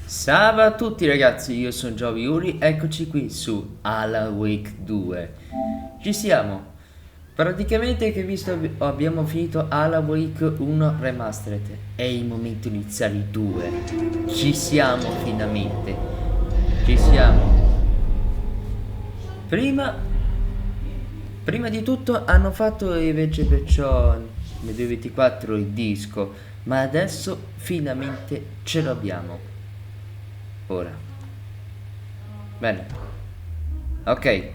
Salve a tutti ragazzi, io sono Giovi Uri, eccoci qui su Alan Wake 2. Ci siamo. Praticamente che visto abbiamo finito Alan Wake 1 Remastered. È il momento di iniziare il 2. Ci siamo finalmente. Ci siamo. Prima di tutto hanno fatto invece perciò nel 2024 il disco, ma adesso finalmente ce l'abbiamo. Ora. Bene. Ok.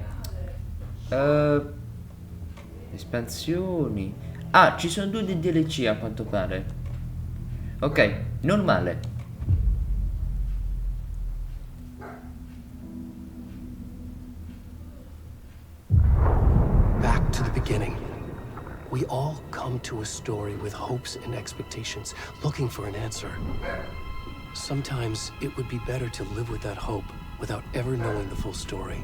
Espansioni. Ah, ci sono due di DLC a quanto pare. Ok, normale. Back to the beginning. We all come to a story with hopes and expectations, looking for an answer. Sometimes it would be better to live with that hope without ever knowing the full story.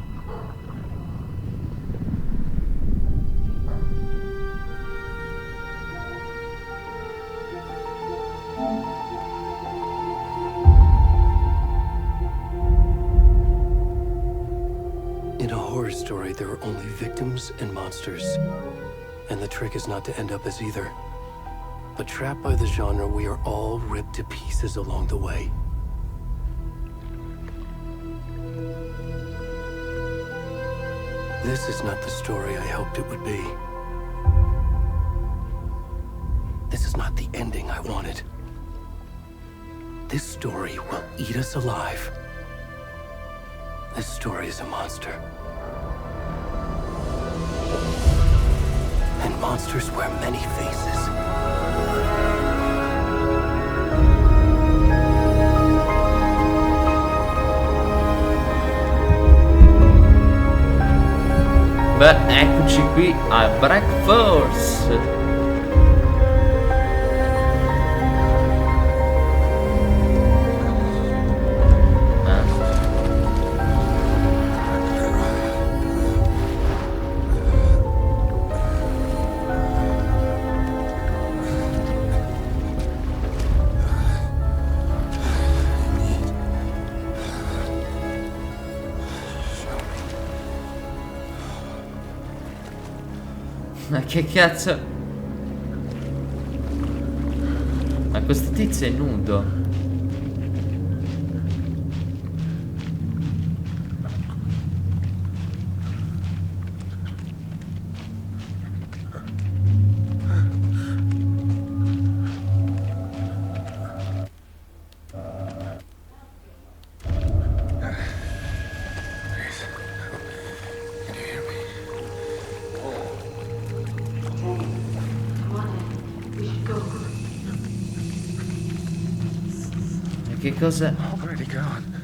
In a horror story, there are only victims and monsters. And the trick is not to end up as either. But trapped by the genre, we are all ripped to pieces along the way. This is not the story I hoped it would be. This is not the ending I wanted. This story will eat us alive. This story is a monster. And monsters wear many faces. Beh, eccoci qui a Black Force. Ma che cazzo? Ma questo tizio è nudo. Ma che cosa? Already gone.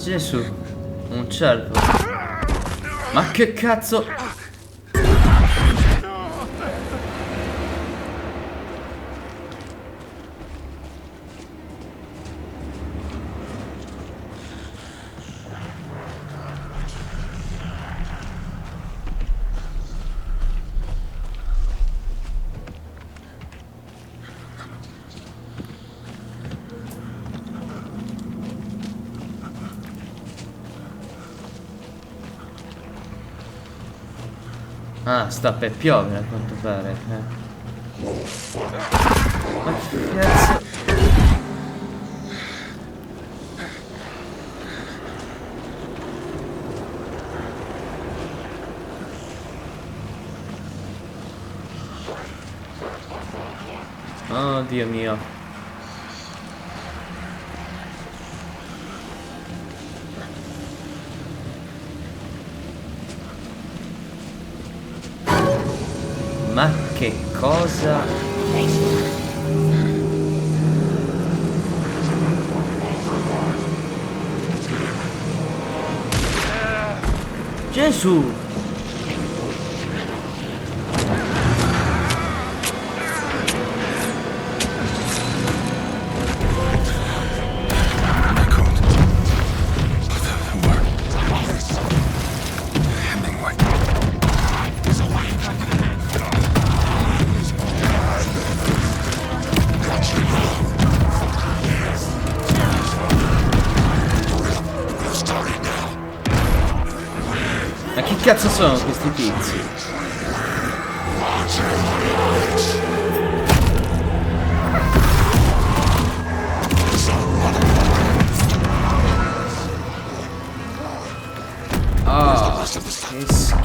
Gesù, un cervo. Ma che cazzo? Ah, sta per piovere a quanto pare. Ma che cazzo? Oh Dio mio. Ma che cosa? Su. Ma chi cazzo sono questi tizi? Ah, che schifo.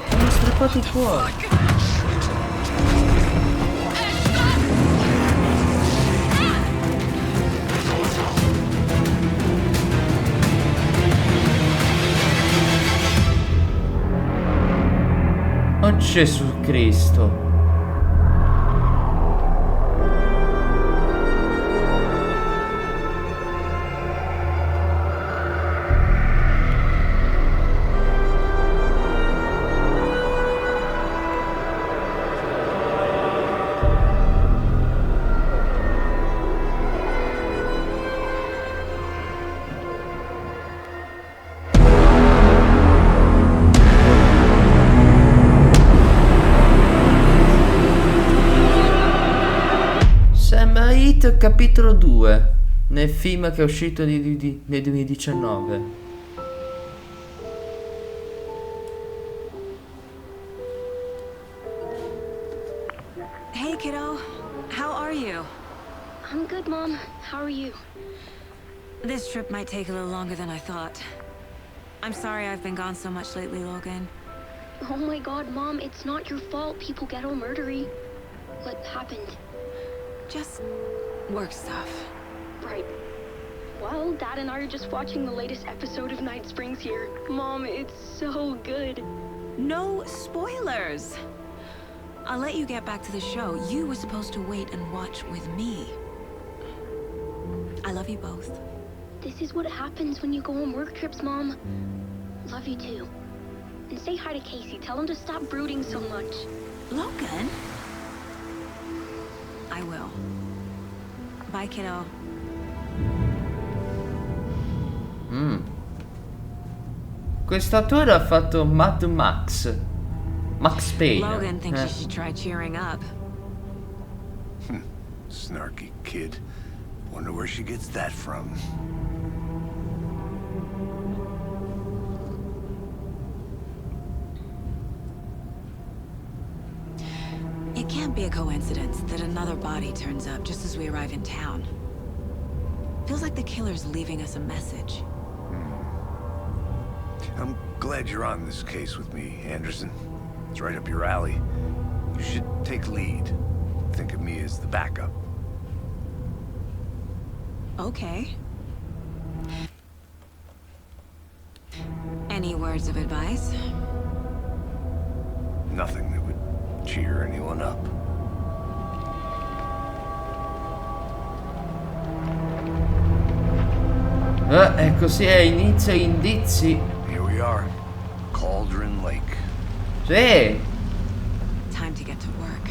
Sono strappati fuori. Oh Gesù Cristo. Sembra Hit capitolo 2 nel film che è uscito nel 2019. Hey kiddo, how are you? I'm good, Mom. How are you? This trip might take a little longer than I thought. I'm sorry I've been gone so much lately, Logan. Oh my god, Mom, it's not your fault people get all murdery. What happened? Just work stuff. Right. Well, Dad and I are just watching the latest episode of Night Springs here. Mom, it's so good. No spoilers! I'll let you get back to the show. You were supposed to wait and watch with me. I love you both. This is what happens when you go on work trips, Mom. Love you too. And say hi to Casey. Tell him to stop brooding so much. Logan? I will. Bye, kiddo. Questo attore ha fatto Mad Max. Max Payne. Logan thinks you should try cheering up. Snarky kid. Wonder where she gets that from. It can't be a coincidence that another body turns up just as we arrive in town. Feels like the killer's leaving us a message. I'm glad you're on this case with me, Anderson. It's right up your alley. You should take lead. Think of me as the backup. Okay. Any words of advice? Nothing that would cheer anyone up. E così è inizio indizi. Here we are. Cauldron Lake. Sì. Time to get to work.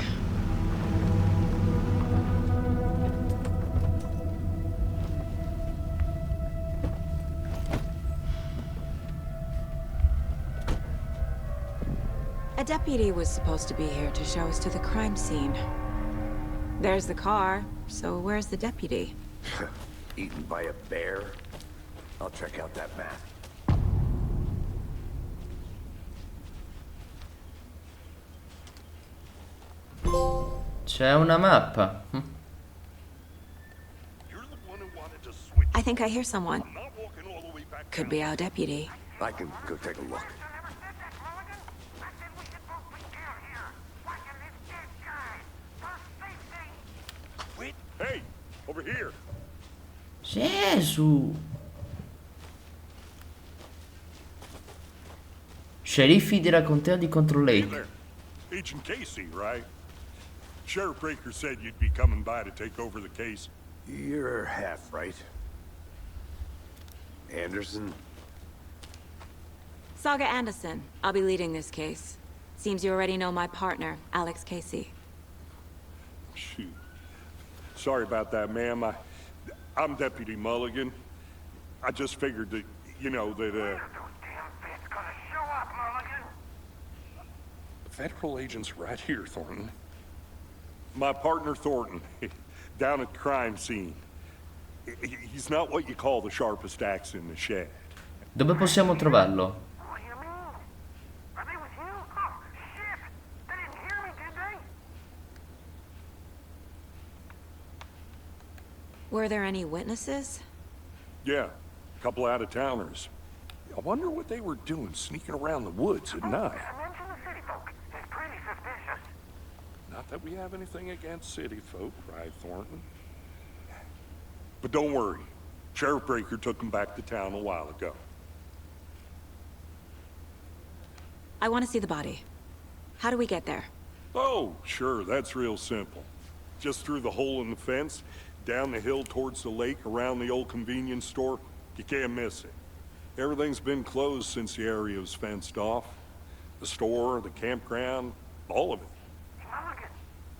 A deputy was supposed to be here to show us to the crime scene. There's the car, so where's the deputy? Eaten by a bear? I'll check out that map. C'è una mappa. I think I hear someone. Could be our deputy. I can go take a look. Hey, over here. Gesù. Sceriffi della contea di Control Hey Lake. there. Agent Casey, right? Sheriff Breaker said you'd be coming by to take over the case. You're half right. Anderson, Saga Anderson. I'll be leading this case. Seems you already know my partner, Alex Casey. Shoot. Sorry about that, ma'am. I'm Deputy Mulligan. I just figured that, you know, that, Federal agent's right here, Thornton. My partner, Thornton, down at the crime scene. He's not what you call the sharpest axe in the shed. Dove possiamo trovarlo? What do you mean? Are they with you? Oh, shit! They didn't hear me, did they? Were there any witnesses? Yeah, a couple out-of-towners. I wonder what they were doing sneaking around the woods at night. Mention the city folk. It's pretty suspicious. Not that we have anything against city folk, right, Thornton? But don't worry. Sheriff Breaker took them back to town a while ago. I want to see the body. How do we get there? Oh, sure, that's real simple. Just through the hole in the fence, down the hill towards the lake, around the old convenience store. You can't miss it. Everything's been closed since the area was fenced off. The store, the campground, all of it. Mulligan,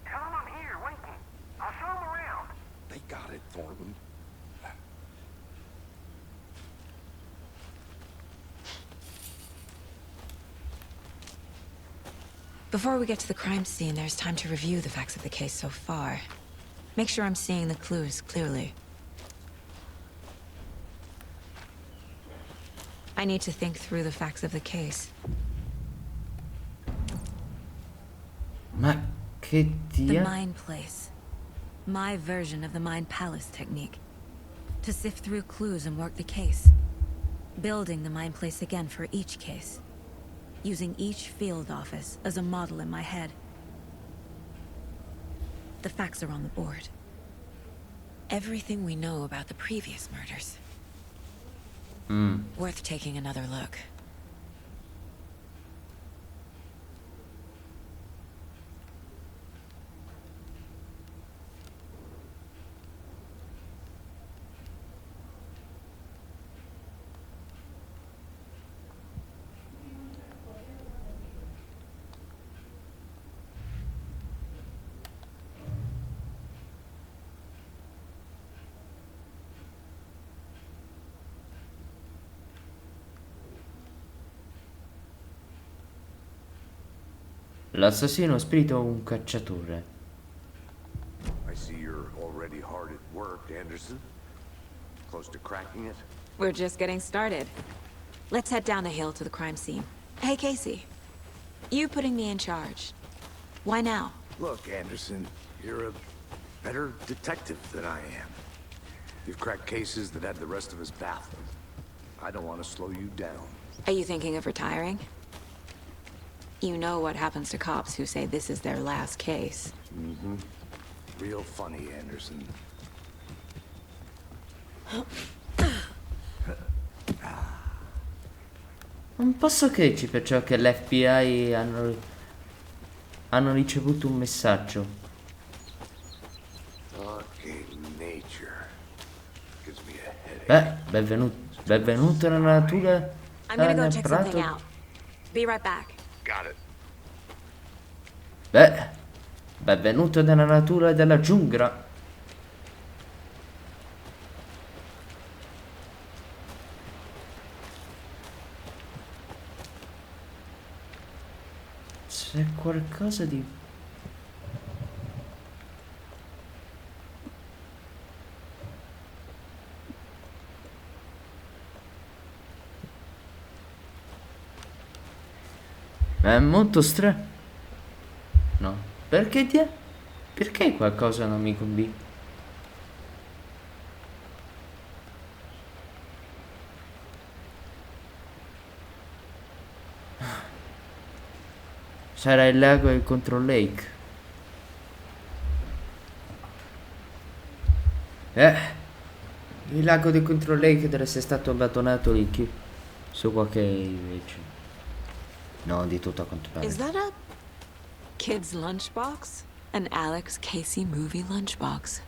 tell them I'm here, waiting. I'll show them around. They got it, Thornton. Before we get to the crime scene, there's time to review the facts of the case so far. Make sure I'm seeing the clues clearly. I need to think through the facts of the case. Ma che The dia? Mind Place. My version of the Mind Palace technique. To sift through clues and work the case. Building the Mind Place again for each case. Using each field office as a model in my head. The facts are on the board. Everything we know about the previous murders. Worth taking another look. L'assassino spirito o un cacciatore? I see you're already hard at work, Anderson. Close to cracking it? We're just getting started. Let's head down the hill to the crime scene. Hey, Casey. You putting me in charge. Why now? Look, Anderson, you're a better detective than I am. You've cracked cases that had the rest of us baffled. I don't want to slow you down. Are you thinking of retiring? You know what happens to cops who say this is their last case. Mm-hmm. Real funny, Anderson. Non posso crederci perciò che l'FBI hanno ricevuto un messaggio. Okay, nature. Gives me a headache. Benvenuto nella natura. I'm gonna go nel check prato. something out. Be right back. Got it. Benvenuto nella natura della giungla. C'è qualcosa di... È molto No. Perché qualcosa non mi convince? Sarà il lago e il control lake. Il lago del control lake deve essere stato abbandonato lì su qualche invece. No, di tutto a quanto pare. Is that a kid's lunchbox? An Alex Casey movie lunchbox.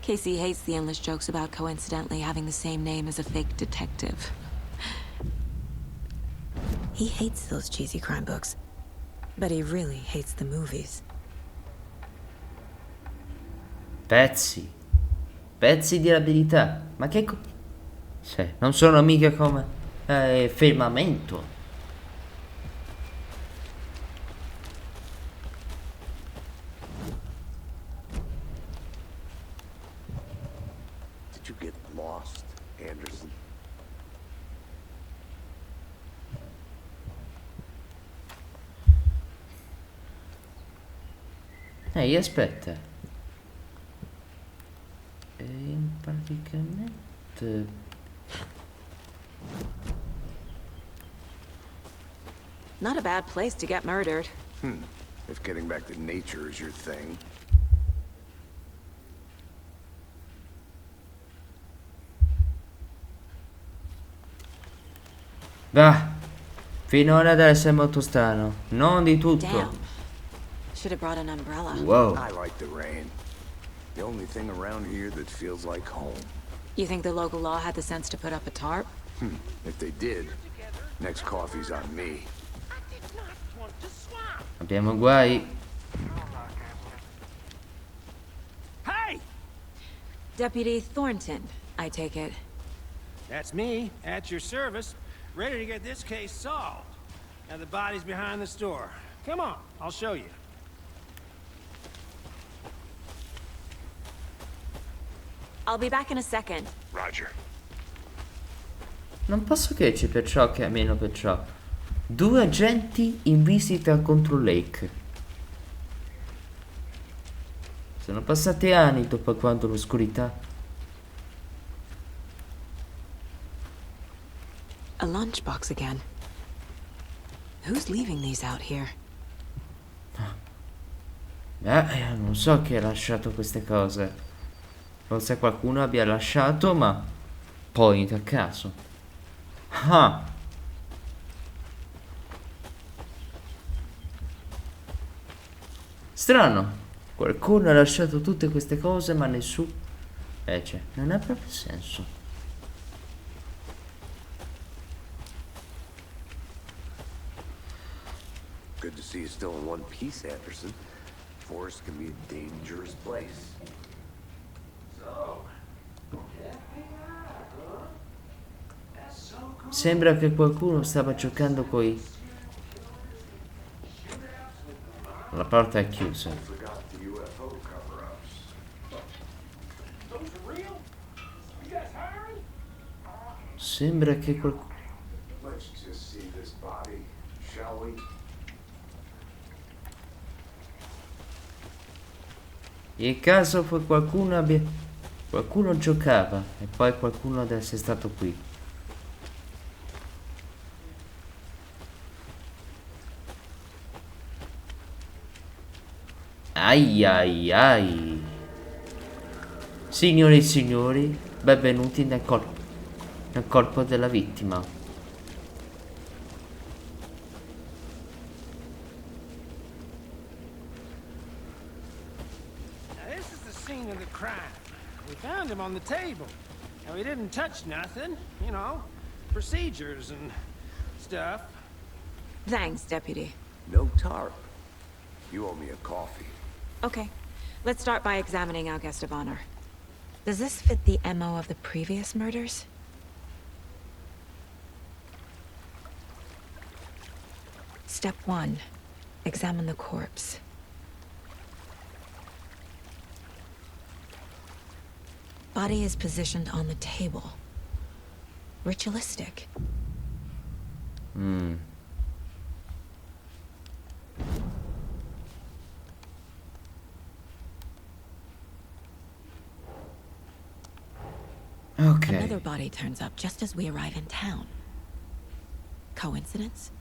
Casey hates the endless jokes about coincidentally having the same name as a fake detective. He hates those cheesy crime books, but he really hates the movies. Pezzi. Pezzi di abilità. Ma che cioè, non sono mica come firmamento. Did you get lost, Anderson? Ehi, aspetta. Praticamente... Not a bad place to get murdered. If getting back to nature is your thing. Va. Finora deve essere molto strano. Non di tutto. Damn. Should have brought an umbrella. Wow. I like the rain. The only thing around here that feels like home. You think the local law had the sense to put up a tarp? If they did, next coffee's on me. Abbiamo guai. Hey! Deputy Thornton, I take it. That's me, at your service, ready to get this case solved. Now the body's behind the store. Come on, I'll show you. I'll be back in a second. Roger. Non posso chiederci perciò che almeno perciò. 2 agenti in visita contro Lake. Sono passati anni dopo quando l'oscurità. A lunchbox again. Who's leaving these out here? Non so chi ha lasciato queste cose. Forse qualcuno abbia lasciato, ma poi a caso. Ah. Strano. Qualcuno ha lasciato tutte queste cose, ma nessuno... cioè, non ha proprio senso. Good to see you still in one piece, Anderson. Forest can be a dangerous place. Sembra che qualcuno stava giocando coi... La porta è chiusa. Sembra che qualcuno... Let's just see this body, shall we? Il caso fu qualcuno abbia... Qualcuno giocava e poi qualcuno deve essere stato qui. Ai ai ai. Signore e signori, benvenuti nel corpo della vittima. Now this is the scene of the crime. We found him on the table. Now he didn't touch nothing, you know, procedures and stuff. Thanks, Deputy. No tarp. You owe me a coffee. Okay, let's start by examining our guest of honor. Does this fit the MO of the previous murders? Step 1. Examine the corpse. Body is positioned on the table. Ritualistic. Ok. Another body turns up just as we arrive in town. Coincidence?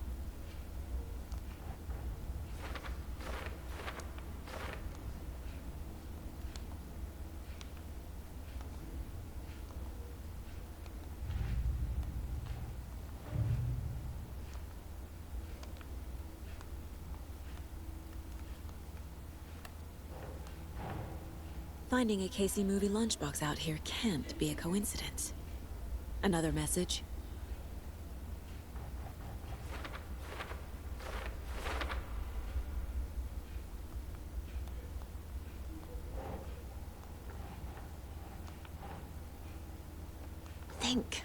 Finding a Casey movie lunchbox out here can't be a coincidence. Another message. think.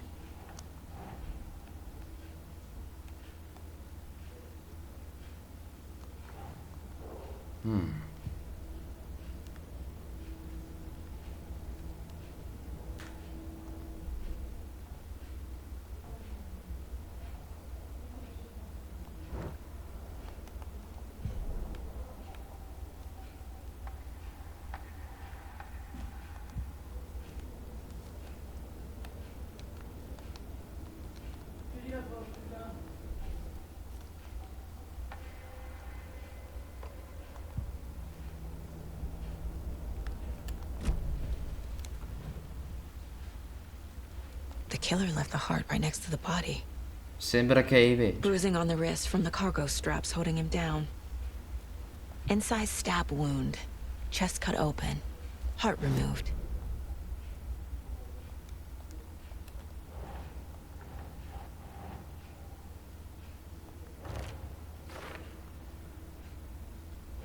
The killer left the heart right next to the body. Sembra che hai vegge. Bruising on the wrist from the cargo straps holding him down. Inside stab wound. Chest cut open. Heart removed.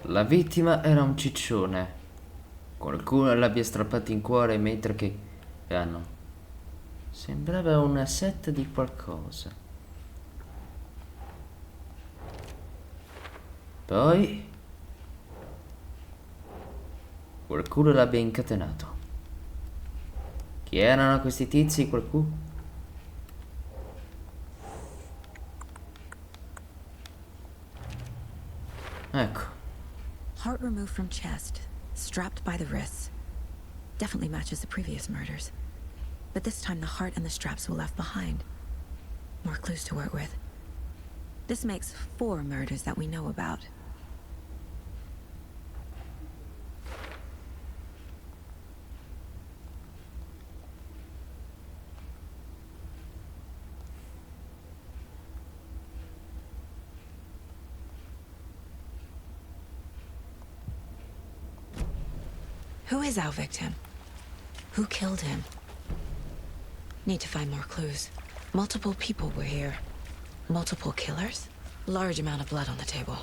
La vittima era un ciccione. Qualcuno l'abbia strappato in cuore mentre che hanno. Sembrava una setta di qualcosa. Poi qualcuno l'abbia incatenato. Chi erano questi tizi? Qualcuno? Ecco. Heart removed from chest, strapped by the wrists. Definitely matches the previous murders. But this time the heart and the straps were left behind. More clues to work with. This makes 4 murders that we know about. Who is our victim? Who killed him? Need to find more clues. Multiple people were here. Multiple killers? Large amount of blood on the table.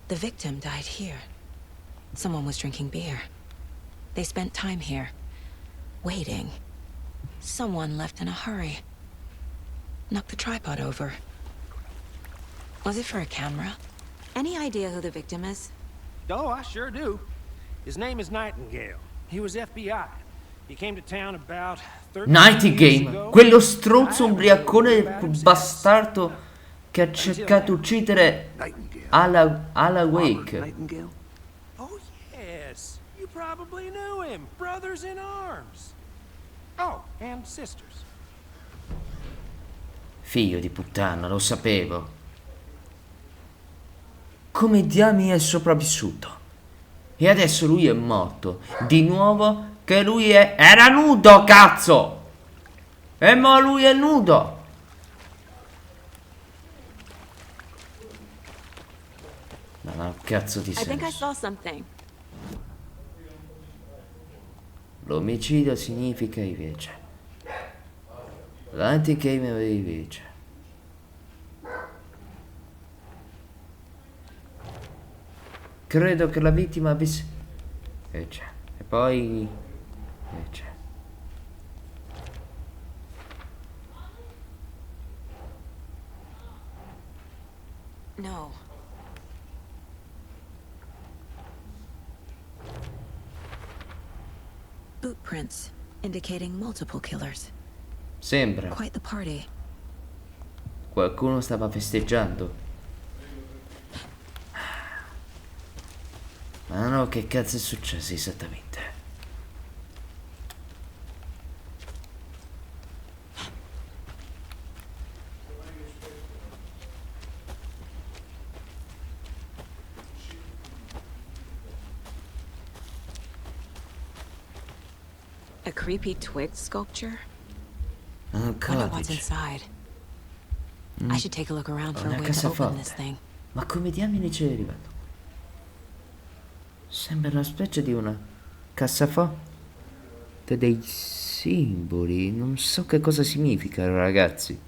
The victim died here. Someone was drinking beer. They spent time here. Waiting. Someone left in a hurry. Knocked the tripod over. Was it for a camera? Any idea who the victim is? Oh, I sure do. His name is Nightingale. He was FBI. He came to town about 30 years Nightingale, ago. quello stronzo ubriacone bastardo che ha cercato di uccidere alla Wake. Nightingale? Oh, yes. You probably knew him. Brothers in arms. Oh, and sisters. Figlio di puttana, lo sapevo. Come diamine è sopravvissuto? E adesso lui è morto. Di nuovo che lui era nudo, cazzo! E mo lui è nudo. Non ha un cazzo di I think I senso. saw something. L'omicidio significa invece. L'anticrimine invece. Credo che la vittima avesse... Invece. E poi... Invece. No. Boot prints, indicating multiple killers. Sembra. Quite the party. Qualcuno stava festeggiando. Ma no, che cazzo è successo esattamente? A creepy twig sculpture? Un Wonder what's codice. inside. I should take a look around for a Una way to open this cassaforte. thing. Ma come diamine c'è arrivato? Sembra una specie di una cassaforte dei simboli. Non so che cosa significa, ragazzi.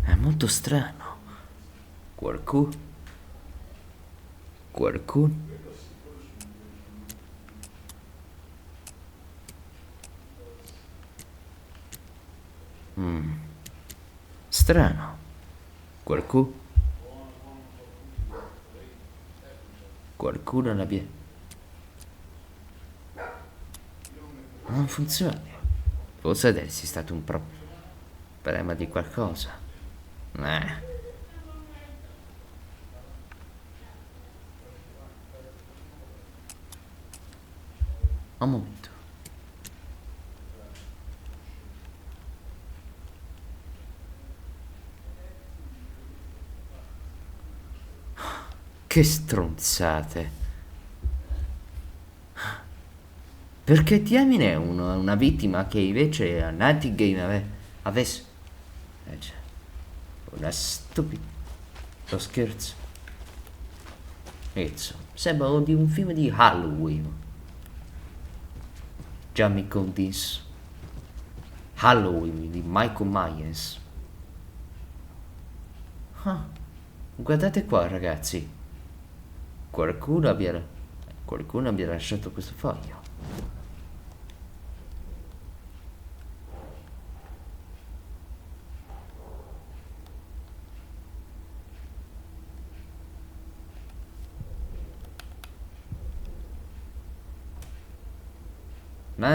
È molto strano. Qualcuno? Qualcuno? Strano. Qualcuno? Qualcuno l'abbia... Non funziona. Forse deve essere stato un problema di qualcosa. Un momento. Che stronzate. Perché diamine è una vittima che invece a Night Game avesse... cioè, una stupida... Lo scherzo. Insomma, sembra di un film di Halloween. Già mi convinso. Halloween di Michael Myers. Guardate qua, ragazzi. Qualcuno abbia lasciato questo foglio.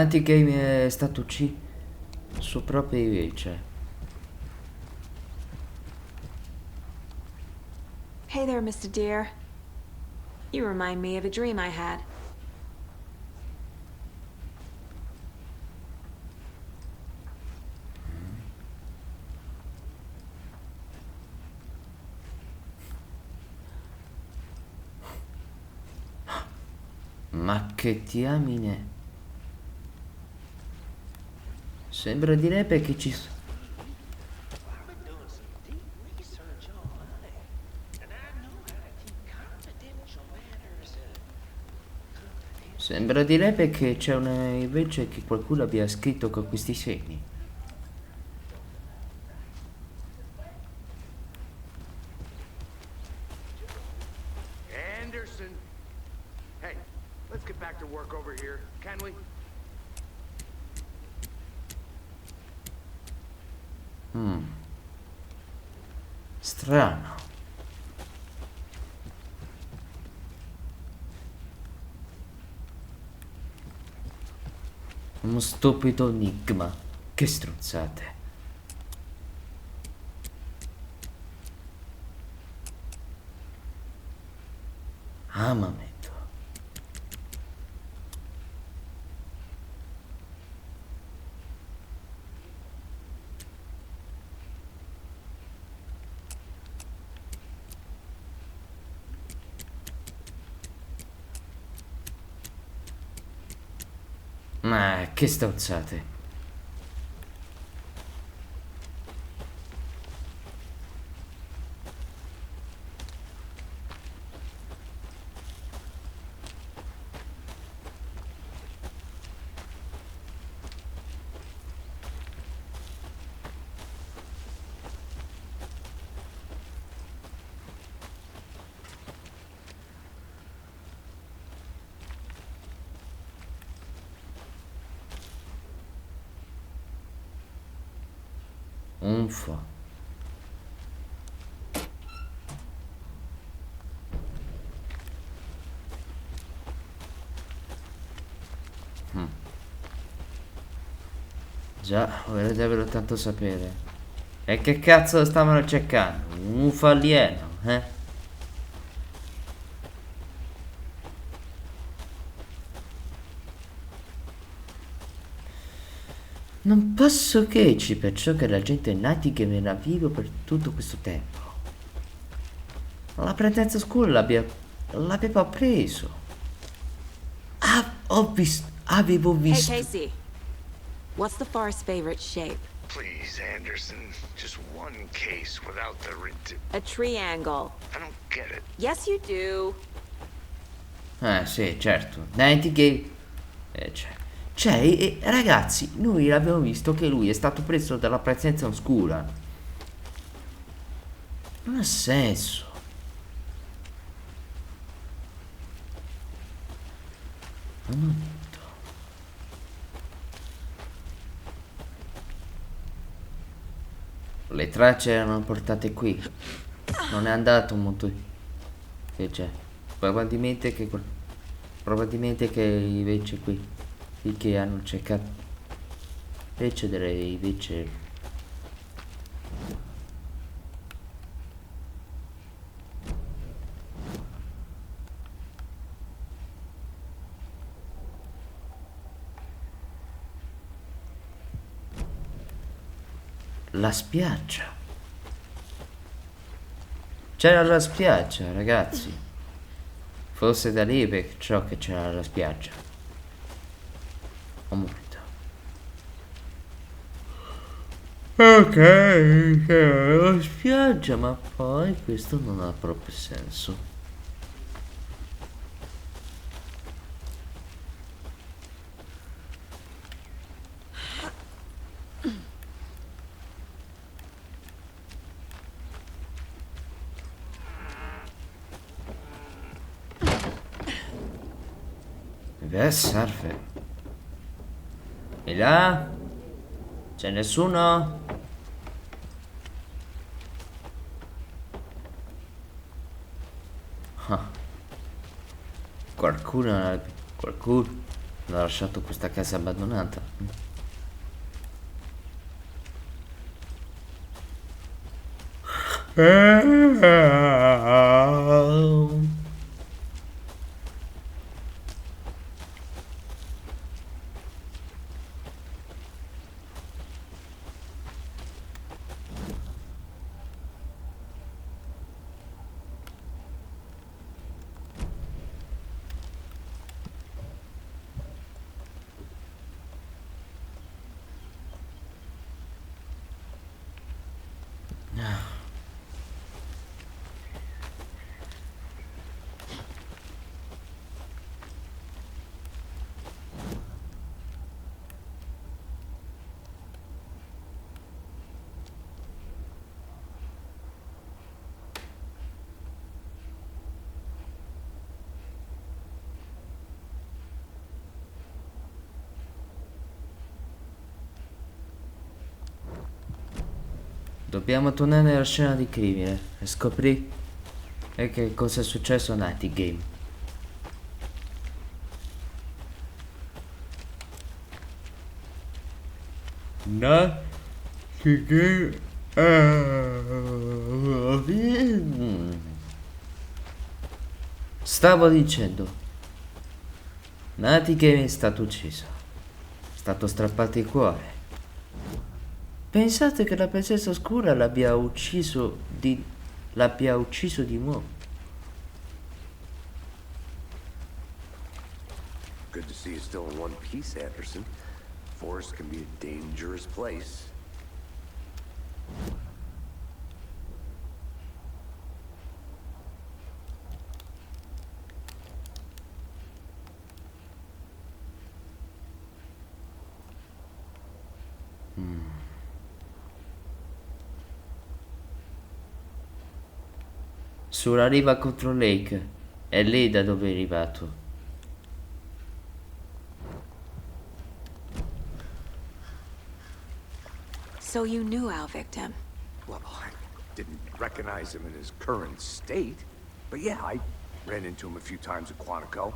Game è stato ucciso su proprio invece. Hey there, Mr. Deer. You remind me of a dream I had. Ma che diamine. Sembra direbbe che ci... Sembra direbbe che c'è invece che qualcuno abbia scritto con questi segni. Anderson. Hey, let's get back to work over here, can we? Strano. Uno stupido enigma. Che stronzate. Amamento. Ma che stronzate. Unfa. Già, vorrebbero tanto sapere. E che cazzo stavano cercando? Un UFO alieno, eh? Non posso che ci perciò che la gente nati che era vivo per tutto questo tempo. La presenza oscura l'aveva preso. Avevo visto. Hey, Casey. What's the far's favorite shape? Please, Anderson. Just one case without the A triangle. I don't get it. Yes, you do. Sì, certo. Nightingale. Ragazzi, noi abbiamo visto che lui è stato preso dalla presenza oscura. Non ha senso. Un momento. Le tracce erano portate qui. Non è andato molto. Che c'è? Probabilmente che invece qui che hanno cercato. Invece direi invece. La spiaggia. C'era la spiaggia, ragazzi. Forse da lì perciò che c'era la spiaggia. Un momento. Ok, c'era la spiaggia, ma poi questo non ha proprio senso. Deve serve. E là? C'è nessuno? Ah. Qualcuno ha lasciato questa casa abbandonata. Dobbiamo tornare nella scena di crimine e scoprire che cosa è successo a Nightingale. Nightingale. Stavo dicendo, Nightingale è stato ucciso. È stato strappato il cuore. Pensate che la presenza oscura l'abbia ucciso di nuovo. Good to see you still in one piece, Anderson. Forest can be a dangerous place. Sulla riva contro Lake. È lì da dove è arrivato. So you knew our victim? Well, I didn't recognize him in his current state, but yeah, I ran into him a few times at Quantico.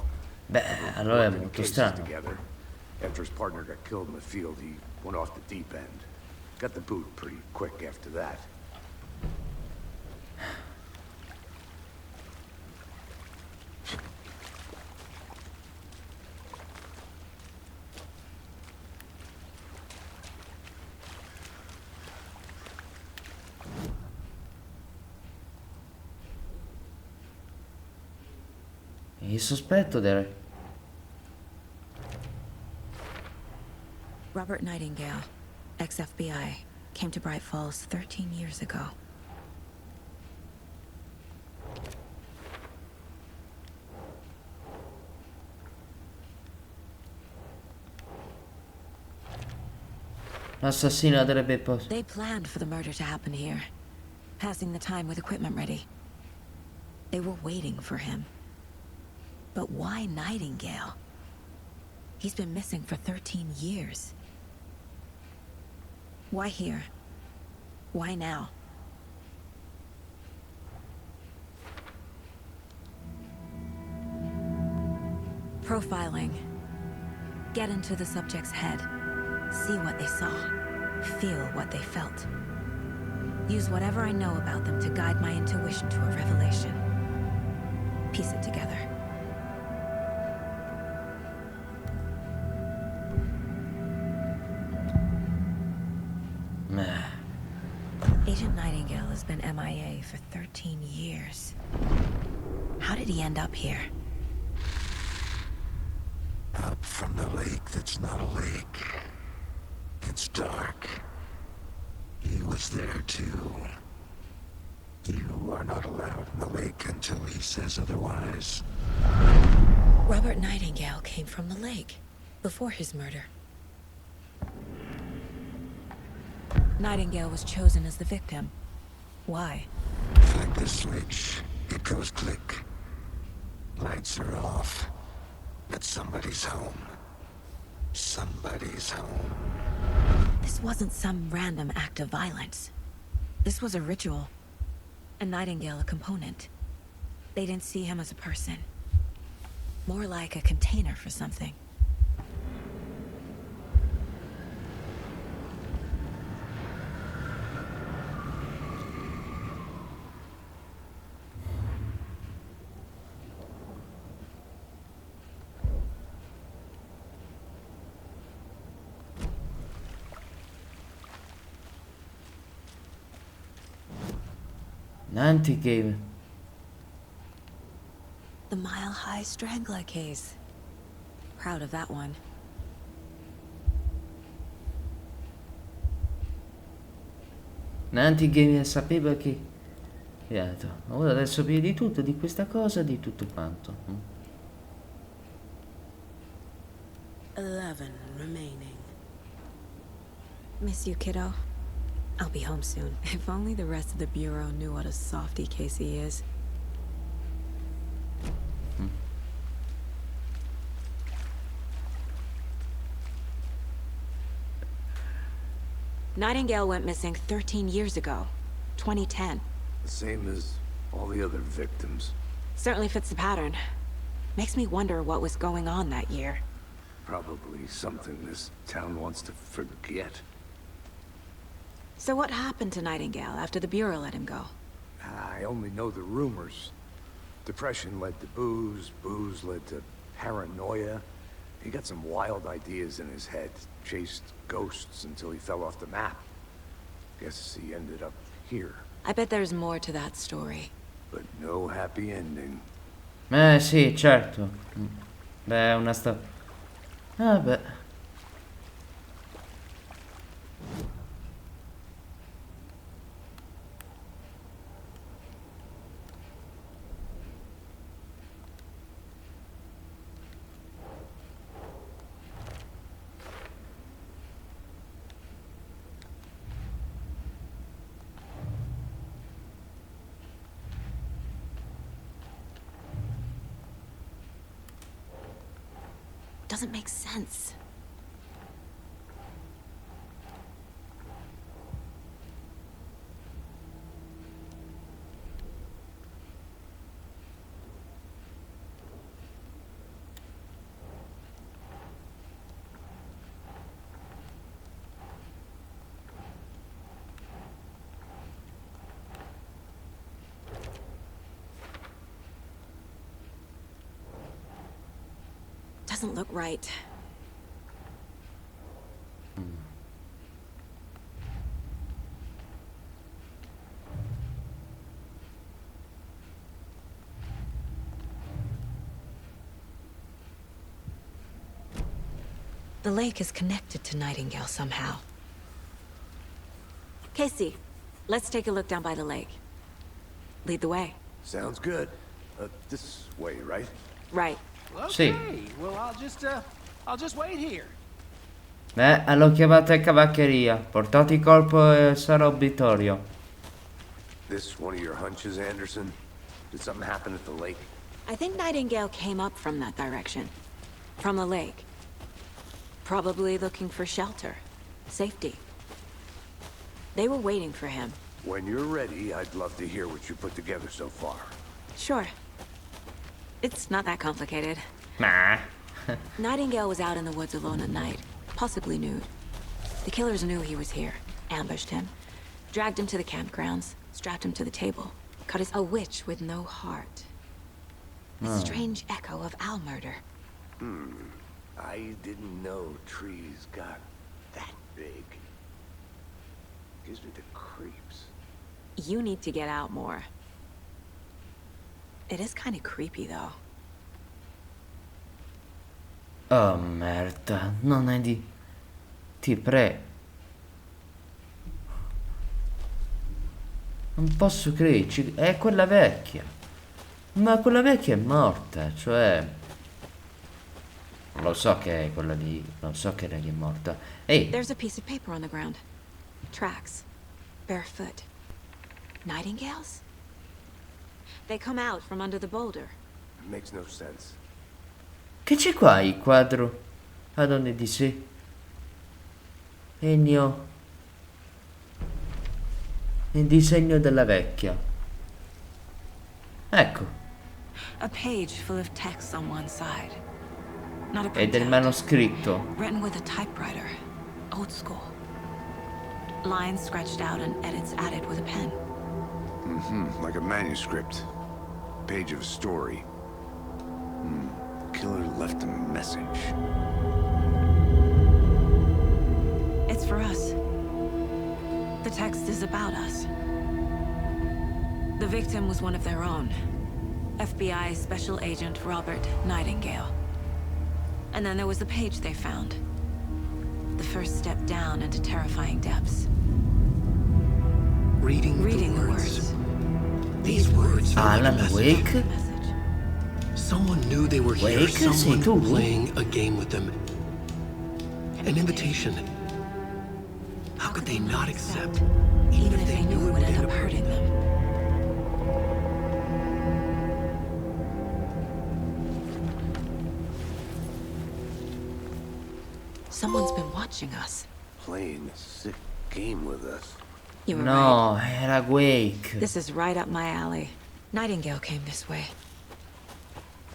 Beh, allora è Working molto cases strano. together. After his partner got killed in the field, he went off the deep end. Got the boot pretty quick after that. Il sospetto del... Robert Nightingale, ex-FBI, came to Bright Falls 13 years ago. L'assassino avrebbe posto... They planned for the murder to happen here, passing the time with equipment ready. They were waiting for him. But why Nightingale? He's been missing for 13 years. Why here? Why now? Profiling. Get into the subject's head. See what they saw. Feel what they felt. Use whatever I know about them to guide my intuition to a revelation. Piece it together. Agent Nightingale has been MIA for 13 years. How did he end up here? Up from the lake that's not a lake. It's dark. He was there too. You are not allowed in the lake until he says otherwise. Robert Nightingale came from the lake before his murder. Nightingale was chosen as the victim. Why? Flick the switch. It goes click. Lights are off. But somebody's home. Somebody's home. This wasn't some random act of violence. This was a ritual. And Nightingale a component. They didn't see him as a person. More like a container for something. Nightingale. The mile-high strangler case. Proud of that one. Nightingale sapeva che... Ora adesso più di tutto, di questa cosa, di tutto quanto. 11 remaining. Miss you, kiddo. I'll be home soon. If only the rest of the Bureau knew what a softy Casey is. Nightingale went missing 13 years ago. 2010. The same as all the other victims. Certainly fits the pattern. Makes me wonder what was going on that year. Probably something this town wants to forget. So what happened to Nightingale after the Bureau let him go? I only know the rumors. Depression led to booze, booze led to paranoia. He got some wild ideas in his head, chased ghosts until he fell off the map. Guess he ended up here. I bet there's more to that story. But no happy ending. Sì, certo. Beh, è una storia... Beh. Doesn't make sense. Doesn't look right. The lake is connected to Nightingale somehow. Casey, let's take a look down by the lake. Lead the way. Sounds good. This way, right? Right. Okay, well, I'll just wait here. L'ho chiamata in cavalcheria. Portate il corpo e sarà obitorio. This one of your hunches, Anderson? Did something happen at the lake? I think Nightingale came up from that direction. From the lake. Probably looking for shelter, safety. They were waiting for him. When you're ready, I'd love to hear what you put together so far. Sure. It's not that complicated. Ma. Nightingale was out in the woods alone at night, possibly nude. The killers knew he was here, ambushed him, dragged him to the campgrounds, strapped him to the table, cut his... A witch with no heart. A strange echo of owl murder. I didn't know trees got that big. Gives me the creeps. You need to get out more. It is kind of creepy, though. Oh merda, non è di... Ti prego. Non posso crederci, è quella vecchia. Ma quella vecchia è morta, cioè... Lo so che è quella lì, non so che lei è morta. Ehi! There's a piece of paper on the ground. Tracks. Barefoot. Nightingales? They come out from under the boulder. It makes no sense. Che c'è qua il quadro? Adonne di sé. Ennio. Il disegno della vecchia. Ecco. A page full of text on one side. Not a È del printout. manoscritto. Written with a typewriter. Old school. Lines scratched out and edits added with a pen. Like a manuscript. Page of a story. Killer left a message. It's for us. The text is about us. The victim was one of their own. FBI Special Agent Robert Nightingale. And then there was the page they found. The first step down into terrifying depths. Reading the the words. These words felt like a Alan message. Wake? Message. Someone knew they were here. Wake, sei Someone tu? playing a game with them. An invitation. How could they not accept? Even if they knew it would end up hurting them. Someone's been watching us. Playing a sick game with us. You were right. No, era Wake. This is right up my alley. Nightingale came this way.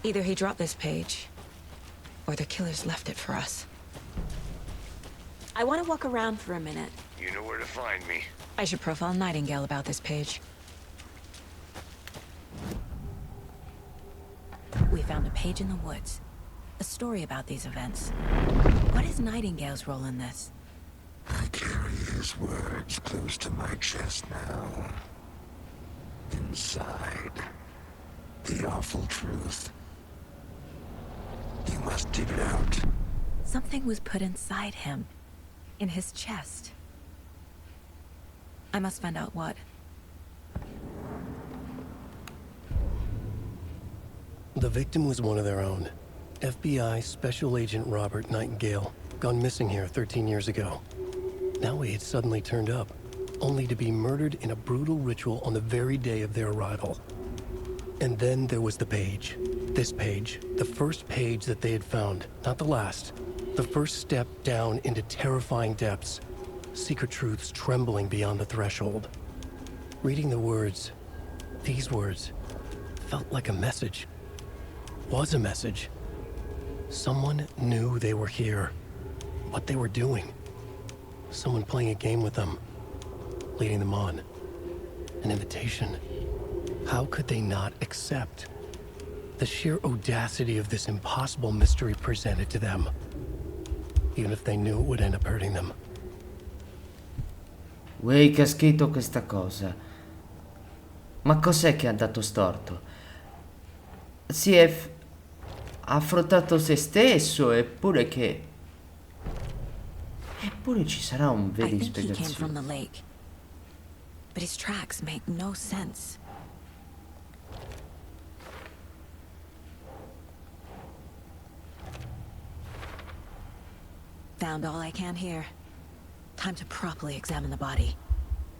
Either he dropped this page, or the killers left it for us. I want to walk around for a minute. You know where to find me. I should profile Nightingale about this page. We found a page in the woods. A story about these events. What is Nightingale's role in this? I carry his words close to my chest now. Inside, the awful truth. You must dig it out. Something was put inside him. In his chest. I must find out what. The victim was one of their own. FBI Special Agent Robert Nightingale, gone missing here 13 years ago. Now he had suddenly turned up, only to be murdered in a brutal ritual on the very day of their arrival. And then there was the page. This page, the first page that they had found, not the last. The first step down into terrifying depths. Secret truths trembling beyond the threshold. Reading the words, these words, felt like a message. Was a message. Someone knew they were here. What they were doing. Someone playing a game with them. Leading them on. An invitation. How could they not accept? The sheer audacity of this impossible mystery presented to them. Even if they knew it would end up hurting them. Wake ha scritto questa cosa. Ma cos'è che ha dato storto? Ha affrontato se stesso, eppure che... Eppure ci sarà un I vero think he came from the spiegazione. lake. But his tracks make no sense. Found all I can here. Time to properly examine the body.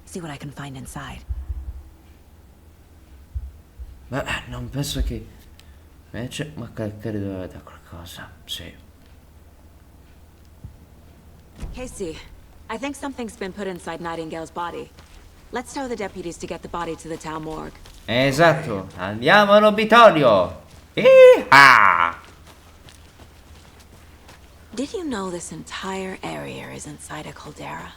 See what I can find inside. Ma non penso che... Invece, ma credo da qualcosa, sì. Casey, I think something's been put inside Nightingale's body. Let's tell the deputies to get the body to the town morgue. Esatto, andiamo all'obitorio. Iha! Did you know this entire area is inside a caldera?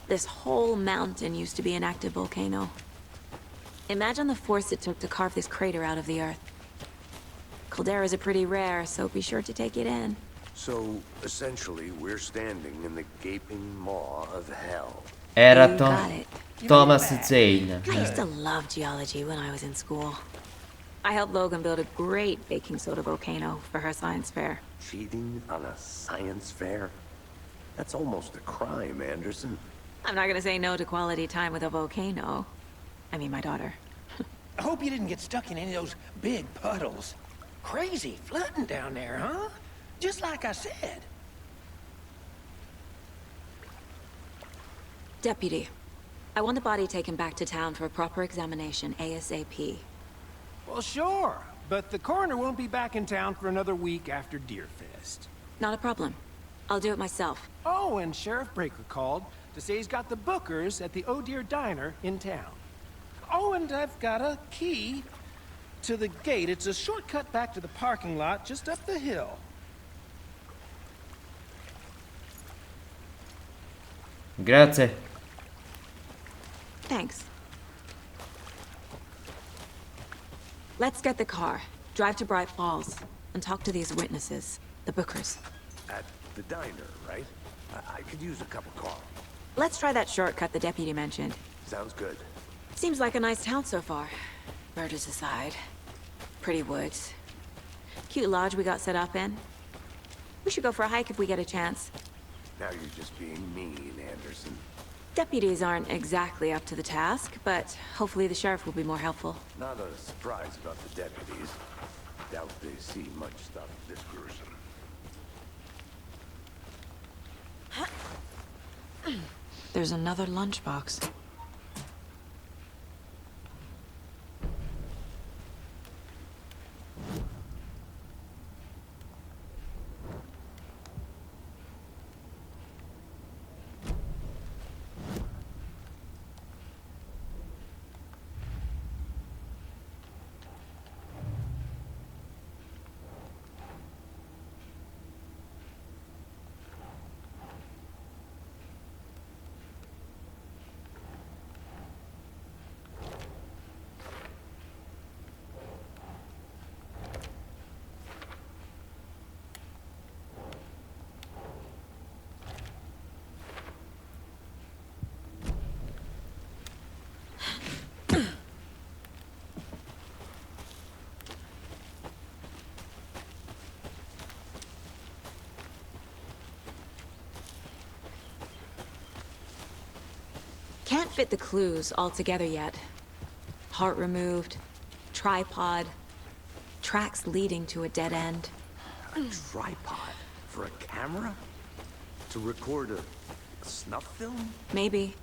This whole mountain used to be an active volcano. Imagine the force it took to carve this crater out of the earth. Calderas are pretty rare, so be sure to take it in. So, essentially, we're standing in the gaping maw of hell. Era You got it. Thomas Zane. I used to love geology when I was in school. I helped Logan build a great baking soda volcano for her science fair. Cheating on a science fair? That's almost a crime, Anderson. I'm not gonna say no to quality time with a volcano. I mean, my daughter. I hope you didn't get stuck in any of those big puddles. Crazy flooding down there, huh? Just like I said. Deputy, I want the body taken back to town for a proper examination ASAP. Well, sure. But the coroner won't be back in town for another week after Deerfest. Not a problem. I'll do it myself. Oh, and Sheriff Breaker called to say he's got the bookers at the Oh Dear Diner in town. Oh, and I've got a key to the gate. It's a shortcut back to the parking lot just up the hill. Grazie. Thanks. Let's get the car, drive to Bright Falls, and talk to these witnesses, the bookers. At the diner, right? I could use a cup of coffee. Let's try that shortcut the deputy mentioned. Sounds good. Seems like a nice town so far. Murders aside. Pretty woods. Cute lodge we got set up in. We should go for a hike if we get a chance. Now you're just being mean, Anderson. Deputies aren't exactly up to the task, but hopefully the sheriff will be more helpful. Not a surprise about the deputies. Doubt they see much stuff this gruesome. There's another lunchbox. Can't fit the clues all together yet. Heart removed, tripod, tracks leading to a dead end. A tripod? For a camera? To record a snuff film? Maybe.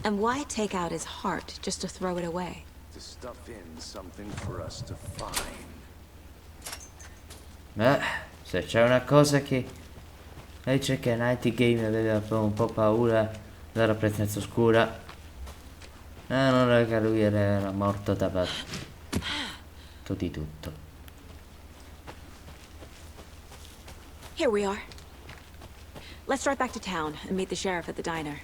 And why take out his heart just to throw it away? To stuff in something for us to find. Beh, se c'è una cosa che lei c'è che Night Game aveva un po' paura della presenza oscura. Non è che lui era morto da di tutto. Here we are. Let's drive back to town and meet the sheriff at the diner.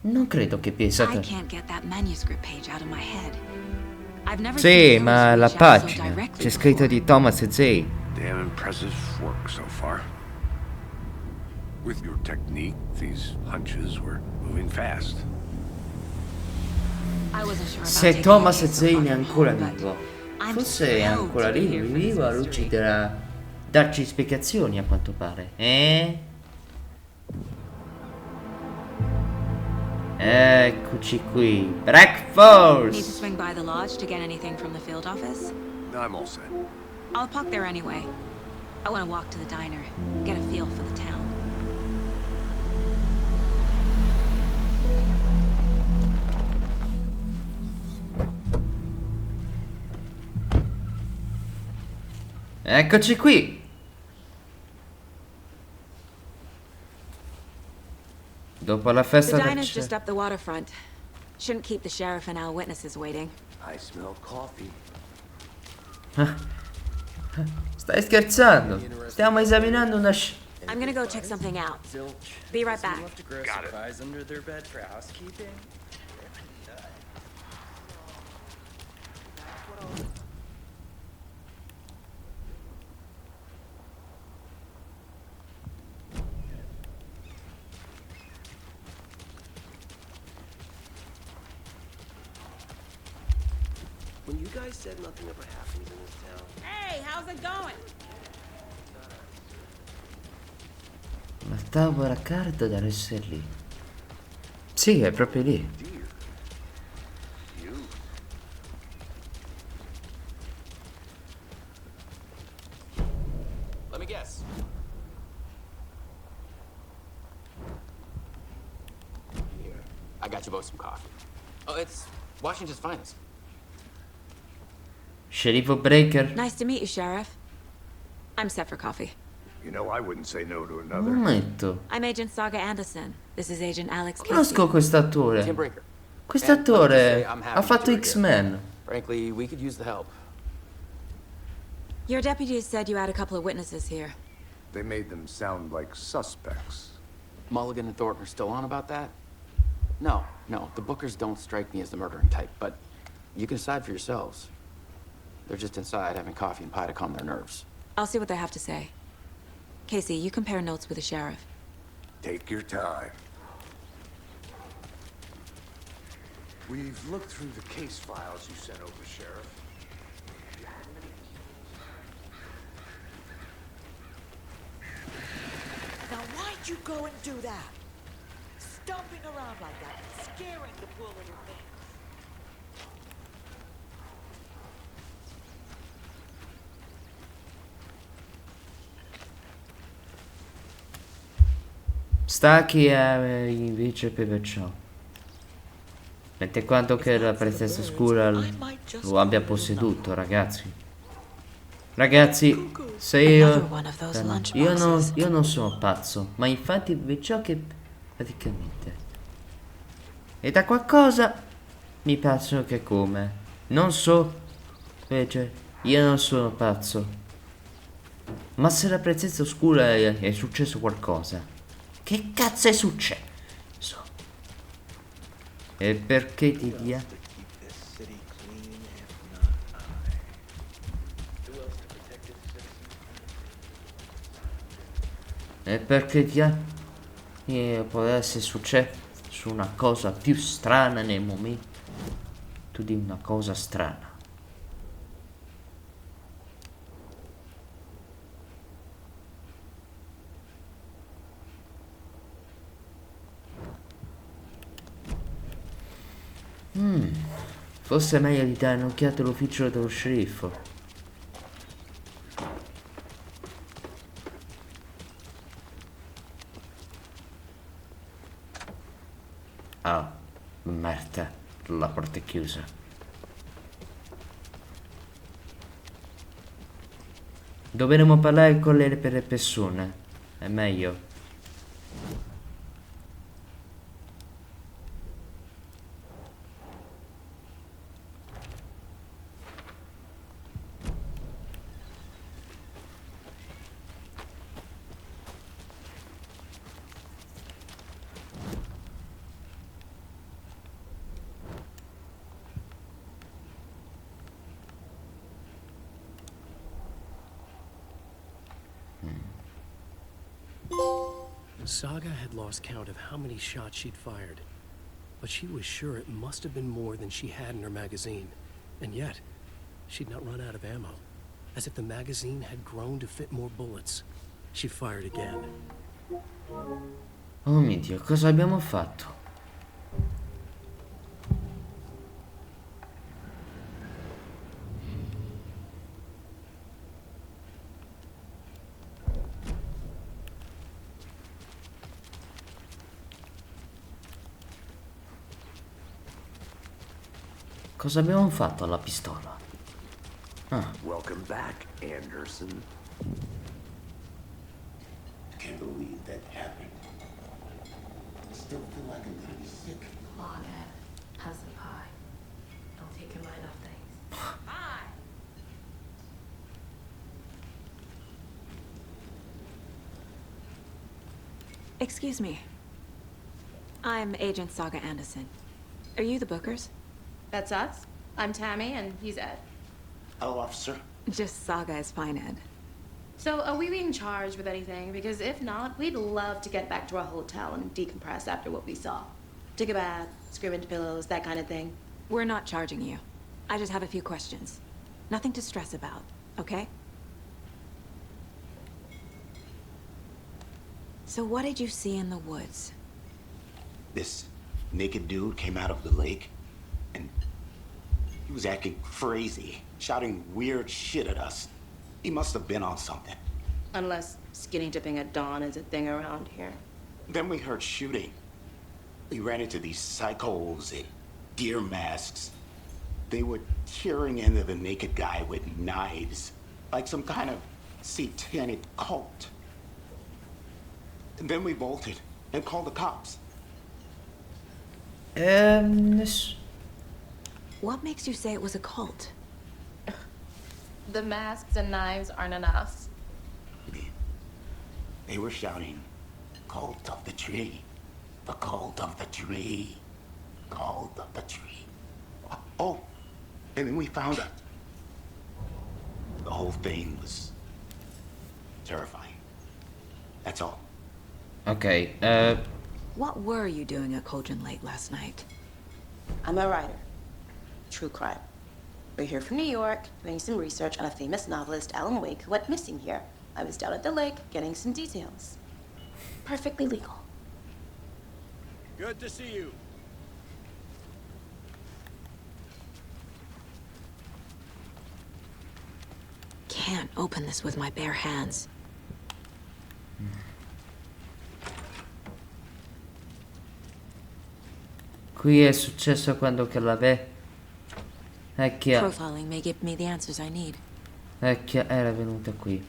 Non credo che pensato. I can't get that manuscript page out of my head. I've never Sì, seen ma Rose la reach out so pagina directly c'è scritto before. di Thomas Zane. Damn impressive work so far. With your technique, these hunches were moving fast. I wasn't sure about Se taking Thomas the case so Zane è far ancora forward, vivo, but I'm forse è thrilled ancora to be lì, here for this vivo, a mystery. luci darci spiegazioni a quanto pare, eh? Eccoci qui, Need to breakfast! swing by the lodge to get anything from the field office? I'm all set. I'll park there anyway. I want to walk to the diner, get a feel for the town. Eccoci qui. Dopo la The festa del diner's just cielo. up the waterfront. Shouldn't keep the sheriff and our witnesses waiting. I smell coffee. Stai scherzando? Stiamo esaminando una I'm gonna go check something out. Be right back. Got it. Under their bed for housekeeping. When you guys said nothing ever happens in this town, Hey, how's it going? La tavola carta deve essere lì. Sì, è proprio lì. Dear. You. Let me guess. Here, I got you both some coffee. Oh, it's Washington's finest. Sceriffo Breaker. Nice to meet you, Sheriff. I'm set for coffee. You know, I wouldn't say no to Un another. momento. I'm Agent Saga Anderson. This is Agent Alex Casey. Conosco Tim quest'attore. Breaker. Quest'attore I'm happy ha that fatto you're here. X-Men. Frankly, we could use the help. Your deputies said you had a couple of witnesses here. They made them sound like suspects. Mulligan and Thornton are still on about that? No, the Bookers don't strike me as the murdering type, but you can decide for yourselves. They're just inside having coffee and pie to calm their nerves. I'll see what they have to say. Casey, you compare notes with the sheriff. Take your time. We've looked through the case files you sent over, Sheriff. Now why'd you go and do that? Stomping around like that, scaring the poor little thing. Stacchi invece per ciò. Mette quanto che la presenza oscura lo abbia possedutto, ragazzi. Ragazzi, se io non sono pazzo, ma infatti per ciò che praticamente. E da qualcosa mi piacciono che come. Non so, invece, io non sono pazzo. Ma se la presenza oscura è successo qualcosa. Che cazzo è successo? E perché ti dia? E perché può essere successo una cosa più strana nel momento di una cosa strana. Forse è meglio di dare un'occhiata all'ufficio dello sceriffo. Ah, merda, la porta è chiusa. Dovremmo parlare con le persone. È meglio. Saga had lost count of how many shots she'd fired, but she was sure it must have been more than she had in her magazine. And yet, she'd not run out of ammo. As if the magazine had grown to fit more bullets. She fired again. Oh mio Dio, cosa abbiamo fatto? Cosa abbiamo fatto alla pistola? Ah. Welcome back, Anderson. Can't believe that happened. I still feel like I'm gonna be sick. Come on, Ed. Have some pie. Don't take your mind off things. Pie! Excuse me. I'm Agent Saga Anderson. Are you the Bookers? That's us. I'm Tammy, and he's Ed. Hello, officer. Just Saga is fine, Ed. So, are we being charged with anything? Because if not, we'd love to get back to our hotel and decompress after what we saw. Take a bath, scream into pillows, that kind of thing. We're not charging you. I just have a few questions. Nothing to stress about, okay? So what did you see in the woods? This naked dude came out of the lake, and he was acting crazy, shouting weird shit at us. He must have been on something. Unless skinny dipping at dawn is a thing around here. Then we heard shooting. We ran into these psychos in deer masks. They were tearing into the naked guy with knives, like some kind of satanic cult. And then we bolted and called the cops. What makes you say it was a cult? The masks and knives aren't enough. They were shouting, "Cult of the tree, the cult of the tree, cult of the tree." Oh, and then we found out. The whole thing was terrifying. That's all. Ok, What were you doing at Cauldron Lake last night? I'm a writer. True crime. We're here from New York, doing some research on a famous novelist, Alan Wake, who went missing here. I was down at the lake, getting some details. Perfectly legal. Good to see you. Can't open this with my bare hands. qui è successo quando che è che Profiling may give me the answers I need. era venuta qui.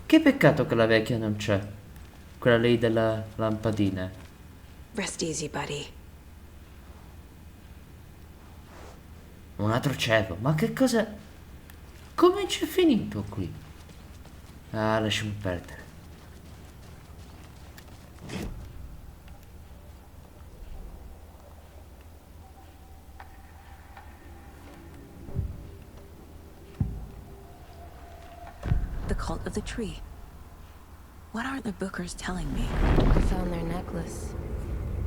Che peccato che la vecchia non c'è. Quella lì della lampadina. Rest easy, buddy. Un altro cielo. Ma che cosa... Come c'è finito qui? Ah, lasciami perdere. The cult of the tree. What aren't the Bookers telling me? I found their necklace.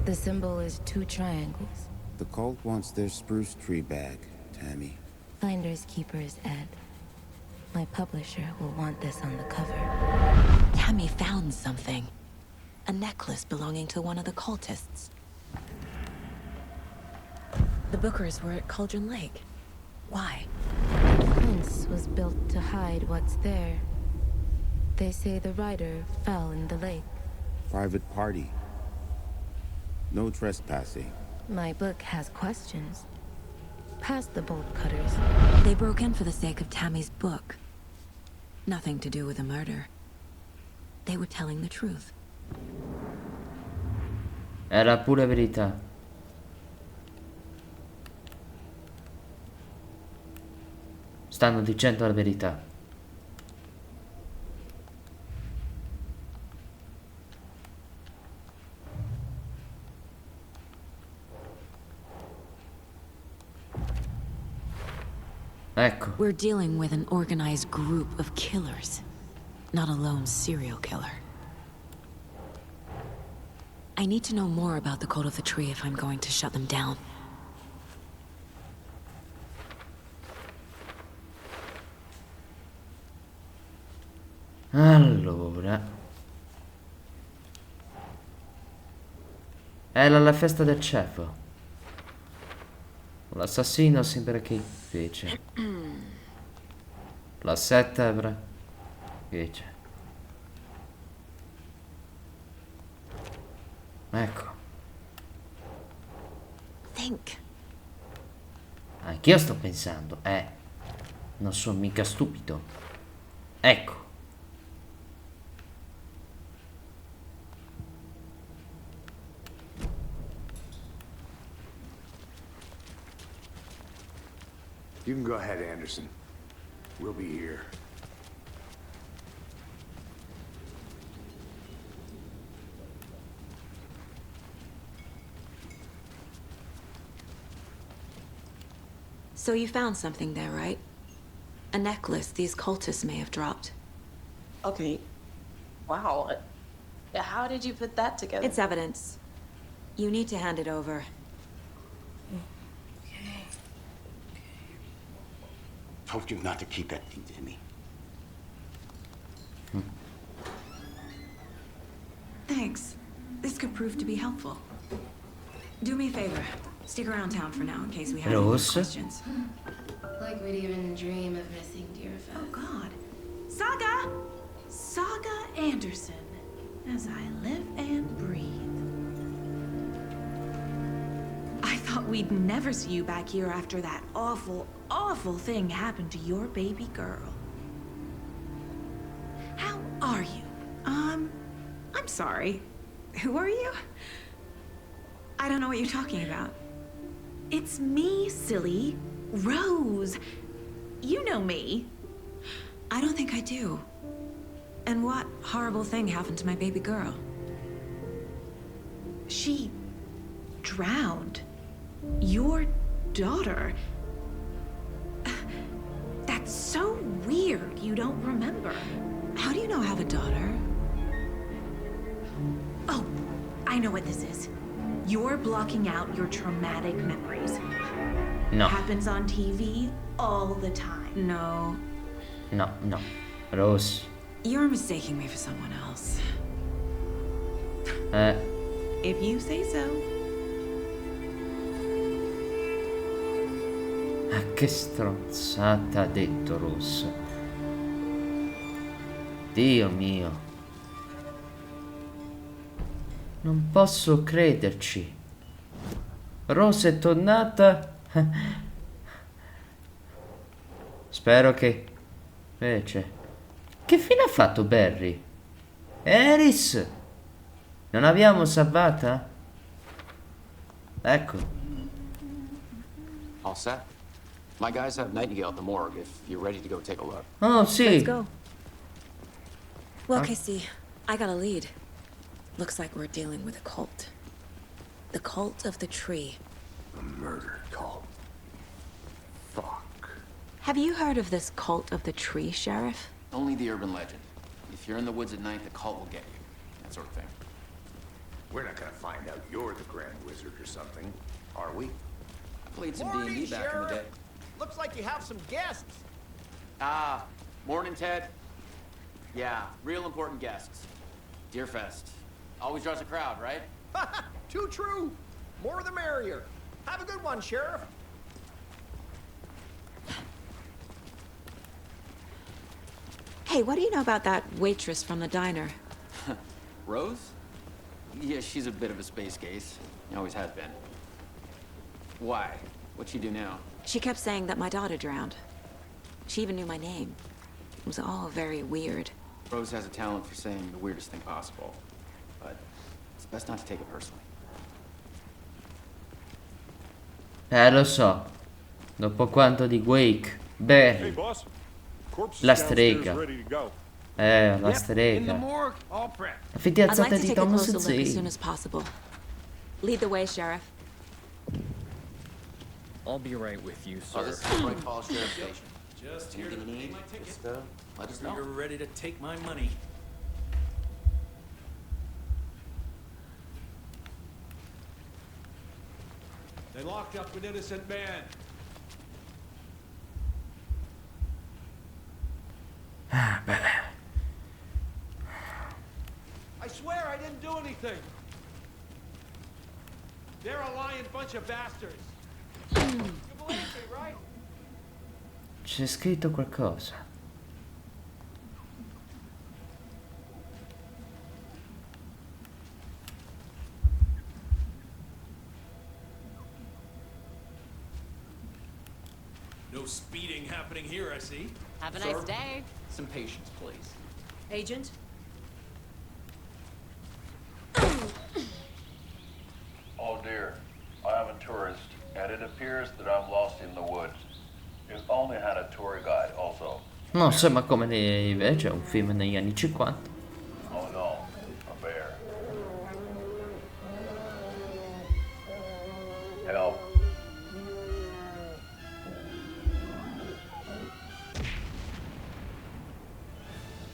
The symbol is 2 triangles. The cult wants their spruce tree back, Tammy. Finders keepers, Ed. My publisher will want this on the cover. Tammy found something. A necklace belonging to one of the cultists. The Bookers were at Cauldron Lake. Why? The fence was built to hide what's there. They say the writer fell in the lake. Private party. No trespassing. My book has questions. Past the bolt cutters. They broke in for the sake of Tammy's book. Nothing to do with the murder. They were telling the truth. Era pura verità. Stanno dicendo la verità. Ecco. We're dealing with an organized group of killers, not a lone serial killer. I need to know more about the cult of the tree if I'm going to shut them down. Allora. Era la festa del cefo. L'assassino sembra che fece. La settebra fece. Ecco. Think. Anch'io sto pensando, Non sono mica stupido. Ecco. You can go ahead, Anderson. We'll be here. So you found something there, right? A necklace these cultists may have dropped. Okay. Wow. How did you put that together? It's evidence. You need to hand it over. Told you not to keep that thing to me. Thanks. This could prove to be helpful. Do me a favor. Stick around town for now in case we have any more questions. Like we'd even dream of missing dear friends. Oh, God. Saga! Saga Anderson. As I live and breathe. I thought we'd never see you back here after that awful, awful thing happened to your baby girl. How are you? I'm sorry. Who are you? I don't know what you're talking about. It's me, silly. Rose. You know me. I don't think I do. And what horrible thing happened to my baby girl? She drowned. Your daughter. That's so weird you don't remember. How do you know I have a daughter? Oh, I know what this is. You're blocking out your traumatic memories. No. Happens on TV all the time. No. No, no. Rose. You're mistaking me for someone else. If you say so. Ah, che stronzata ha detto Rose. Dio mio. Non posso crederci. Rose è tornata. Spero che... Invece... Che fine ha fatto Barry? Eris! Non l'abbiamo salvata? Ecco. All set? My guys have Nightingale at the morgue if you're ready to go take a look. Oh, sì. Let's go. Well, Casey, I got a lead. Looks like we're dealing with a cult. The cult of the tree. A murder cult. Fuck. Have you heard of this cult of the tree, Sheriff? Only the urban legend. If you're in the woods at night, the cult will get you. That sort of thing. We're not gonna find out you're the Grand Wizard or something, are we? I played some Morning, D&D back in the day. Sheriff. Looks like you have some guests. Ah, morning, Ted. Yeah, real important guests. Deerfest. Always draws a crowd, right? Too true. More the merrier. Have a good one, Sheriff. Hey, what do you know about that waitress from the diner? Rose? Yeah, she's a bit of a space case. Always has been. Why? What'd she do now? She kept saying that my daughter drowned. She even knew my name. It was all very weird. Rose has a talent for saying the weirdest thing possible. But it's best not to take it personally. Lo so. Dopo quanto di Wake, Barry, la strega. La strega. La fidanzata I'd like to di take a Thomas closer look as soon Zane. as possible. Lead the way, Sheriff. I'll be right with you, sir. Oh, this is the Bright Falls Sheriff Station. Just here to Anything you pay need, my ticket. just let us know. You're ready to take my money. They locked up an innocent man. I swear I didn't do anything. They're a lying bunch of bastards. You believe me, right? C'è scritto qualcosa. No speeding happening here, I see. Have a Sir? nice day. Some patience, please. Agent? Oh dear, I am a tourist, and it appears that I'm lost in the woods. If only had a tour guide also. No, sembra come invece è un film negli anni 50. Oh no, a bear. Help.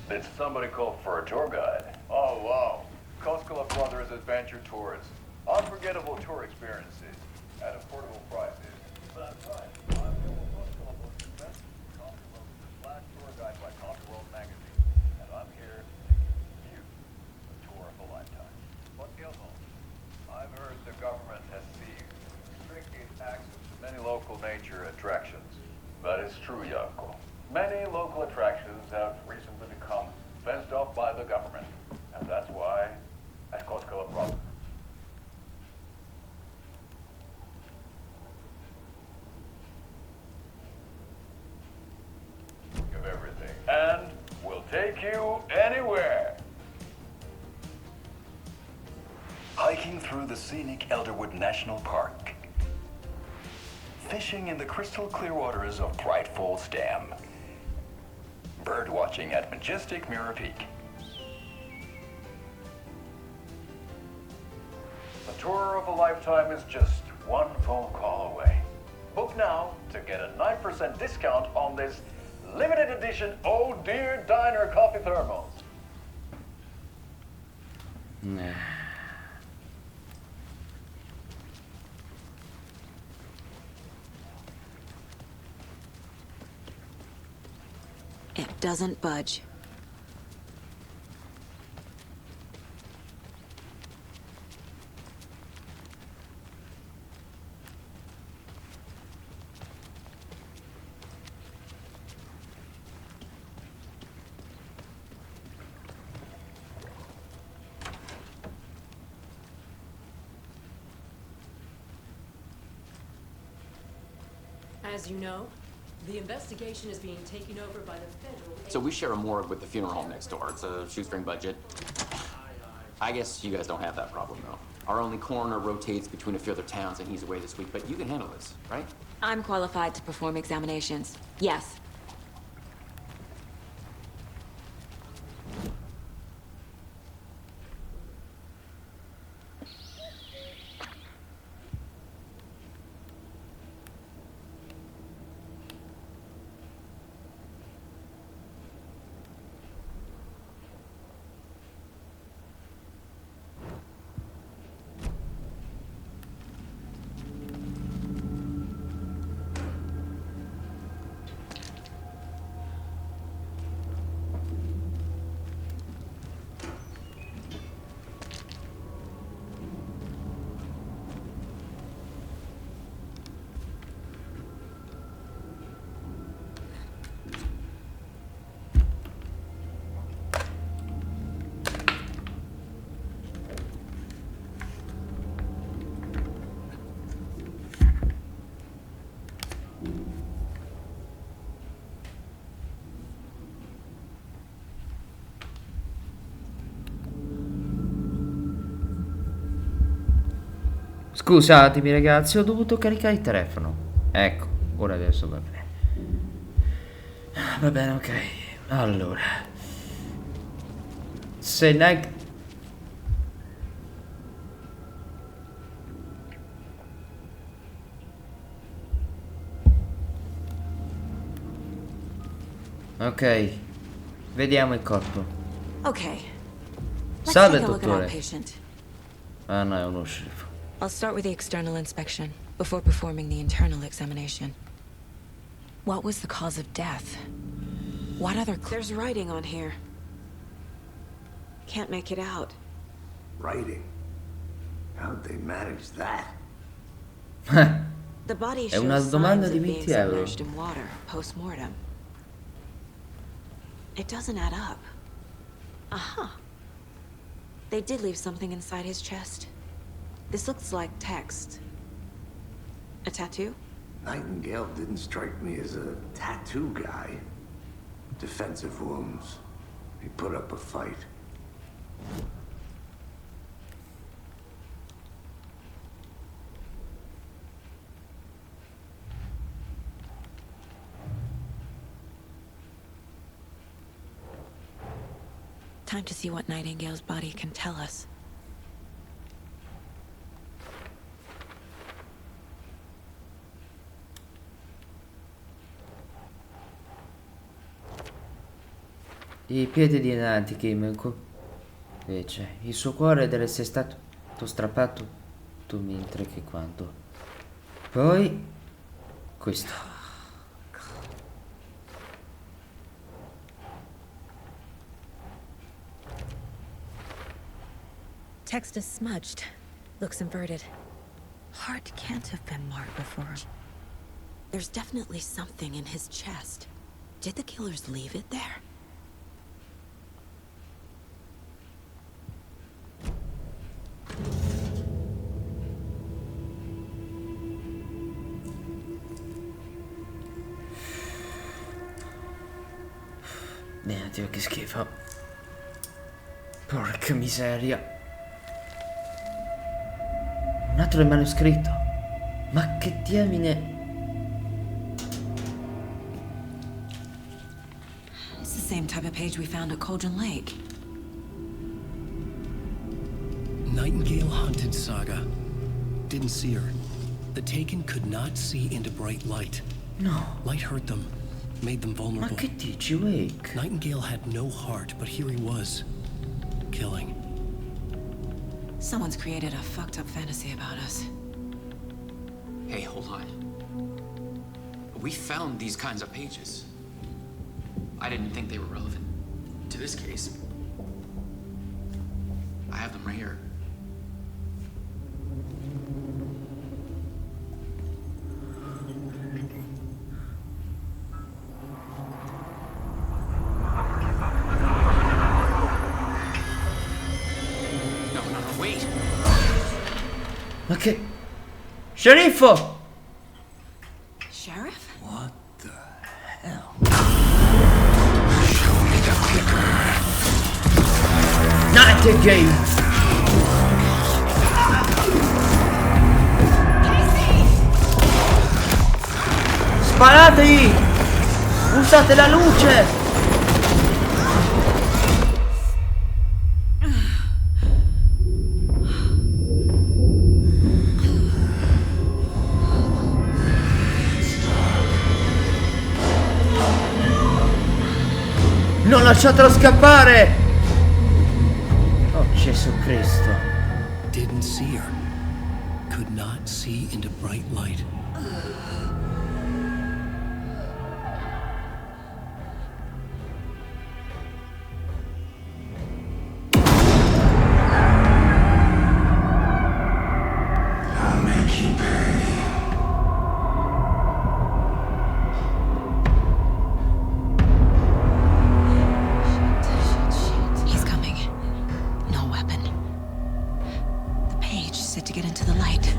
Did somebody call for a tour guide? Oh wow, Koskela Brothers Adventure Tours. Unforgettable tour experiences at affordable prices. That's right. I'm Bill Koskela Brothers Adventure, Black Tour Guide by Coffee World Magazine, and I'm here to give you a tour of a lifetime. But Gilmo, I've heard the government has seized restricted access to many local nature attractions. That is true, Yanko. Many local attractions have recently become fenced off by the government, and that's why at Koskela Brothers. Of everything, and we'll take you anywhere. Hiking through the scenic Elderwood National Park. Fishing in the crystal clear waters of Bright Falls Dam. Bird watching at majestic Mirror Peak. A tour of a lifetime is just one phone call away. Book now to get a 9% discount on this limited edition Oh Dear Diner coffee thermos. Nah. It doesn't budge. As you know, the investigation is being taken over by the federal... So we share a morgue with the funeral home next door. It's a shoestring budget. I guess you guys don't have that problem, though. Our only coroner rotates between a few other towns, and he's away this week, but you can handle this, right? I'm qualified to perform examinations. Yes. Scusatemi ragazzi, ho dovuto caricare il telefono. Ecco, ora adesso va bene. Va bene, ok. Allora. Se ne... Ok. Vediamo il corpo. Okay. Let's Salve, take a look at our dottore. patient. Ah no, è uno sceriffo. I'll start with the external inspection before performing the internal examination. What was the cause of death? What other There's writing on here. Can't make it out. Writing? How'd they manage that? The body È una shows domanda signs di of being 20 euro. submerged in water post-mortem. It doesn't add up. Uh-huh. They did leave something inside his chest. This looks like text. A tattoo? Nightingale didn't strike me as a tattoo guy. Defensive wounds. He put up a fight. Time to see what Nightingale's body can tell us. I piedi di Nightingale, invece, il suo cuore deve essere stato strappato tutto mentre che quando. Poi, questo. Text is smudged. Looks inverted. Heart can't have been marked before. There's definitely something in his chest. Did the killers leave it there? Dio, che schifo. Porca miseria. Un altro del manoscritto. Ma che diamine. It's the same type of page we found at Cauldron Lake. Nightingale hunted Saga. Didn't see her. The Taken could not see into bright light. No. Light hurt them, made them vulnerable. Ma che dici, Wake? Nightingale had no heart, but here he was, killing. Someone's created a fucked up fantasy about us. Hey, hold on. We found these kinds of pages. I didn't think they were relevant to this case. I have them right here. Ma che... Sceriffo! Sheriff? What the hell? Show me the clicker. Nightingale! Sparategli! Usate la luce! Non lasciatelo scappare! Oh Gesù Cristo. Didn't see her. Could not see into bright light. I'll make you pay. He's coming. No weapon. The page said to get into the light.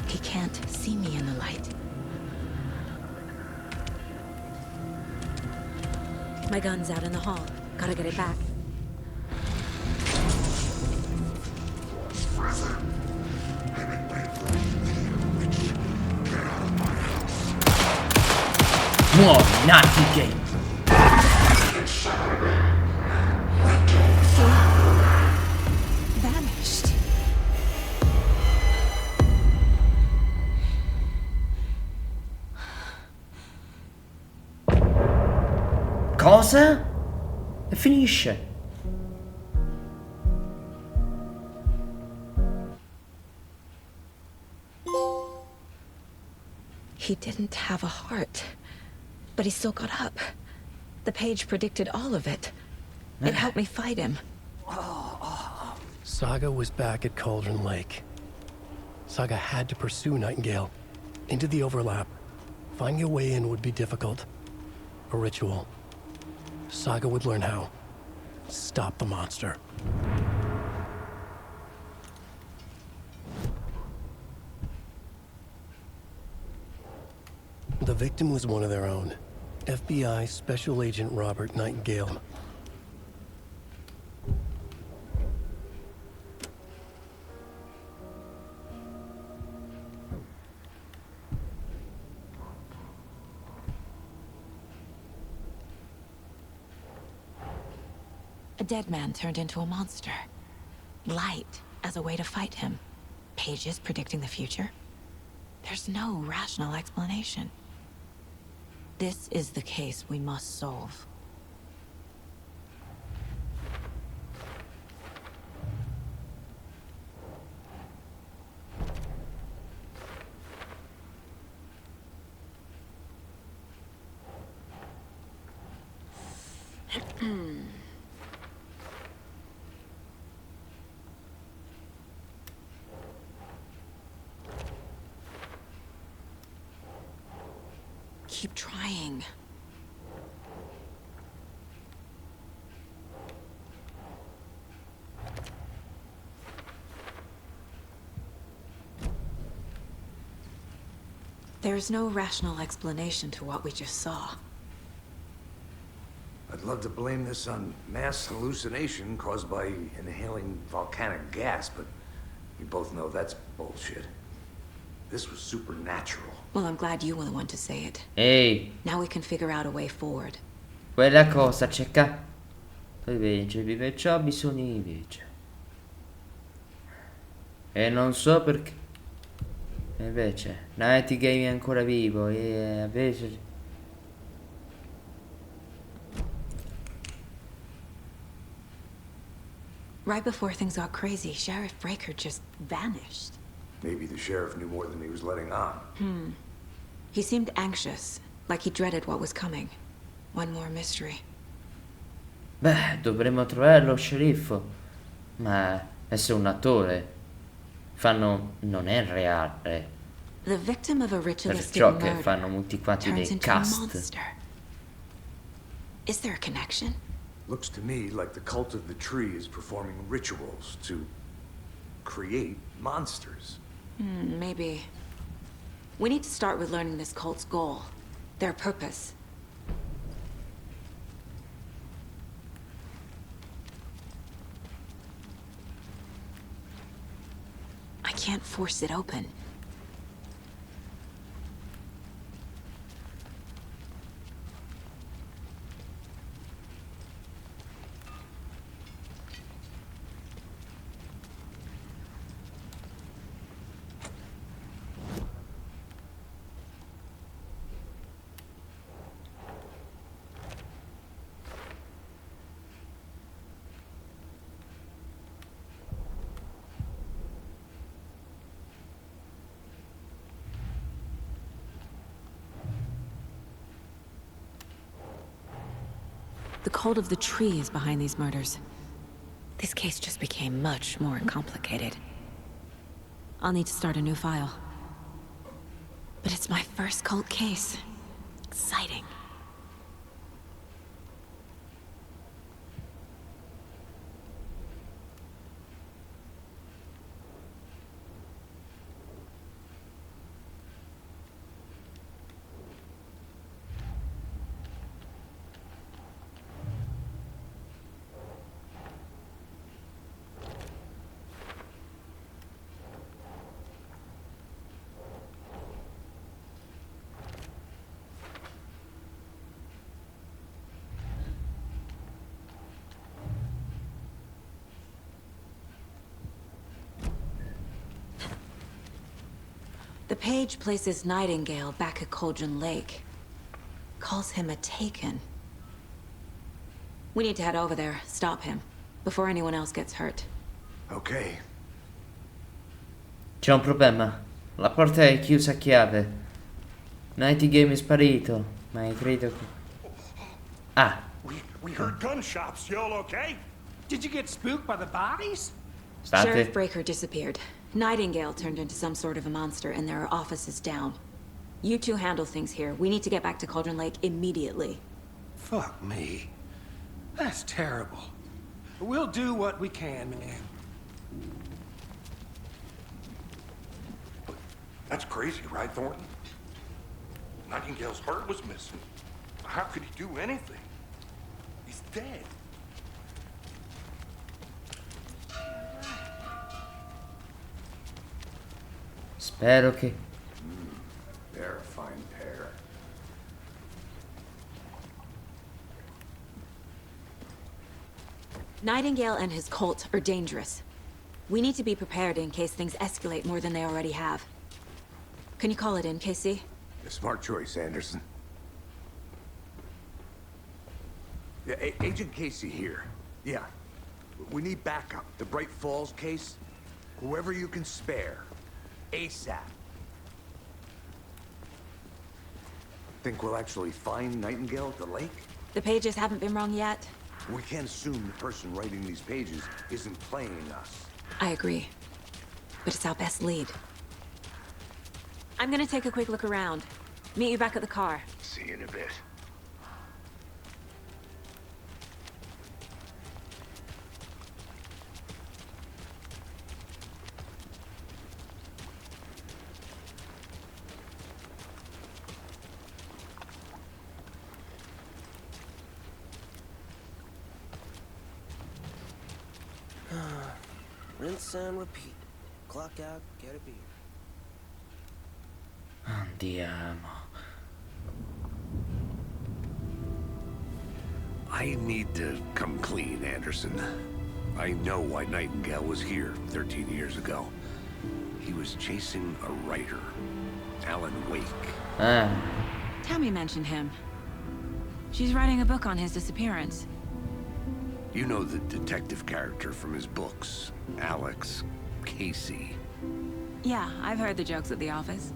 He can't see me in the light. My gun's out in the hall. Gotta get it back. Muori, Nightingale! Vanished. Cosa? E finisce. He didn't have a heart, but he still got up. The page predicted all of it. It helped me fight him. Saga was back at Cauldron Lake. Saga had to pursue Nightingale. Into the overlap. Finding your way in would be difficult. A ritual. Saga would learn how. Stop the monster. The victim was one of their own. FBI Special Agent Robert Nightingale. A dead man turned into a monster. Light as a way to fight him. Pages predicting the future. There's no rational explanation. This is the case we must solve. Keep trying. There's no rational explanation to what we just saw. I'd love to blame this on mass hallucination caused by inhaling volcanic gas, but you both know that's bullshit. This was supernatural. Well, I'm glad you were the one to say it. Ehi, Now we can figure out a way forward. quella cosa c'è invece, perciò bisogna invece. E non so perché. E invece, Nightingale è ancora vivo e invece... Right before things got crazy, Sheriff Breaker just vanished. Maybe the sheriff knew more than he was letting on. He seemed anxious, like he dreaded what was coming. One more mystery. Beh, dovremmo trovare lo sceriffo. Ma essere un attore. Non è reale. The victim of a ritualistic Perciò che murder fanno tutti quanti turns dei into a cast. monster. Is there a connection? Looks to me like the cult of the tree is performing rituals to create monsters. Maybe. We need to start with learning this cult's goal. Their purpose. I can't force it open. The cult of the tree is behind these murders. This case just became much more complicated. I'll need to start a new file. But it's my first cult case. Exciting. The page places Nightingale back at Cauldron Lake. Calls him a taken. We need to head over there, stop him, before anyone else gets hurt. Okay. C'è un problema. La porta è chiusa a chiave. Nightingale è sparito. Ma credo che... Ah. We heard gunshots. You all okay? Did you get spooked by the bodies? Sheriff State. Breaker disappeared. Nightingale turned into some sort of a monster, and there are offices down. You two handle things here. We need to get back to Cauldron Lake immediately. Fuck me. That's terrible. We'll do what we can, man. That's crazy, right, Thornton? Nightingale's heart was missing. How could he do anything? He's dead. Spero che... They're a fine pair. Nightingale and his cult are dangerous. We need to be prepared in case things escalate more than they already have. Can you call it in, Casey? A smart choice, Anderson. Yeah, Agent Casey here. Yeah. We need backup. The Bright Falls case. Whoever you can spare. ASAP. Think we'll actually find Nightingale at the lake? The pages haven't been wrong yet. We can't assume the person writing these pages isn't playing us. I agree. But it's our best lead. I'm gonna take a quick look around. Meet you back at the car. See you in a bit. Rinse and repeat. Clock out, get a beer. Andiamo. I need to come clean, Anderson. I know why Nightingale was here 13 years ago. He was chasing a writer, Alan Wake. Tammy mentioned him. She's writing a book on his disappearance. You know the detective character from his books, Alex Casey. Yeah, I've heard the jokes at the office.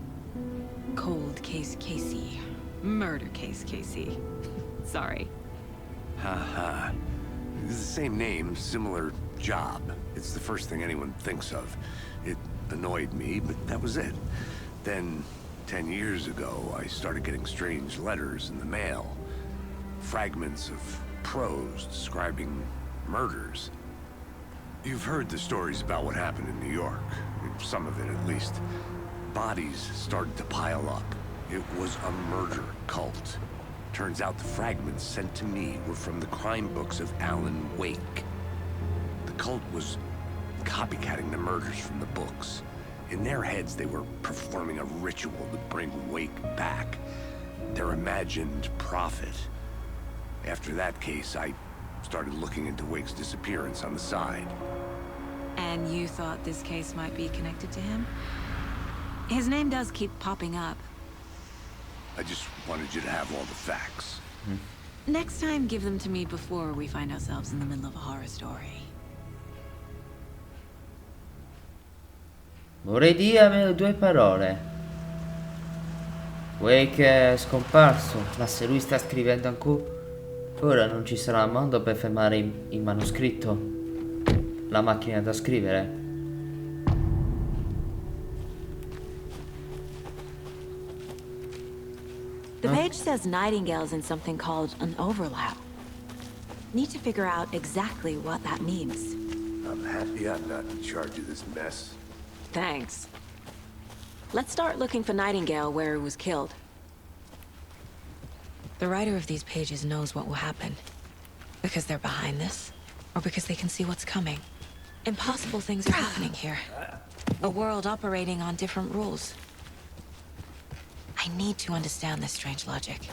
Cold case Casey. Murder case Casey. Sorry. Haha. It's the same name, similar job. It's the first thing anyone thinks of. It annoyed me, but that was it. Then, 10 years ago, I started getting strange letters in the mail. Fragments of prose describing murders. You've heard the stories about what happened in New York. Some of it, at least. Bodies started to pile up. It was a murder cult. Turns out the fragments sent to me were from the crime books of Alan Wake. The cult was copycatting the murders from the books. In their heads, they were performing a ritual to bring Wake back. Their imagined prophet. After that case, I started looking into Wake's disappearance on the side. And you thought this case might be connected to him? His name does keep popping up. I just wanted you to have all the facts. Next time, give them to me before we find ourselves in the middle of a horror story. Vorrei dire almeno due parole. Wake è scomparso, ma se lui sta scrivendo ancora, ora non ci sarà modo per fermare il manoscritto, la macchina da scrivere. The page says Nightingale's in something called an overlap. Need to figure out exactly what that means. I'm happy I'm not in charge of this mess. Thanks. Let's start looking for Nightingale where he was killed. The writer of these pages knows what will happen. Because they're behind this, or because they can see what's coming. Impossible things are happening here. A world operating on different rules. I need to understand this strange logic.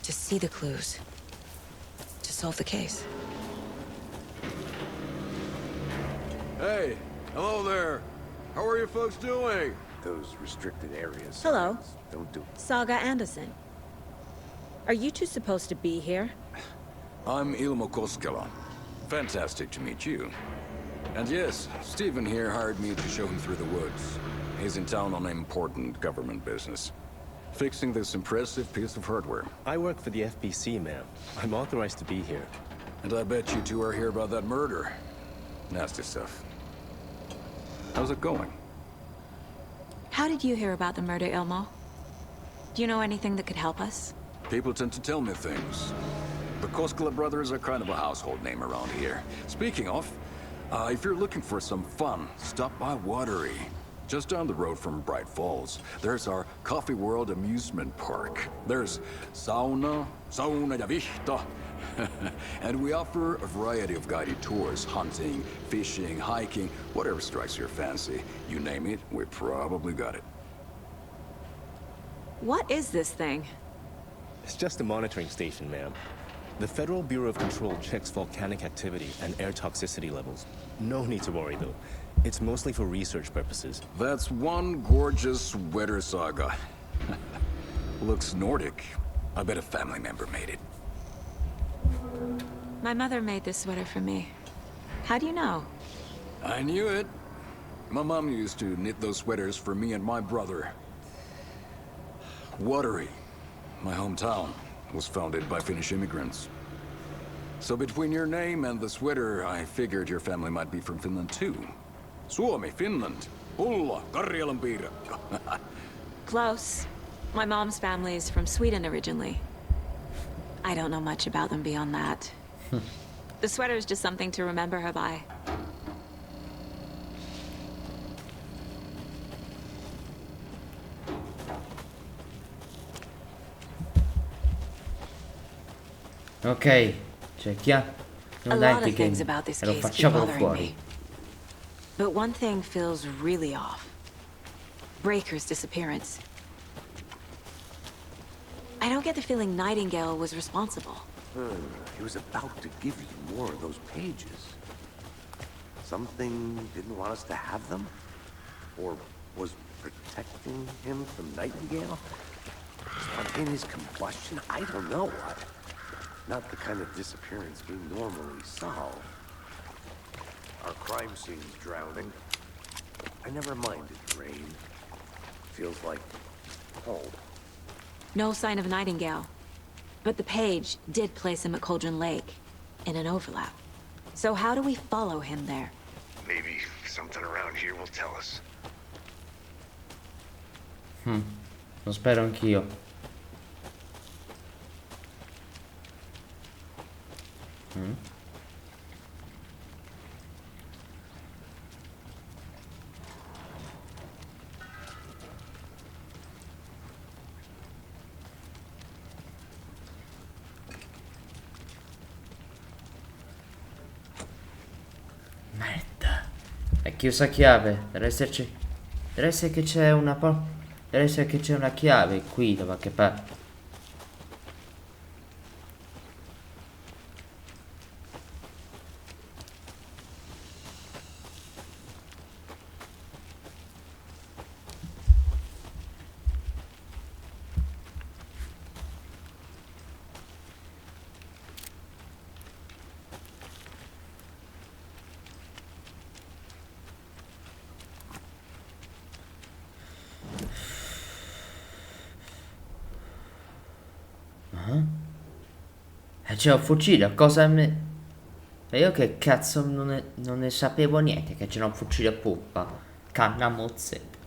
To see the clues. To solve the case. Hey, hello there. How are you folks doing? Those restricted areas. Hello. Don't do. Saga Anderson. Are you two supposed to be here? I'm Ilmo Koskela. Fantastic to meet you. And yes, Stephen here hired me to show him through the woods. He's in town on important government business. Fixing this impressive piece of hardware. I work for the FBC, ma'am. I'm authorized to be here. And I bet you two are here about that murder. Nasty stuff. How's it going? How did you hear about the murder, Ilmo? Do you know anything that could help us? People tend to tell me things. The Koskela brothers are kind of a household name around here. Speaking of, if you're looking for some fun, stop by Watery. Just down the road from Bright Falls, there's our Coffee World amusement park. There's sauna ja vihto. And we offer a variety of guided tours, hunting, fishing, hiking, whatever strikes your fancy. You name it, we probably got it. What is this thing? It's just a monitoring station, ma'am. The Federal Bureau of Control checks volcanic activity and air toxicity levels. No need to worry, though. It's mostly for research purposes. That's one gorgeous sweater saga. Looks Nordic. I bet a family member made it. My mother made this sweater for me. How do you know? I knew it. My mom used to knit those sweaters for me and my brother. Watery, my hometown, was founded by Finnish immigrants. So between your name and the sweater, I figured your family might be from Finland too. Suomi, Finland. Ulla, Karjalan piirakka. Close. My mom's family is from Sweden originally. I don't know much about them beyond that. The sweater is just something to remember her by. Ok, cerchiamo. A Dai, lot of che things about this lo case keep facciamo bothering fuori. me. But one thing feels really off. Breaker's disappearance. I don't get the feeling Nightingale was responsible. He was about to give you more of those pages. Something didn't want us to have them? Or was protecting him from Nightingale? Spontaneous combustion? I don't know. Not the kind of disappearance we normally solve. Our crime scene's drowning. I never minded rain. Feels like home. No sign of Nightingale. But the page did place him at Cauldron Lake, in an overlap. So how do we follow him there? Maybe something around here will tell us. Lo spero anch'io. Merda. È chiusa a chiave. Deve esserci. Deve essere che c'è una deve essere che c'è una chiave qui da qualche parte. C'è un fucile, cosa me... E io che cazzo non ne sapevo niente che c'era un fucile a poppa. Canna mozzetta.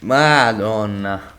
Madonna.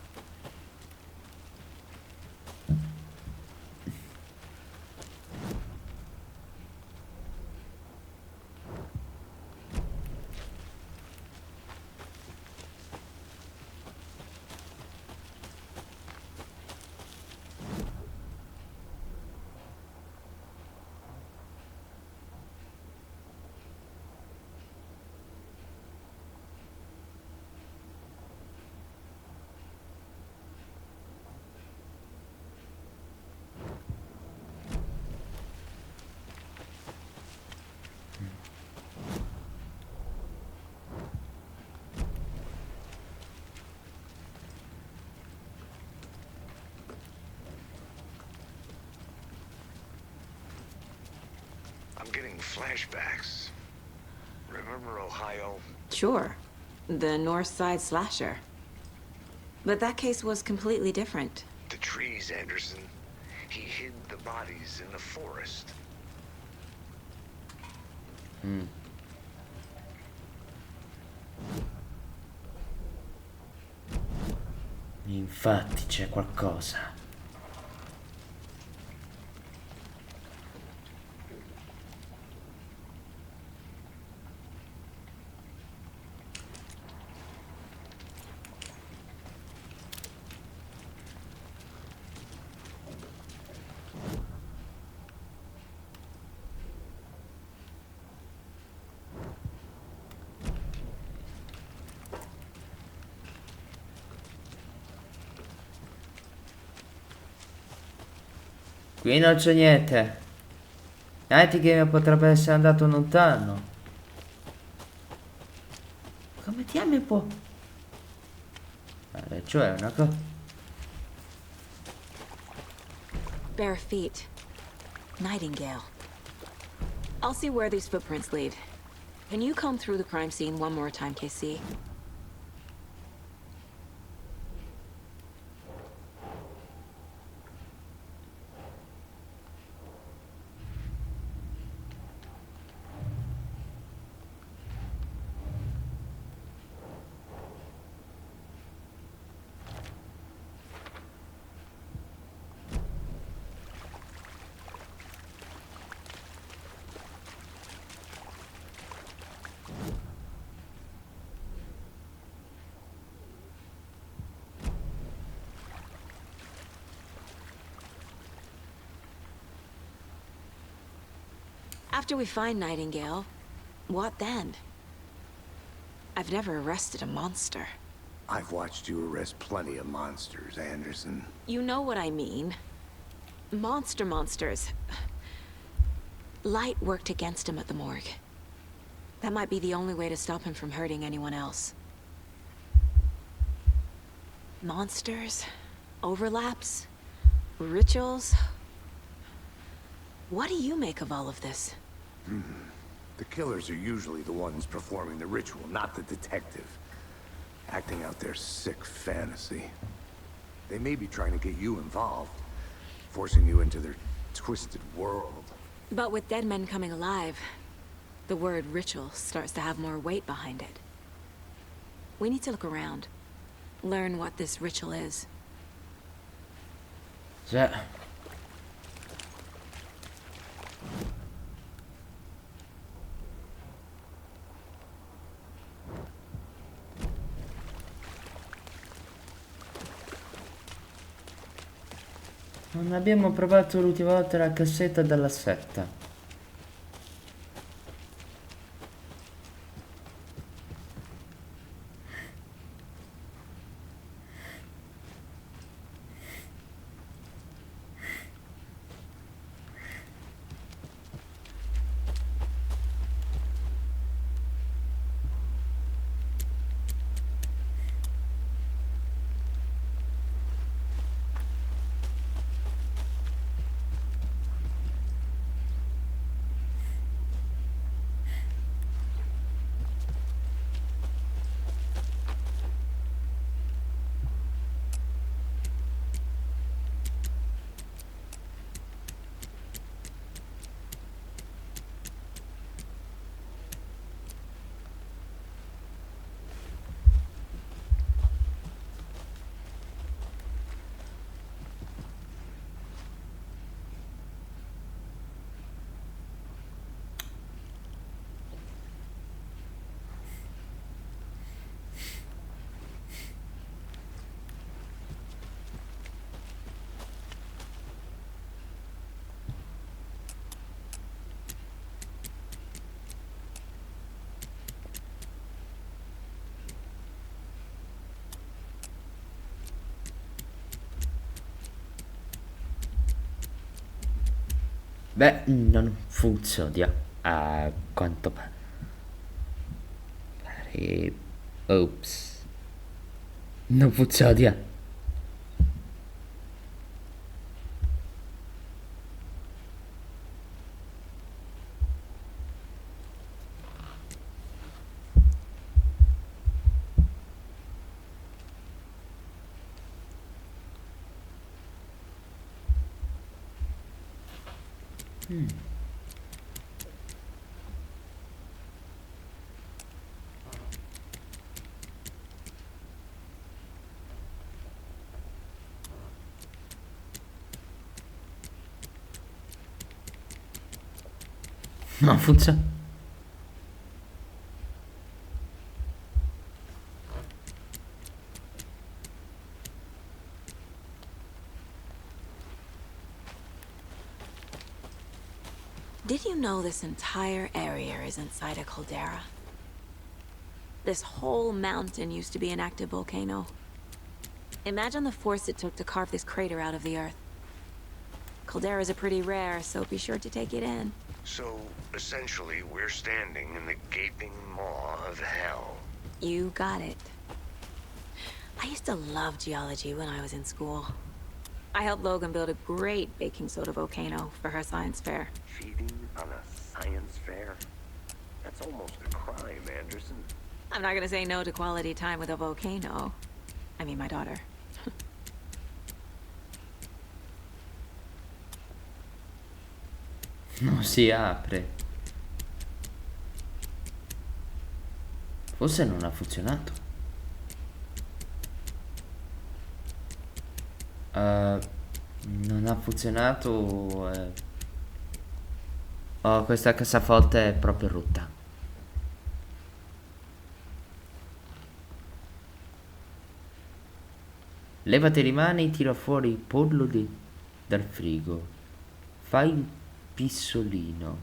I'm getting flashbacks. Remember Ohio? Sure. The North Side slasher. But that case was completely different. The trees, Anderson. He hid the bodies in the forest. Infatti c'è qualcosa. Qui non c'è niente. Niente che potrebbe essere andato lontano. Come diamine può? Cioè una cosa. Bare feet. Nightingale. I'll see where these footprints lead. Can you comb through the crime scene one more time, KC? After we find Nightingale, what then? I've never arrested a monster. I've watched you arrest plenty of monsters, Anderson. You know what I mean. Monsters. Light worked against him at the morgue. That might be the only way to stop him from hurting anyone else. Monsters, overlaps, rituals. What do you make of all of this? The killers are usually the ones performing the ritual, not the detective. Acting out their sick fantasy. They may be trying to get you involved, forcing you into their twisted world. But with dead men coming alive, the word ritual starts to have more weight behind it. We need to look around. Learn what this ritual is. Già. Non abbiamo provato l'ultima volta la cassetta della setta. Beh, non funziona a quanto pare. Ops. Non funziona. Non funziona. Did you know this entire area is inside a caldera? This whole mountain used to be an active volcano. Imagine the force it took to carve this crater out of the earth. Calderas are pretty rare, so be sure to take it in. So, essentially, we're standing in the gaping maw of hell. You got it. I used to love geology when I was in school. I helped Logan build a great baking soda volcano for her science fair. Cheating on a science fair? That's almost a crime, Anderson. I'm not gonna say no to quality time with a volcano. I mean, my daughter. Non si apre. Forse non ha funzionato. Non ha funzionato. Oh, questa cassaforte è proprio rotta. Levati le mani, tira fuori il pollo dal frigo. Fai il pissolino.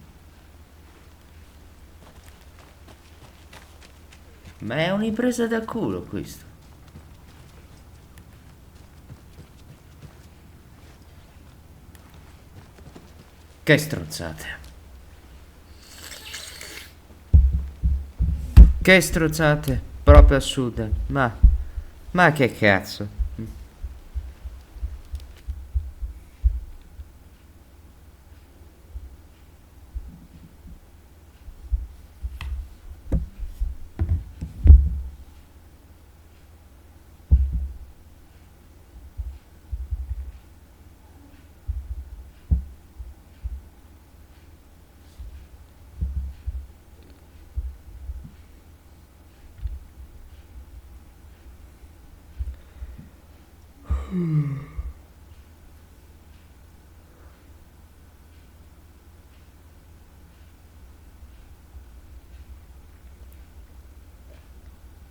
Ma è un'impresa da culo questo. Che strozzate. Che strozzate. Proprio assurde. Ma che cazzo.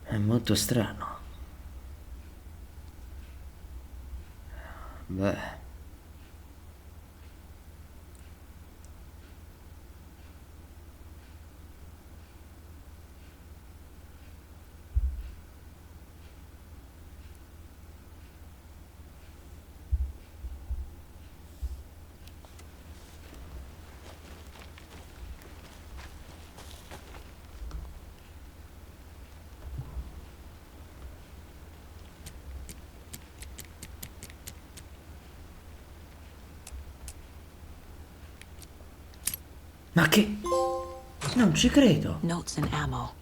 È molto strano. Beh. Ma che? Non ci credo. Notes and ammo.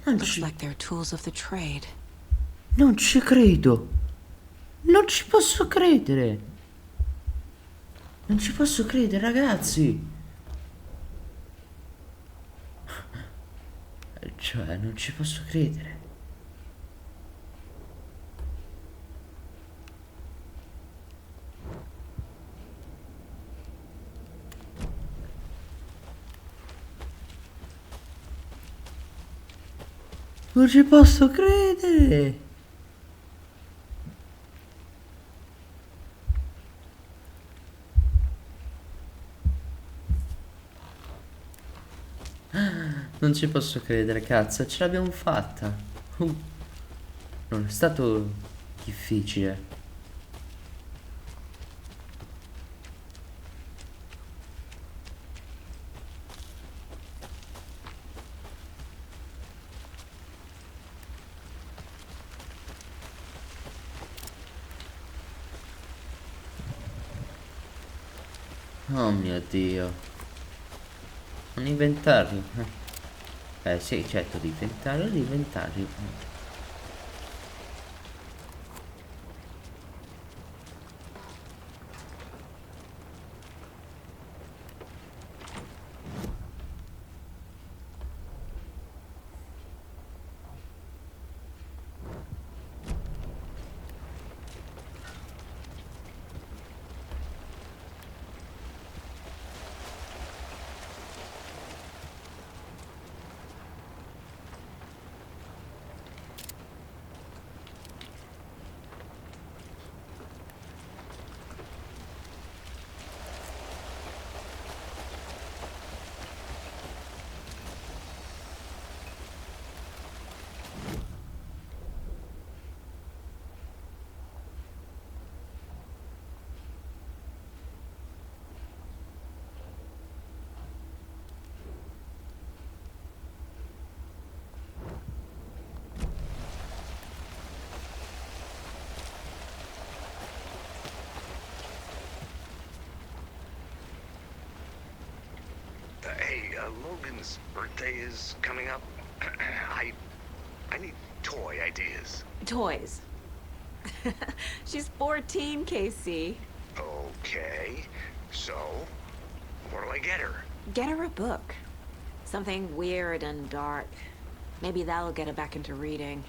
Looks like they're tools of the trade. Non ci credo. Non ci posso credere. Non ci posso credere, ragazzi. Cioè, non ci posso credere. Non ci posso credere. Non ci posso credere, cazzo, ce l'abbiamo fatta. Non è stato difficile. Oh mio Dio. Un inventario. Sì, certo, l'inventario. Logan's birthday is coming up. I need toy ideas. Toys. She's 14, Casey. Okay, so what do I get her? Get her a book. Something weird and dark. Maybe that'll get her back into reading.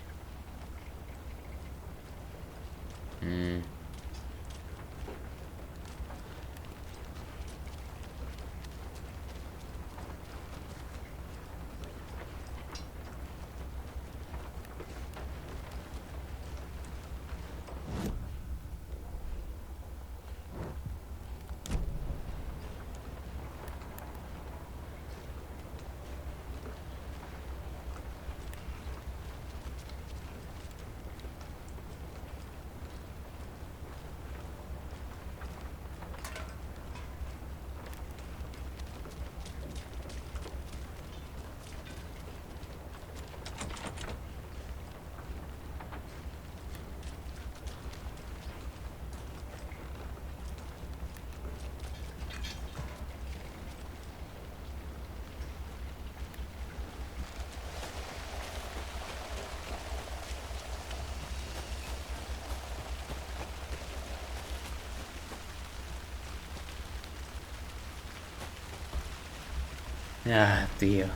Ah, Dio.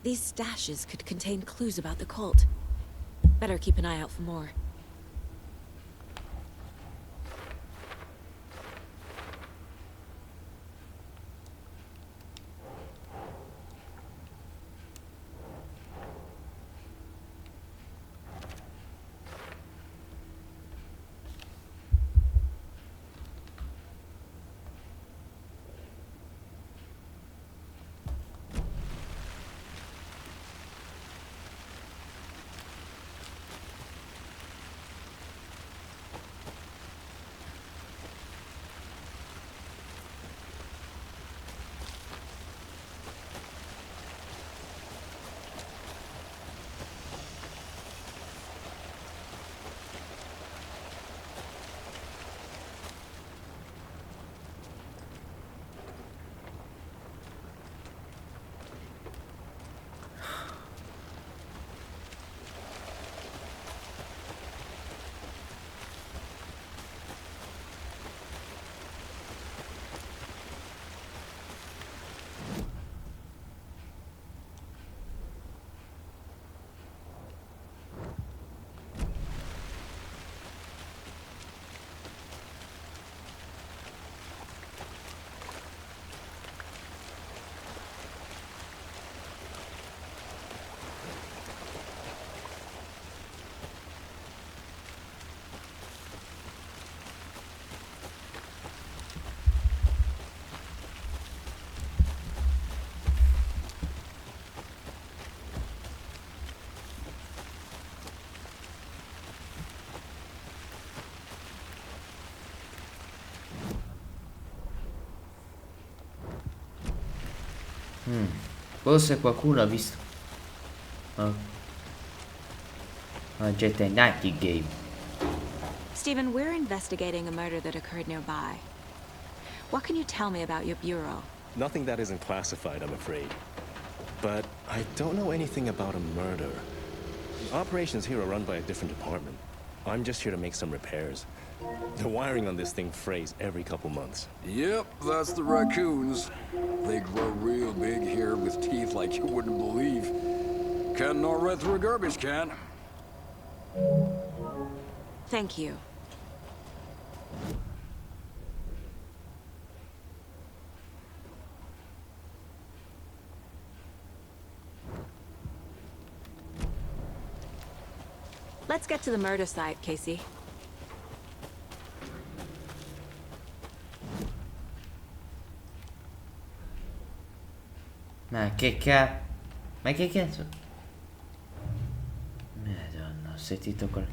These stashes could contain clues about the cult. Better keep an eye out for more. Forse qualcuno ha visto Agente Nightingale. Stephen, we're investigating a murder that occurred nearby. What can you tell me about your bureau? Nothing that isn't classified, I'm afraid. But I don't know anything about a murder. The operations here are run by a different department. I'm just here to make some repairs. The wiring on this thing frays every couple months. Yep, that's the raccoons. They grow real big here with teeth like you wouldn't believe. Can't gnaw right through a garbage can. Thank you. Let's get to the murder site, Casey. Ma che cazzo? Madonna, ho sentito quel...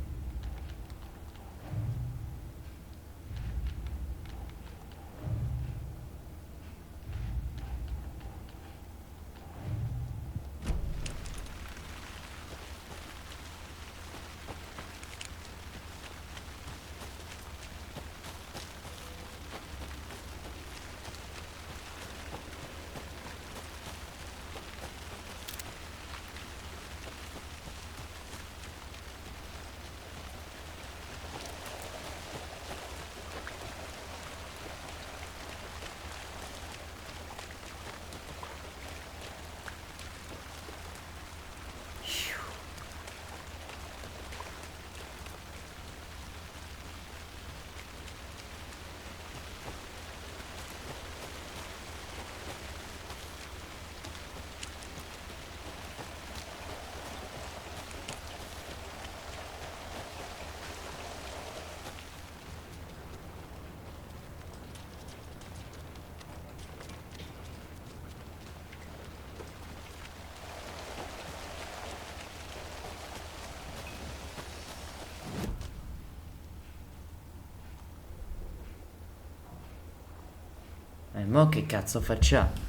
Mo che cazzo facciamo?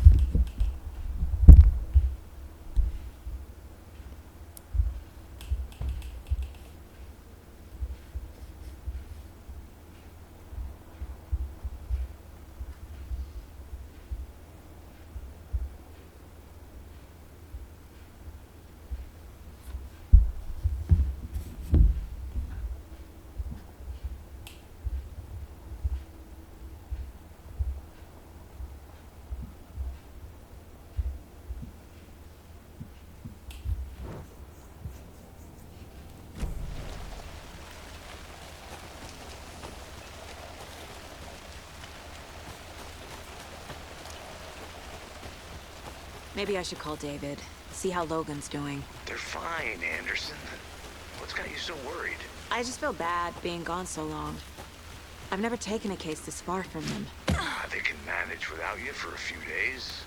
Maybe I should call David, see how Logan's doing. They're fine, Anderson. What's got you so worried? I just feel bad being gone so long. I've never taken a case this far from them. They can manage without you for a few days.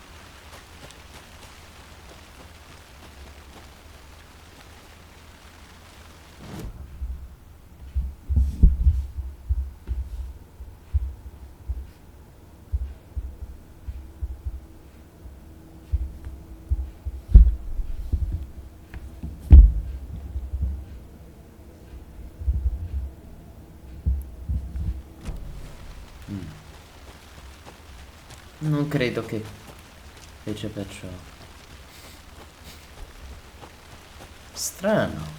Non credo che fece perciò. Strano.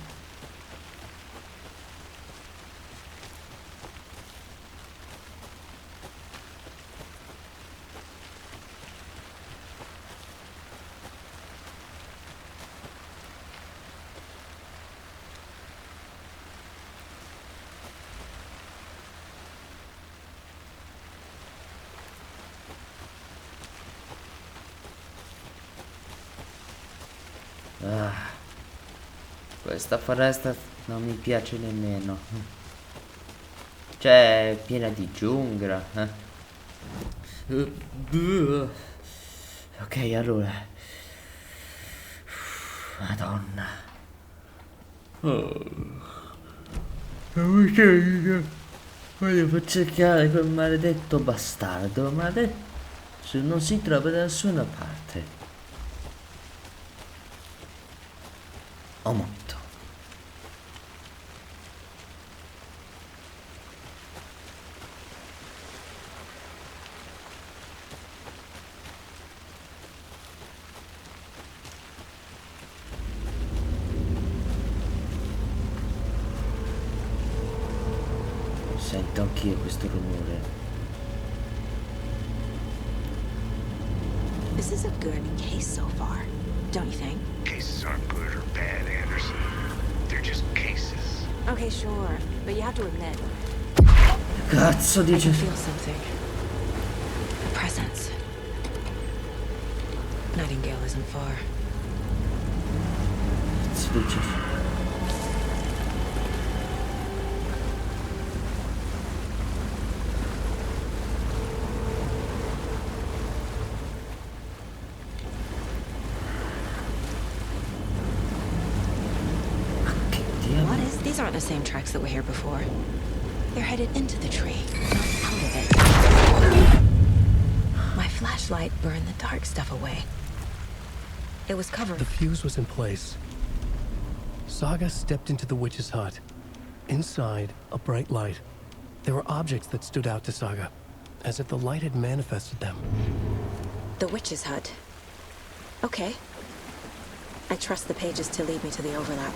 Questa foresta non mi piace nemmeno. Cioè, è piena di giungla. Ok, allora. Madonna. Voglio cercare quel maledetto bastardo, ma adesso non si trova da nessuna parte. Ho morto. Sento anch'io questo rumore. This is a good case so far, don't you think? Cases aren't good or bad, Anderson. They're just cases. Okay, sure, but you have to admit. Cazzo dice? I can feel something. A presence. Nightingale isn't far. Cazzo dice? aren't the same tracks that were here before. They're headed into the tree, not out of it. My flashlight burned the dark stuff away. It was covered. The fuse was in place. Saga stepped into the witch's hut. Inside, a bright light. There were objects that stood out to Saga, as if the light had manifested them. The witch's hut. Okay. I trust the pages to lead me to the overlap.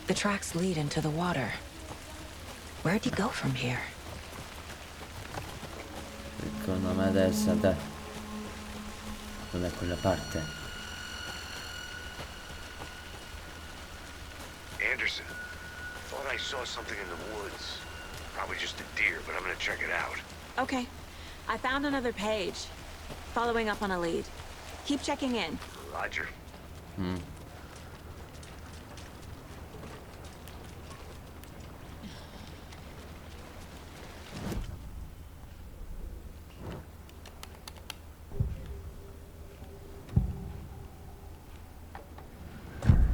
The tracks lead into the water. Where'd he go from here? Secondo me adesso da non è quella parte. Anderson, thought I saw something in the woods. Probably just a deer, but I'm gonna check it out. Okay. I found another page. Following up on a lead. Keep checking in. Roger.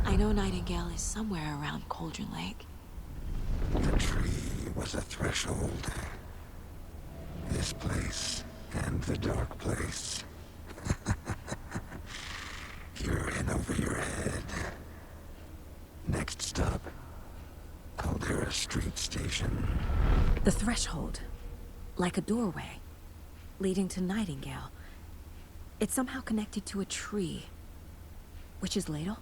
I know Nightingale is somewhere around Cauldron Lake. The tree was a threshold. This place and the dark place. You're in over your head. Next stop, Caldera Street Station. The threshold. Like a doorway. Leading to Nightingale. It's somehow connected to a tree. Witch's ladle?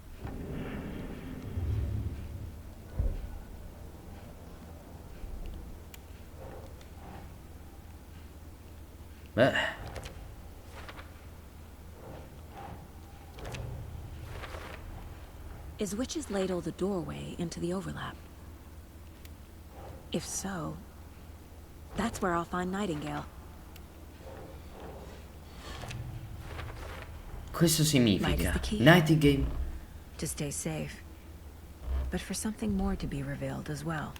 Beh. Is Witch's ladle the doorway into the overlap? If so, that's where I'll find Nightingale. Questo significa Light is the key. Nightingale. To stay safe. But for something more to be revealed as well.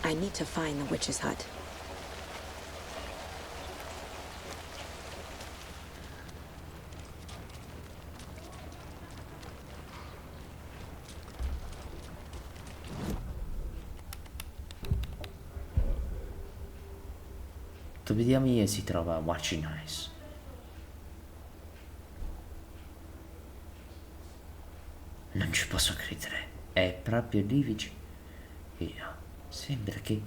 I need to find the witch's hut. Dove diamine si trova Watching Eyes? Non ci posso credere. È proprio lì vicino. Sembra che...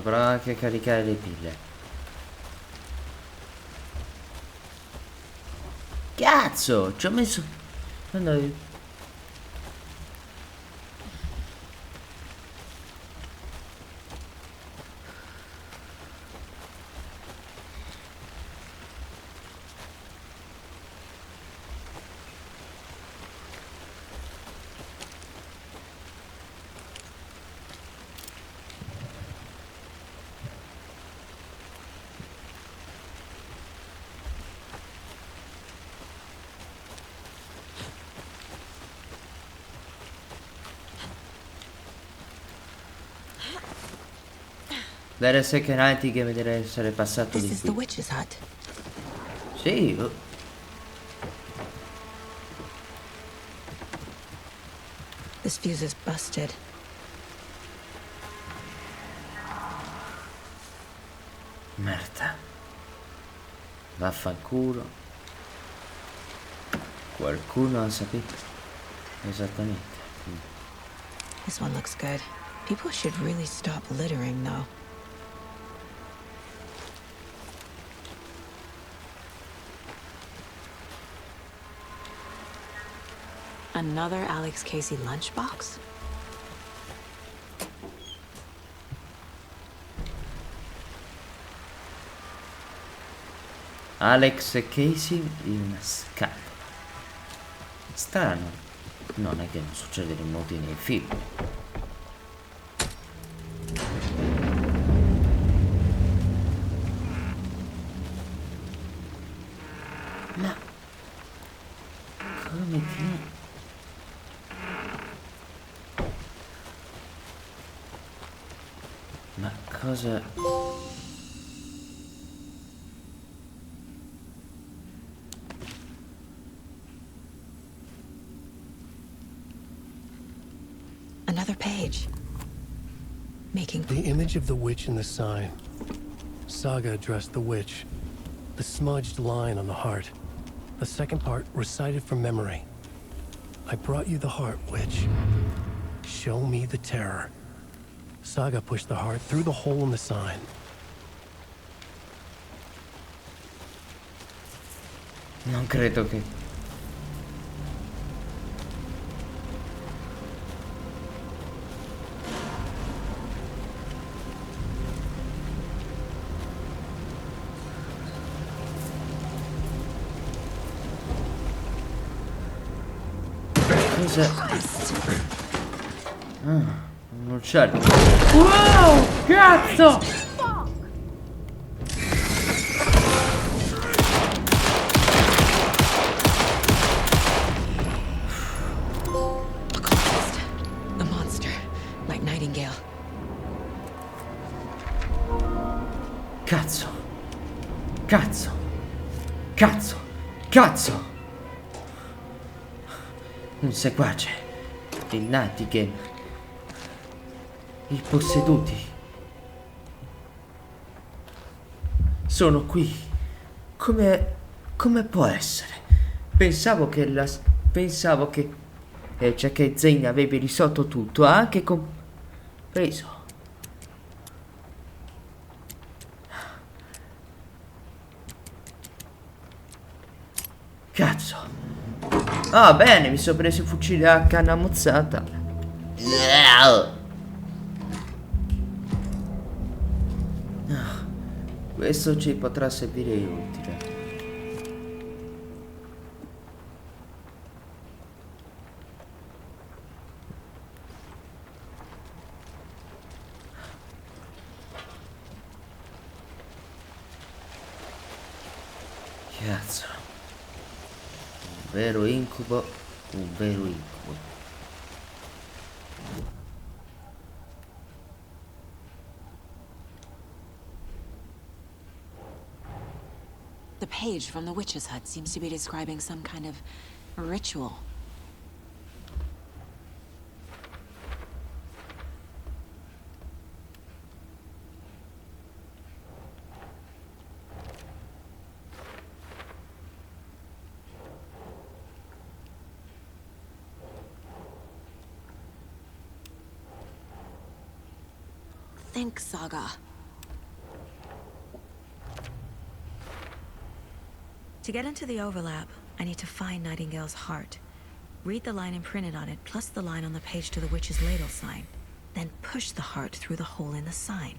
dovrò anche caricare le pile. Cazzo, ci ho messo... Quando... Dare seccati che deve essere passato This di is the qui. witch's hut. Sì. This fuse is busted. Merda. Vaffanculo. Qualcuno ha sapito esattamente. This one looks good. People should really stop littering, though. Another Alex Casey lunchbox? Alex Casey in una scatola. Strano. Non è che non succede in molti nei film. Ma come ti... Ma cosa... Another page. Making... The image of the witch in the sign. Saga addressed the witch. The smudged line on the heart. The second part recited from memory. I brought you the heart, witch. Show me the terror. Saga pushed the heart through the hole in the sign. Non credo che... Cosa... Ah, un uccello. Wow! Cazzo! The monster, like Nightingale. Cazzo! Cazzo! Cazzo! Cazzo! Un seguace. Il Nightingale. I posseduti. Sono qui. Come può essere? Pensavo che cioè che Zane avevi risolto tutto, anche compreso. Cazzo. Ah, bene, mi sono preso il fucile a canna mozzata. Questo ci potrà servire utile. Cazzo. Un vero incubo, un vero incubo. The page from the witch's hut seems to be describing some kind of ritual. Think, Saga. To get into the overlap, I need to find Nightingale's heart. Read the line imprinted on it, plus the line on the page to the witch's ladle sign. Then push the heart through the hole in the sign.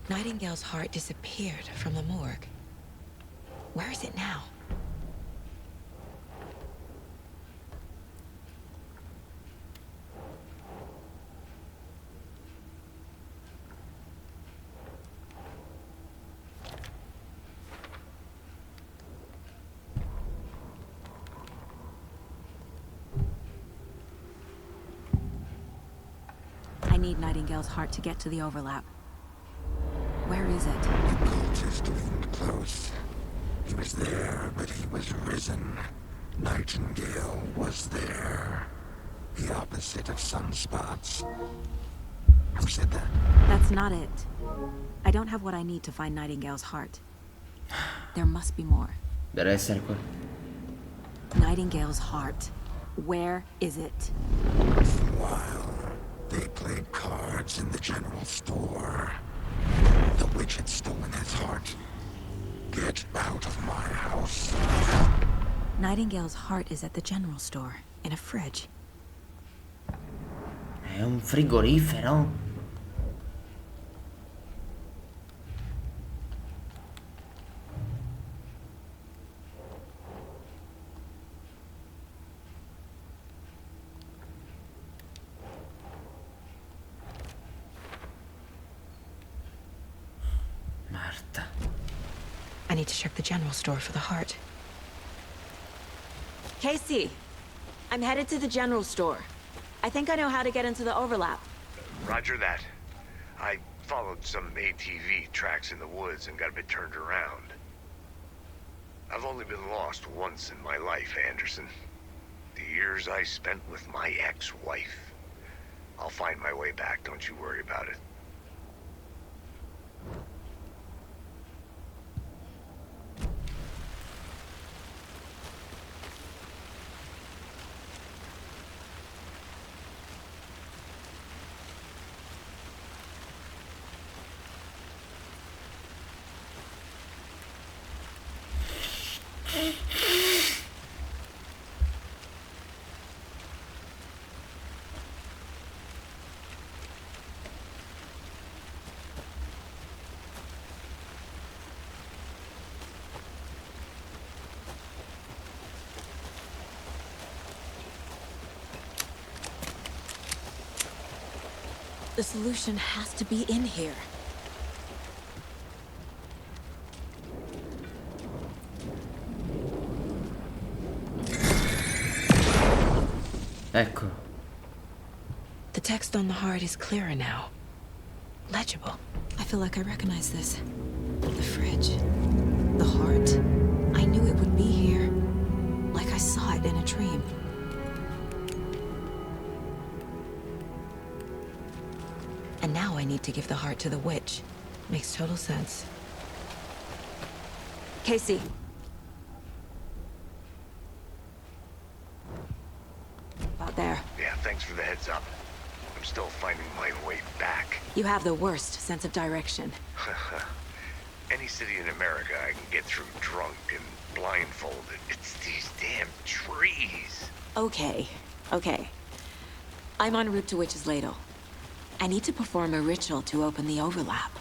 Nightingale's heart disappeared from the morgue. Where is it now? need Nightingale's heart to get to the overlap. Where is it? The cult is getting close. He was there, but he was risen. Nightingale was there. The opposite of sunspots. Who said that? That's not it. I don't have what I need to find Nightingale's heart. There must be more. Deve essere quello. Nightingale's heart. Where is it? While they played cards in the general store, the witch had stolen his heart. Get out of my house. Nightingale's heart is at the general store, in a fridge. È un frigorifero? Marta. I need to check the general store for the heart. Casey, I'm headed to the general store. I think I know how to get into the overlap. Roger that. I followed some ATV tracks in the woods and got a bit turned around. I've only been lost once in my life, Anderson. The years I spent with my ex-wife. I'll find my way back, don't you worry about it. The solution has to be in here. Ecco. The text on the heart is clearer now. Legible. I feel like I recognize this. The fridge. The heart. I knew it would be here. Like I saw it in a dream. And now I need to give the heart to the witch. Makes total sense. Casey. About there. Yeah, thanks for the heads up. I'm still finding my way back. You have the worst sense of direction. Any city in America I can get through drunk and blindfolded. It's these damn trees. Okay. I'm en route to Witch's Ladle. I need to perform a ritual to open the overlap.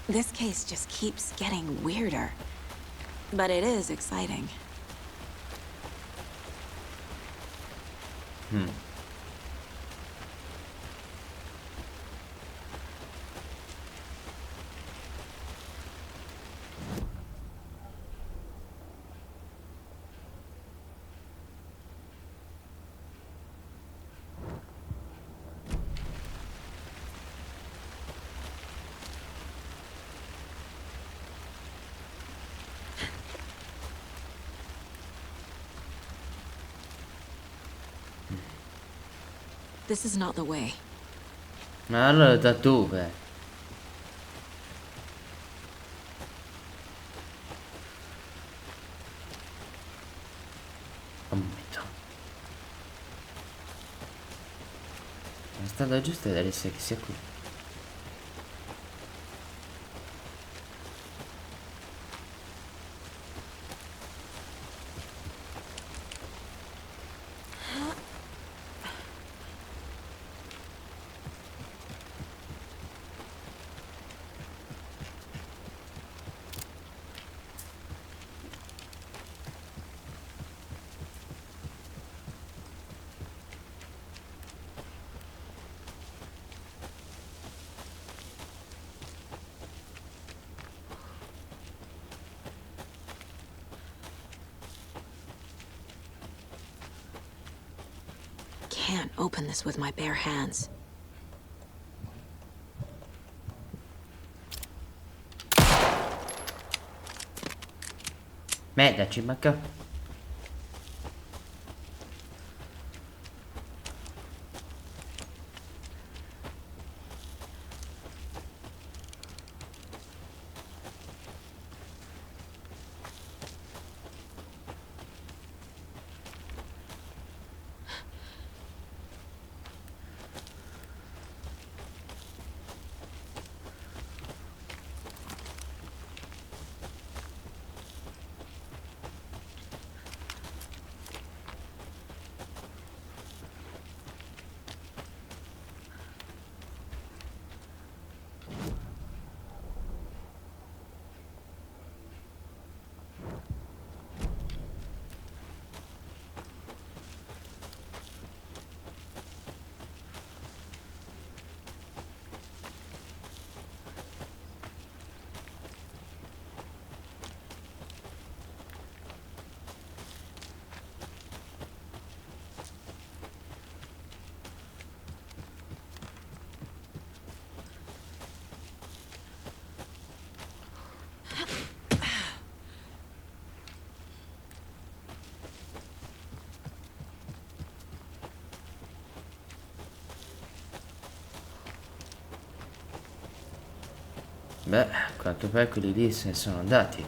This case just keeps getting weirder. But it is exciting. This is not the way. Ma allora da dove? Vomito. La strada giusta deve essere che sia qui. Can't open this with my bare hands. Merda, ci manca. Beh, a quanto pare quelli lì se ne sono andati.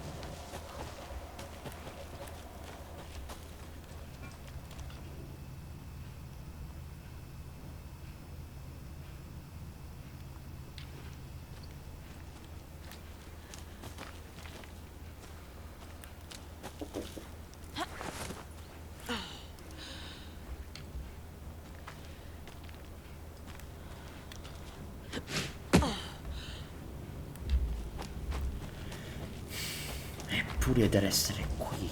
Eppure ad essere qui.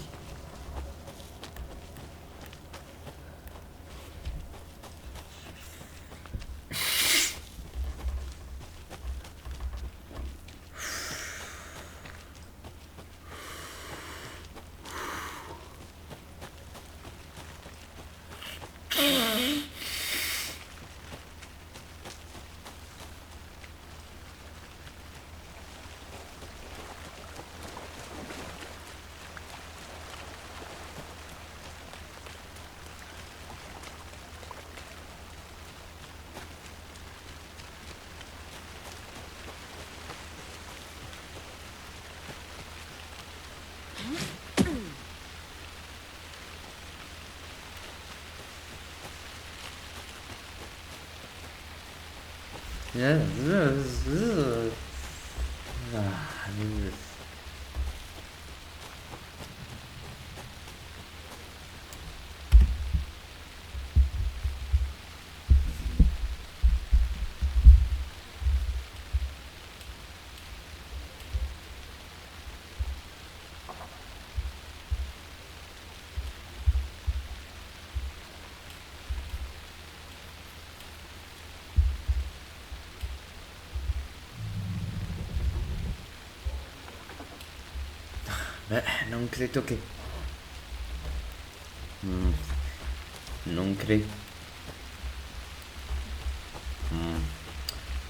Beh, non credo che...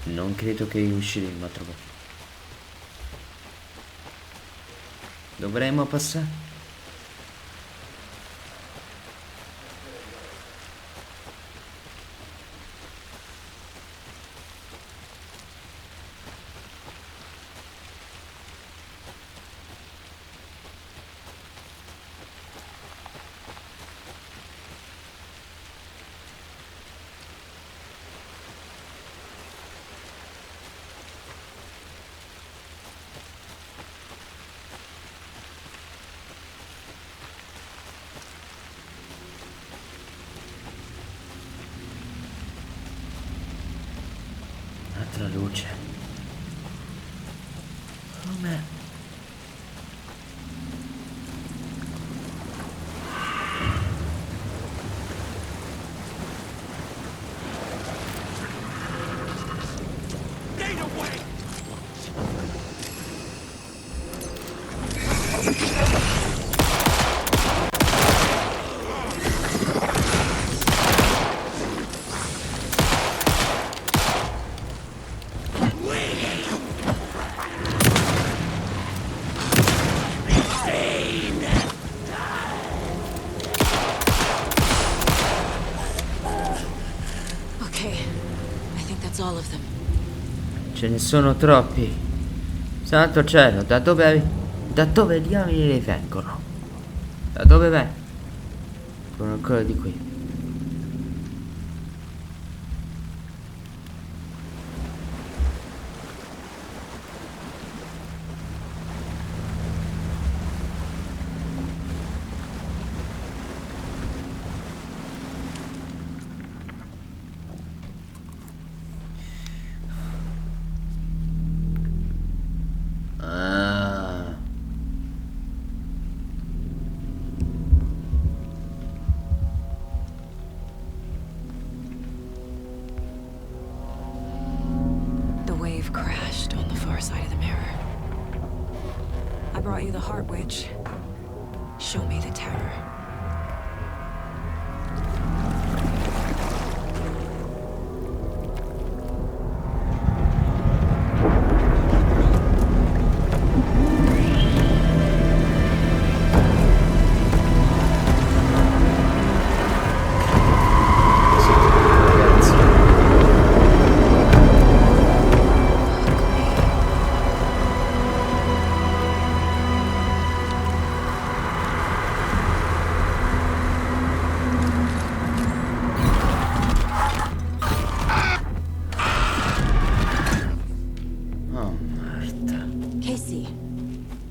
Non credo che riusciremo a trovare. Dovremmo passare? Un'altra luce. Come? of them. Ce ne sono troppi. Santo cielo, da dove diavoli vengono? Da dove vengono? Sono ancora di qui. The wave crashed on the far side of the mirror. I brought you the heart witch. Show me the terror.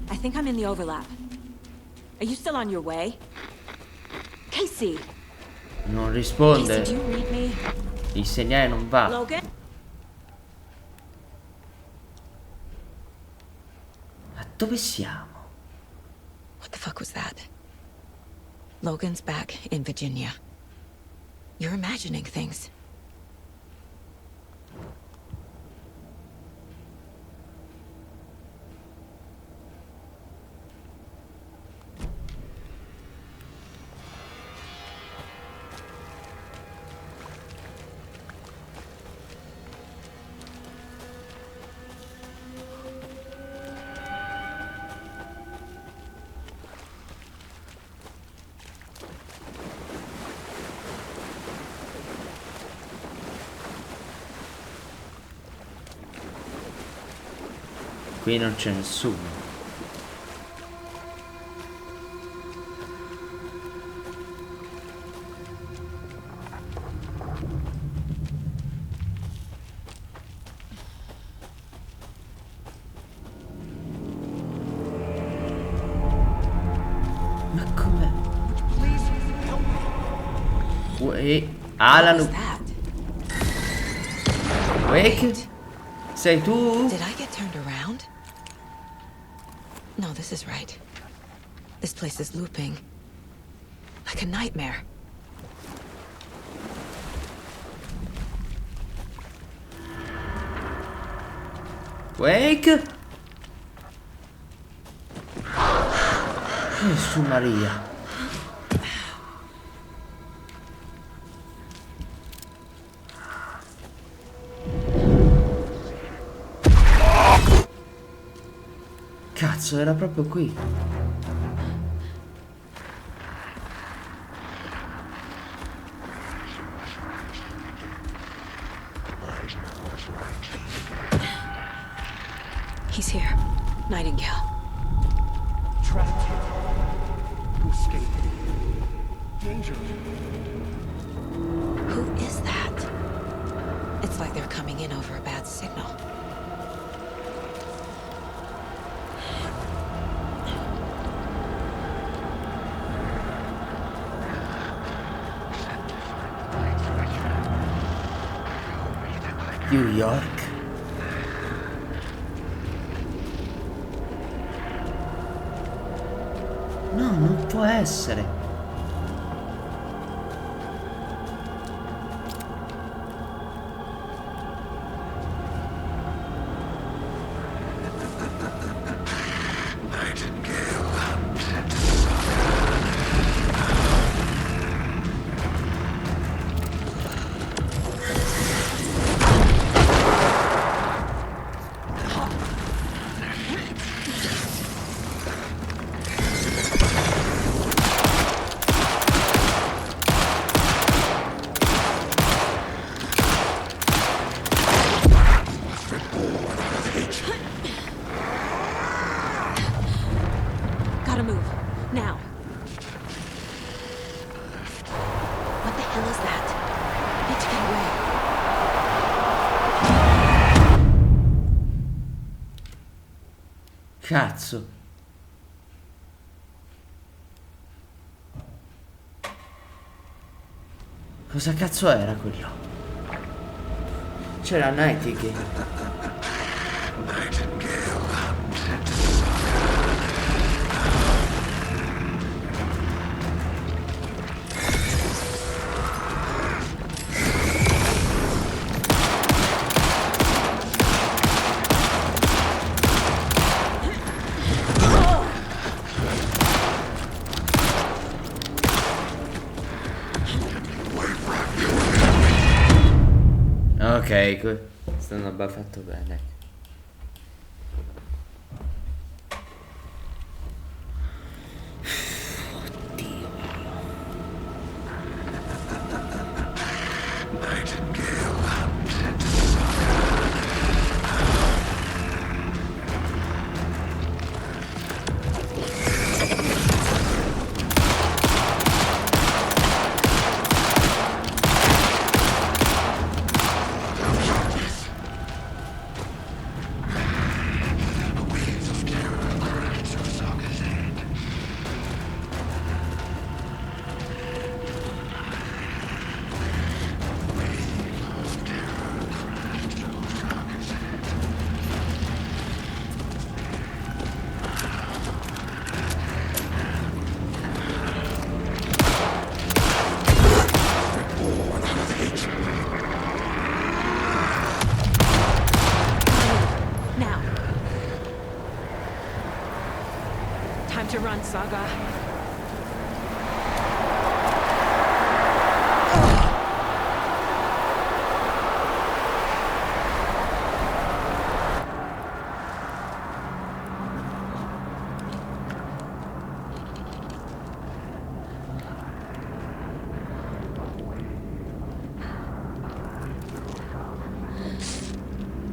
I think I'm in the overlap. Are you still on your way? Casey! Non risponde. Casey, do you read me? Il segnale non va. Logan? Ma dove siamo? What the fuck was that? Logan's back in Virginia. You're imagining things. Qui non c'è nessuno. Ma com'è? Alan. Wake? Sei tu? Did I get turned around? No, this is right. This place is looping. Like a nightmare. Wake? Gesù Maria. Cazzo, era proprio qui. He's here. Nightingale. Trapped here. To escape. Danger. Who is that? It's like they're coming in over a bad signal. New York. No, non può essere. hell is that? Need to get away. Cazzo. Cosa cazzo era quello? C'era Nightingale. Ok, questo non va fatto bene. Time to run, Saga.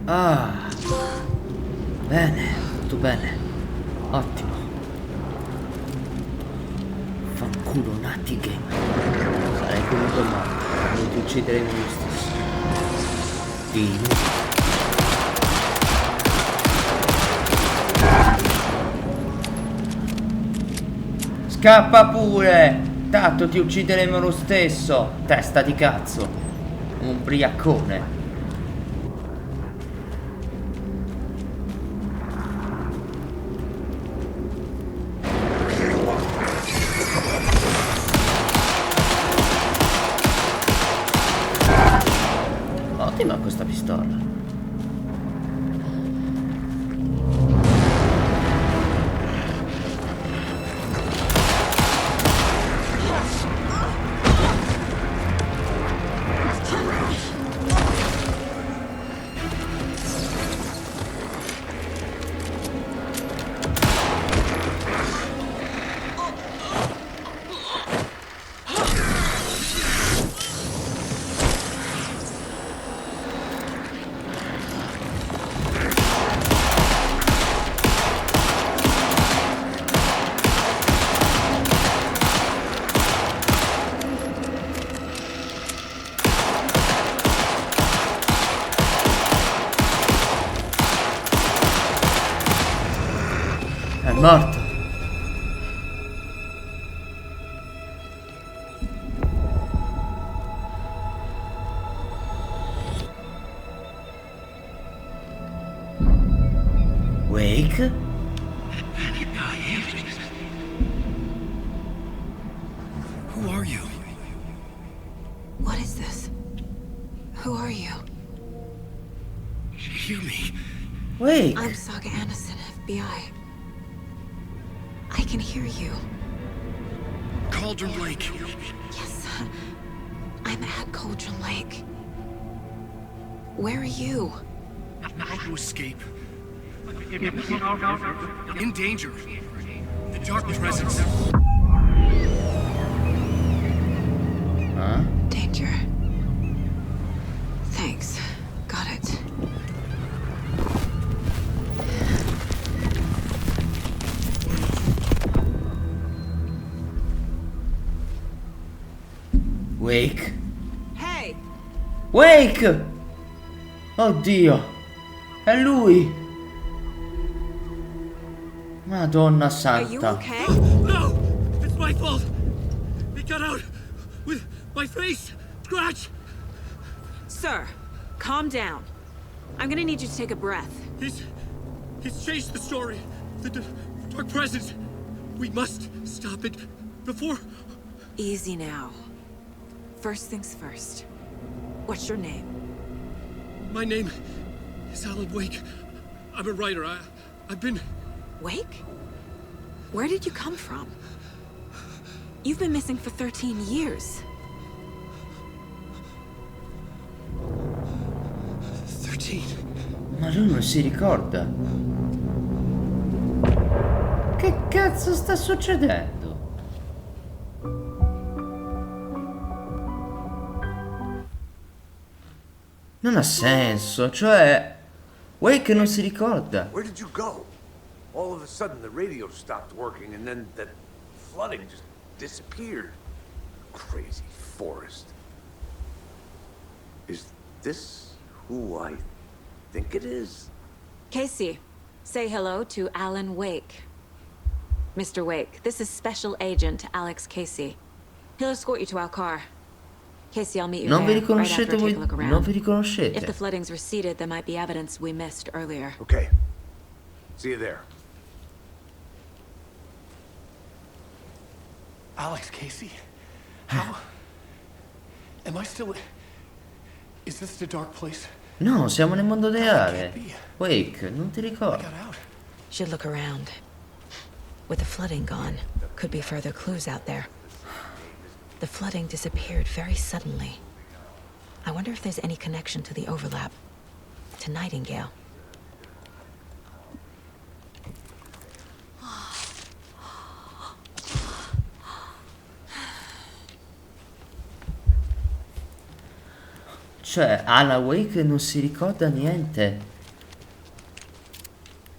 Ah, bene, tutto bene, ottimo. Fanculo Nightingale. Sarei comunque morto, non ti uccideremo lo stesso. Vivo. Scappa pure! Tanto ti uccideremo lo stesso, testa di cazzo. Un ubriacone. Ottima questa pistola. È morto. Wake? Who are you? What is this? Who are you? Hear me. Wake. I'm Saga Anderson, FBI. I can hear you. Cauldron Lake. Yes, I'm at Cauldron Lake. Where are you? How to escape. In danger. The dark presence. Huh? Danger. Thanks. Got it. Wake. Hey! Wake! Oddio! È lui! Madonna Are you santa. okay? No! It's my fault! It got out with my face! Scratch! Sir, calm down. I'm gonna need you to take a breath. He's changed the story. The dark presence. We must stop it before... Easy now. First things first. What's your name? My name is Alan Wake. I'm a writer. I've been... Wake? Where did you come from? You've been missing for 13 years. 13. Ma lui non si ricorda. Che cazzo sta succedendo? Non ha senso, cioè Wake non si ricorda. Where did you go? All of a sudden the radio stopped working and then that flooding just disappeared. Crazy forest. Is this who I think it is? Casey, say hello to Alan Wake. Mr. Wake, this is Special Agent Alex Casey. He'll escort you to our car. Casey, I'll meet you Non vi there, right after riconoscete I voi? take a look around. Non vi riconoscete? If the flooding's receded, there might be evidence we missed earlier. Okay. See you there. Alex Casey? How? Am I still... Is this the dark place? No, siamo nel mondo reale. Wake, non ti ricordi? Should look around. With the flooding gone, could be further clues out there. The flooding disappeared very suddenly. I wonder if there's any connection to the overlap. To Nightingale. Cioè, Alan Wake non si ricorda niente.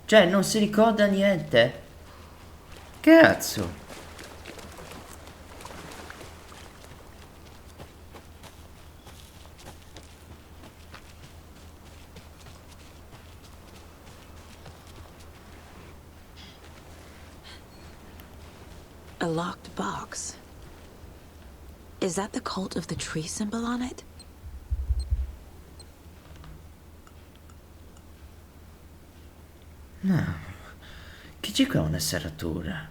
Cioè, non si ricorda niente. Cazzo. A locked box. Is that the cult of the tree symbol on it? No. Che c'è qua una serratura?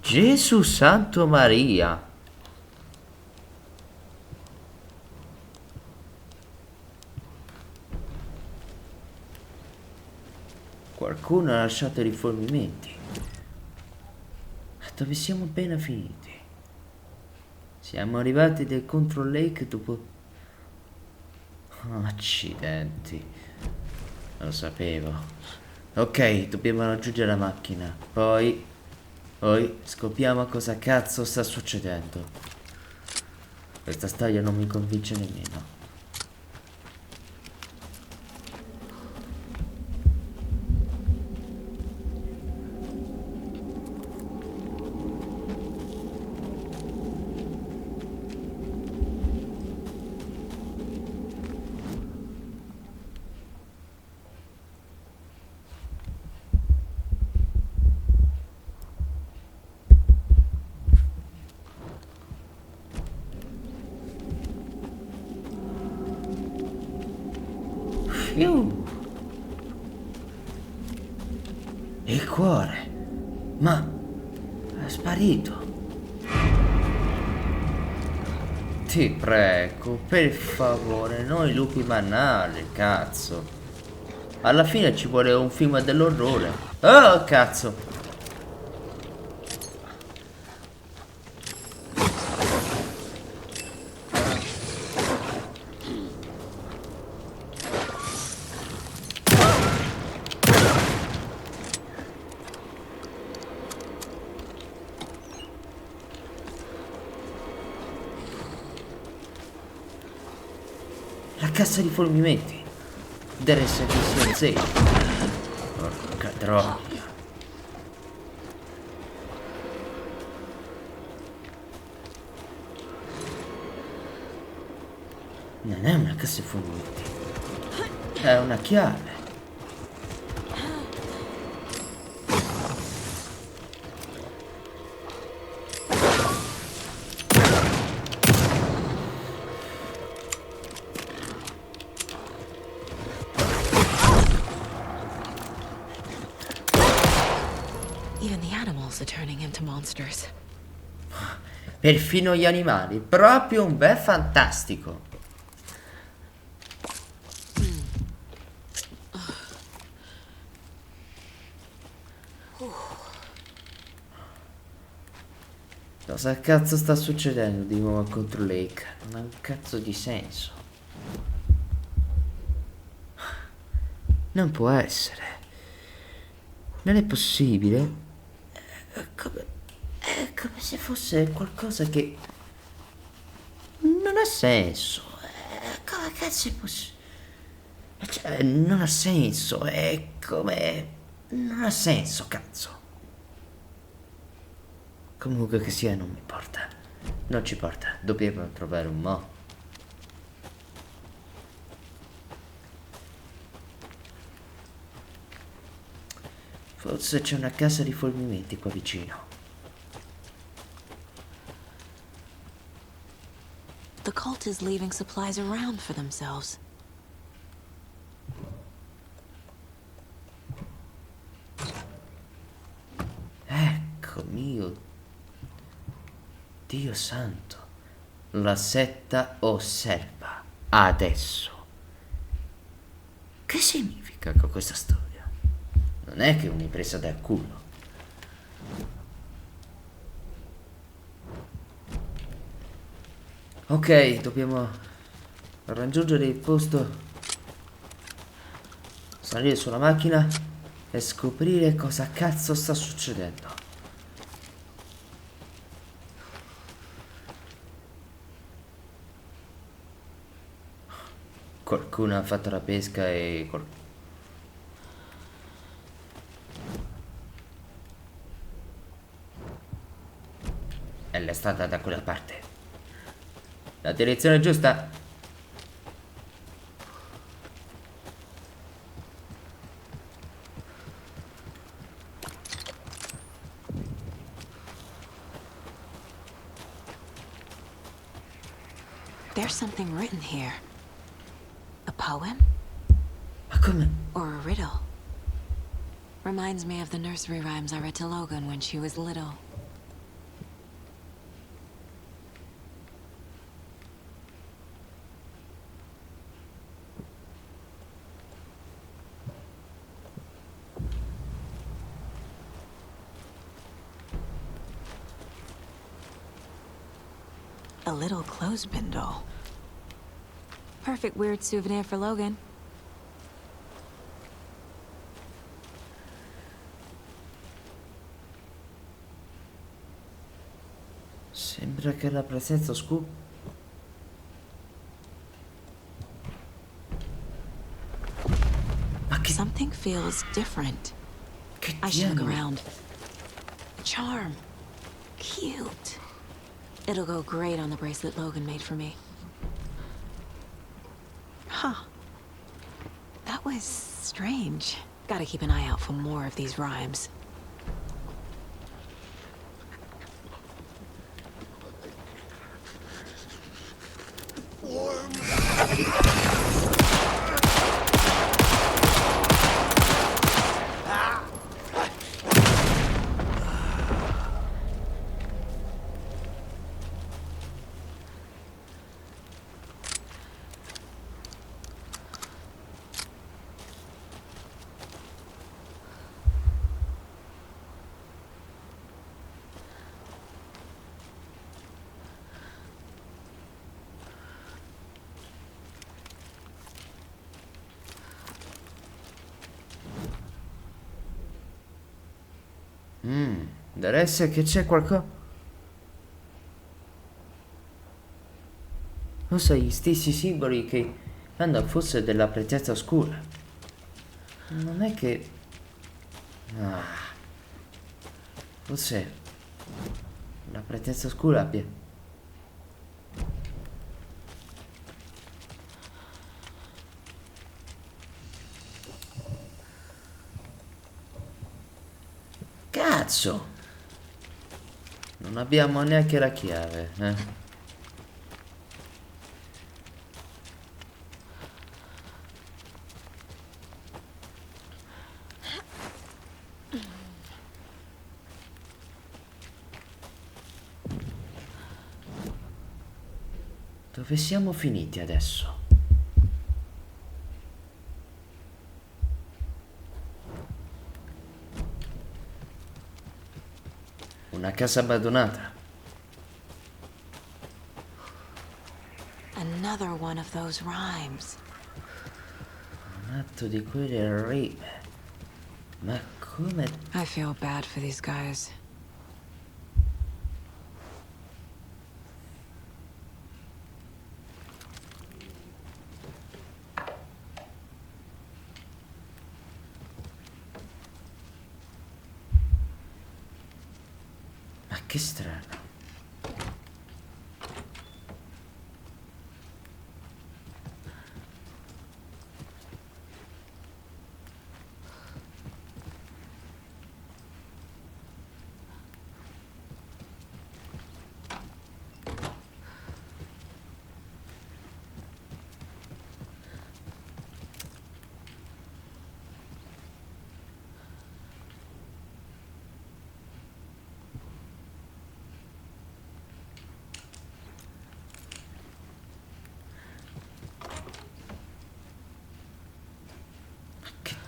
Gesù Santo Maria. Qualcuno ha lasciato i rifornimenti. Dove siamo appena finiti? Siamo arrivati del Control Lake dopo... Oh, accidenti. Lo sapevo. Ok, dobbiamo raggiungere la macchina. Poi scopriamo cosa cazzo sta succedendo. Questa storia non mi convince nemmeno. Il cuore. Ma è sparito. Ti prego, per favore, noi lupi mannali, cazzo. Alla fine ci vuole un film dell'orrore. Oh, cazzo. cassa di fornimenti. Deve essere che sia il 6. Porca troia. Non è una cassa di fornimenti. È una chiave. Even the animals are turning into monsters. Perfino gli animali. Proprio un bel fantastico. Cosa cazzo sta succedendo di nuovo contro Lake? Non ha un cazzo di senso. Non può essere. Non è possibile. È come se fosse qualcosa che non ha senso. Come cazzo è possibile? Cioè, non ha senso. È come... non ha senso, cazzo. Comunque che sia, non mi porta. Non ci porta. Dobbiamo trovare un mo'. Forse c'è una cassa di fornimenti qua vicino. The cult is leaving supplies around for themselves. Ecco mio Dio santo. La setta osserva. Adesso. Che significa con questa storia? Non è che un'impresa da culo. Ok, dobbiamo raggiungere il posto, salire sulla macchina e scoprire cosa cazzo sta succedendo. Qualcuno ha fatto la pesca e... è la strada da quella parte. La direzione giusta. There's something written here. A poem? Ma come? Or a riddle. Reminds me of the nursery rhymes I read to Logan when she was little. A little clothespin doll. Perfect weird souvenir for Logan. Sembra che la presenza oscura... Ma che... Something feels different. Che I should look diavolo? around. A charm. Cute. It'll go great on the bracelet Logan made for me. Huh. That was strange. Gotta keep an eye out for more of these rhymes. Deve essere che c'è qualcosa... Non so, gli stessi simboli che Vanno forse della presenza oscura. Non è che... Ah. Forse la presenza oscura abbia... Cazzo! Non abbiamo neanche la chiave, eh? Dove siamo finiti adesso? Una casa abbandonata. Another one of those rhymes. Un atto di quelle rime. Ma come... I feel bad for these guys. Ma che strano.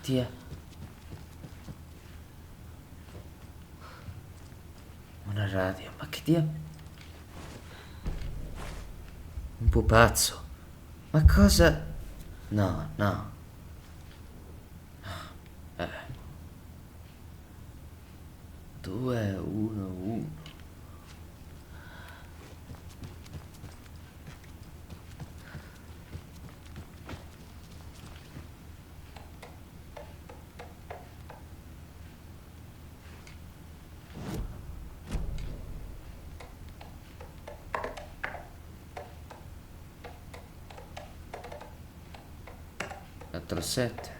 Tia. Una radio, ma che dia? Un pupazzo. Ma cosa? No, no. 2, 1, 1. Altro 7.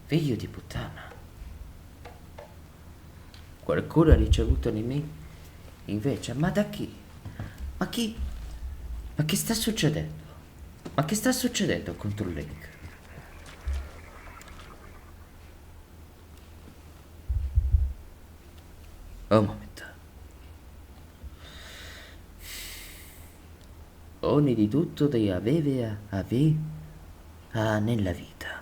Figlio di puttana. Qualcuno ha ricevuto l'email invece, ma da chi? Ma chi? Ma che sta succedendo? Ma che sta succedendo contro il link? Un momento. Ogni di tutto dei avere nella vita.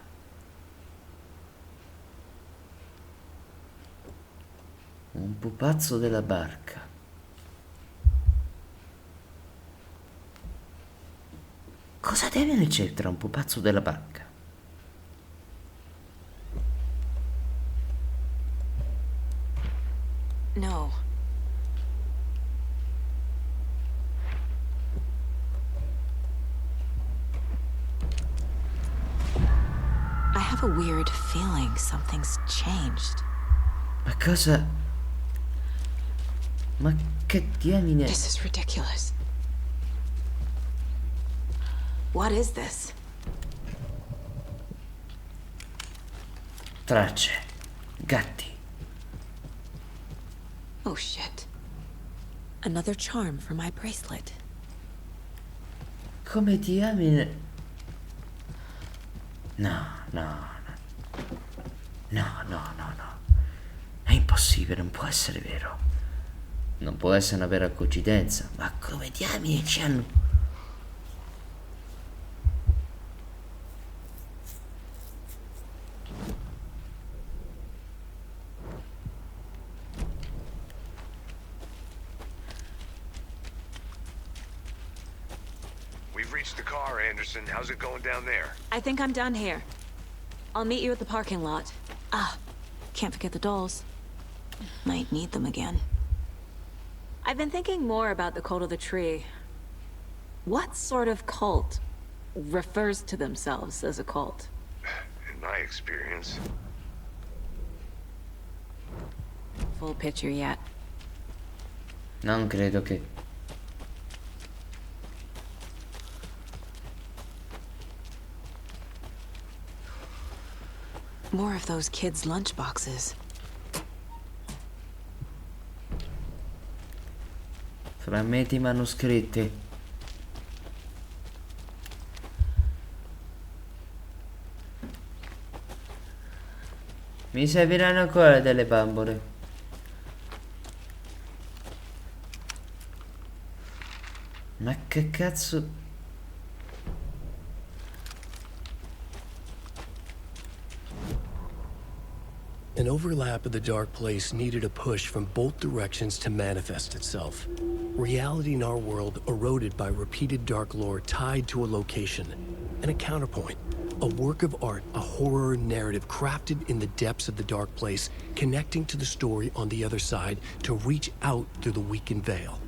Un pupazzo della barca. Cosa deve c'entra un pupazzo della barca? No. I have a weird feeling something's changed. Ma cosa? Ma che diamine? This is ridiculous. What is this? Tracce. Gatti. Oh shit. Another charm for my bracelet. Come diamine? No, no, no. No, no, no, no. È impossibile, non può essere vero. Non può essere una vera coincidenza. Ma come diamine ci hanno... We've reached the car, Anderson. How's it going down there? I think I'm done here. I'll meet you at the parking lot. Ah, can't forget the dolls. Might need them again. I've been thinking more about the cult of the tree. What sort of cult refers to themselves as a cult? In my experience. Full picture yet? Non credo che... More of those kids' lunchboxes. Frammenti manoscritti. Mi serviranno ancora delle bambole. Ma che cazzo... An overlap of the dark place needed a push from both directions to manifest itself. Reality in our world eroded by repeated dark lore tied to a location. And a counterpoint, a work of art, a horror narrative crafted in the depths of the dark place, connecting to the story on the other side to reach out through the weakened veil.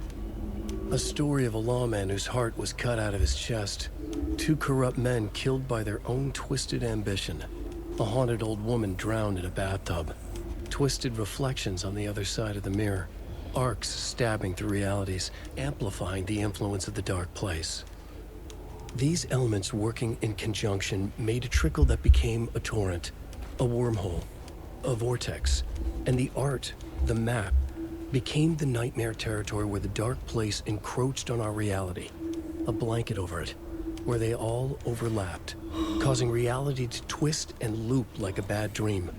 A story of a lawman whose heart was cut out of his chest. Two corrupt men killed by their own twisted ambition. A haunted old woman drowned in a bathtub. Twisted reflections on the other side of the mirror. Arcs stabbing through realities, amplifying the influence of the dark place. These elements working in conjunction made a trickle that became a torrent, a wormhole, a vortex, and the art, the map, became the nightmare territory where the dark place encroached on our reality. A blanket over it, where they all overlapped, causing reality to twist and loop like a bad dream,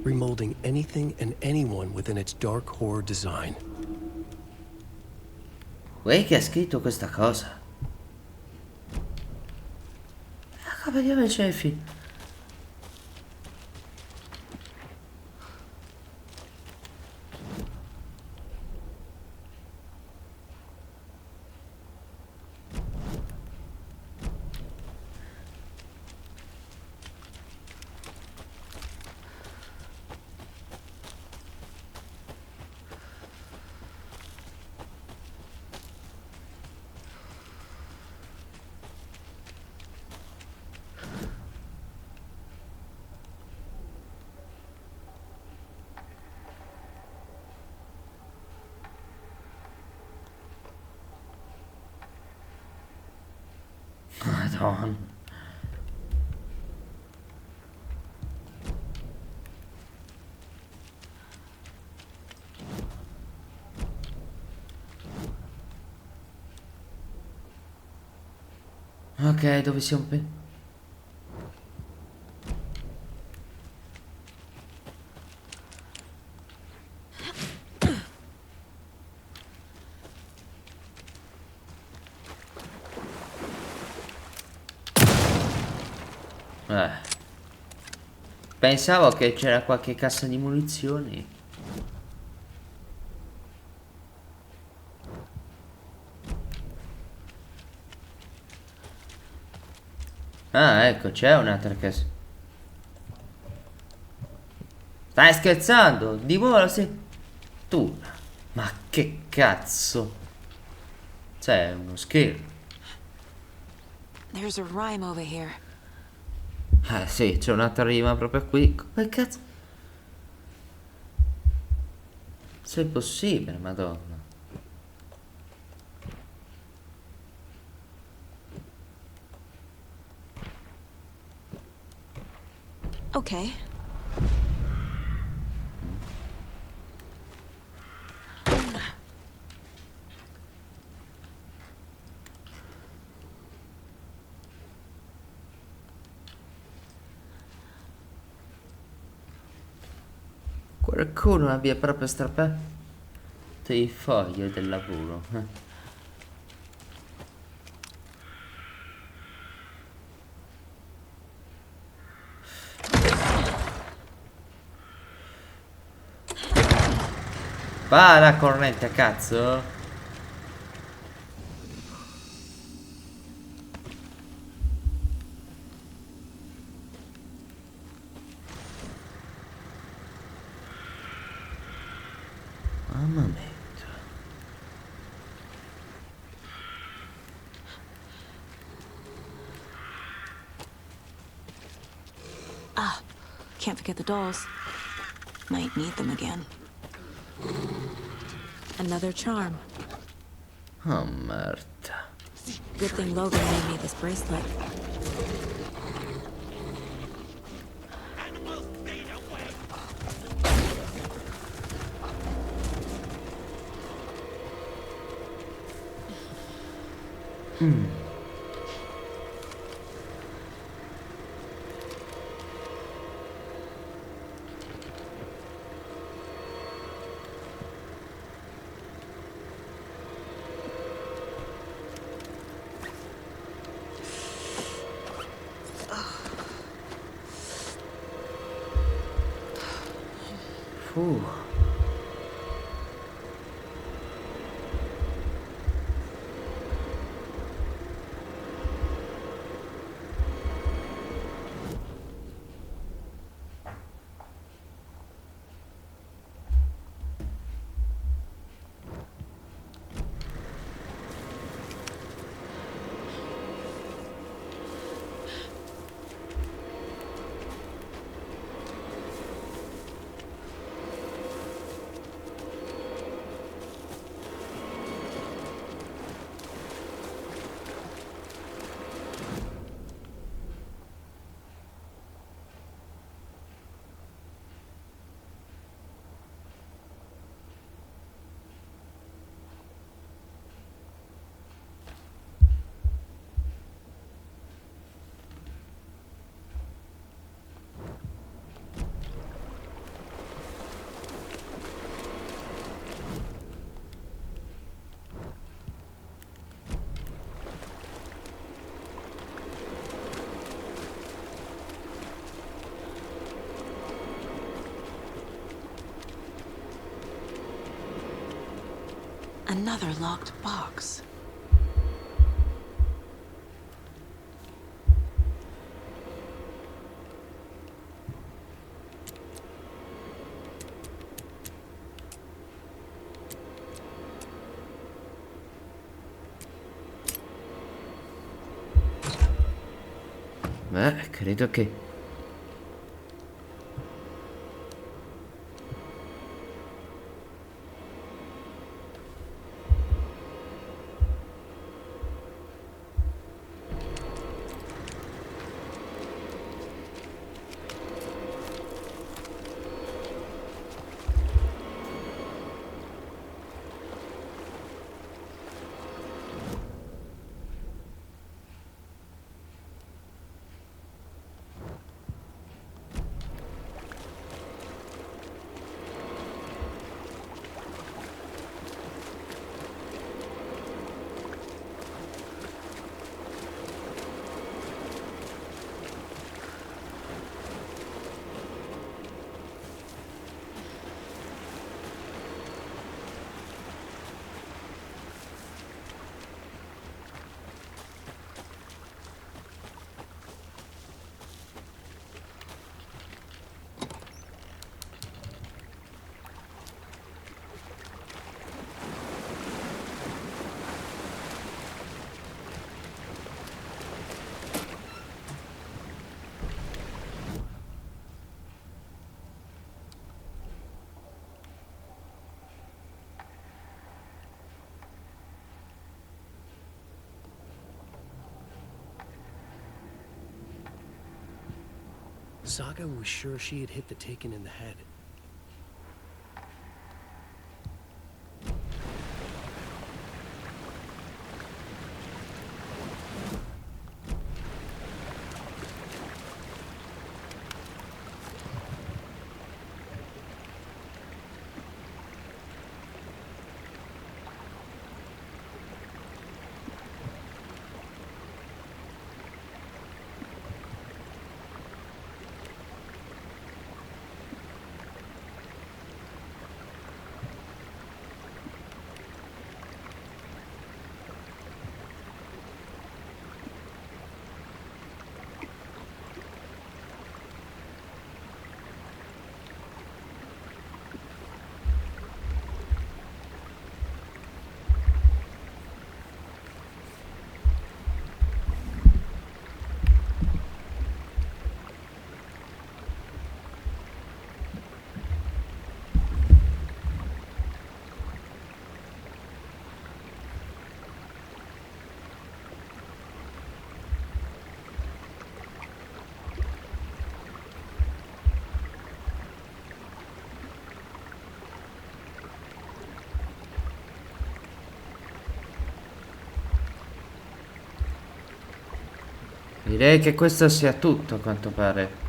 remolding anything and anyone within its dark horror design. Uè, chi ha scritto questa cosa? Vediamo c'è il film. Madonna. Ok, dove siamo? Pensavo che c'era qualche cassa di munizioni. Ah, ecco, c'è un'altra cassa. Stai scherzando? Di volo sì. Tu. Ma che cazzo? C'è uno scherzo. There's a rhyme over here. Sì, c'è un'altra rima proprio qui. Come cazzo? Se è possibile, madonna. Okay. Qualcuno abbia proprio strappato i fogli del lavoro. Va la corrente, cazzo. Mamma mia. Ah, can't forget the dolls. Might need them again. Another charm. Oh, merda. Good thing Logan made me this bracelet. Fuh. Another locked box. Credo che... Saga was sure she had hit the Taken in the head. Direi che questo sia tutto, a quanto pare.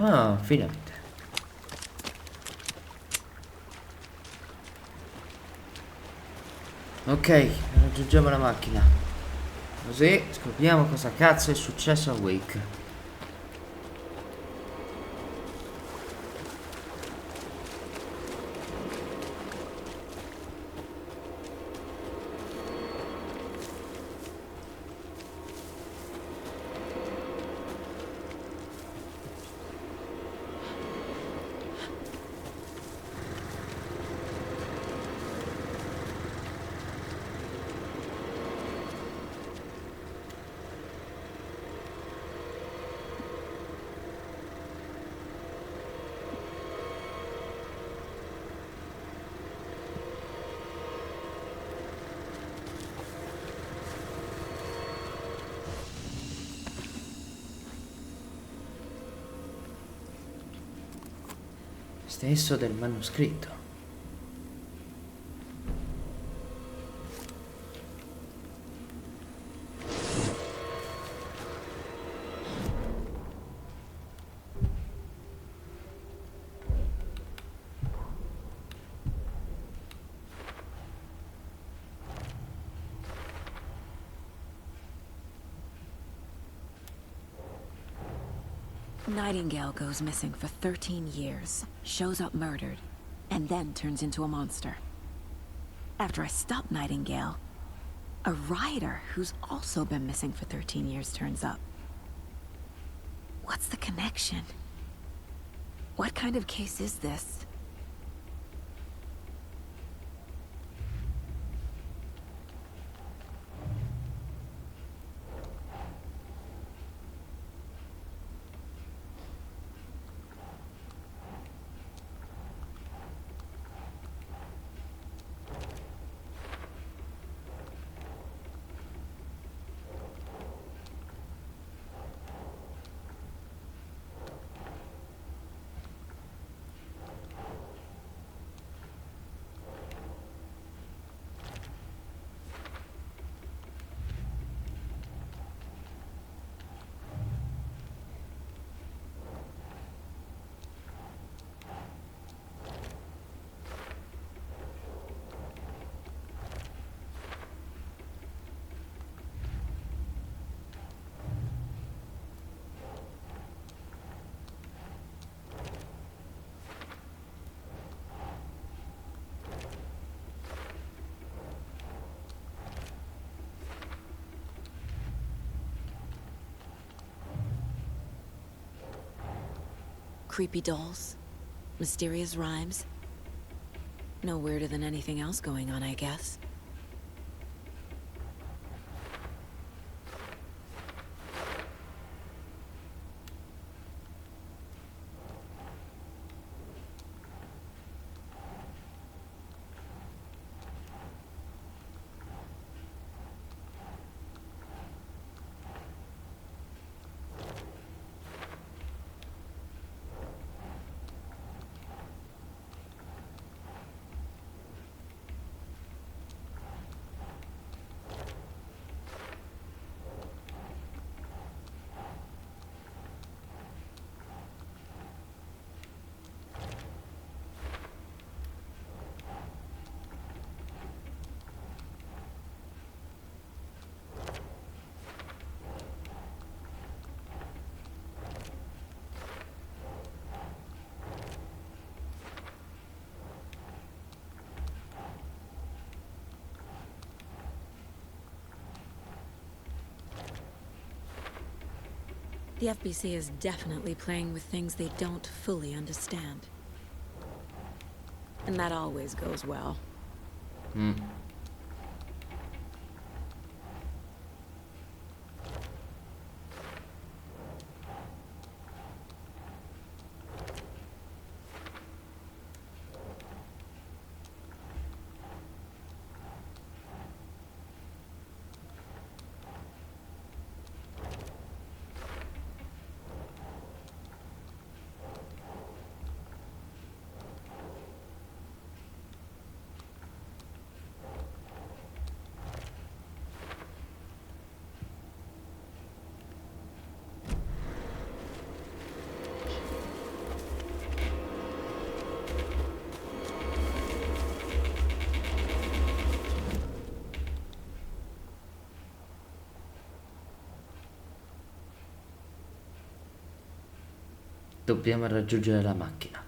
Ah, finalmente. Ok, raggiungiamo la macchina. Così scopriamo cosa cazzo è successo a Wake. Stesso del manoscritto. Nightingale goes missing for 13 years, shows up murdered, and then turns into a monster. After I stop Nightingale, a rider who's also been missing for 13 years turns up. What's the connection? What kind of case is this? Creepy dolls, mysterious rhymes. No weirder than anything else going on, I guess. The FBC is definitely playing with things they don't fully understand. And that always goes well. Dobbiamo raggiungere la macchina.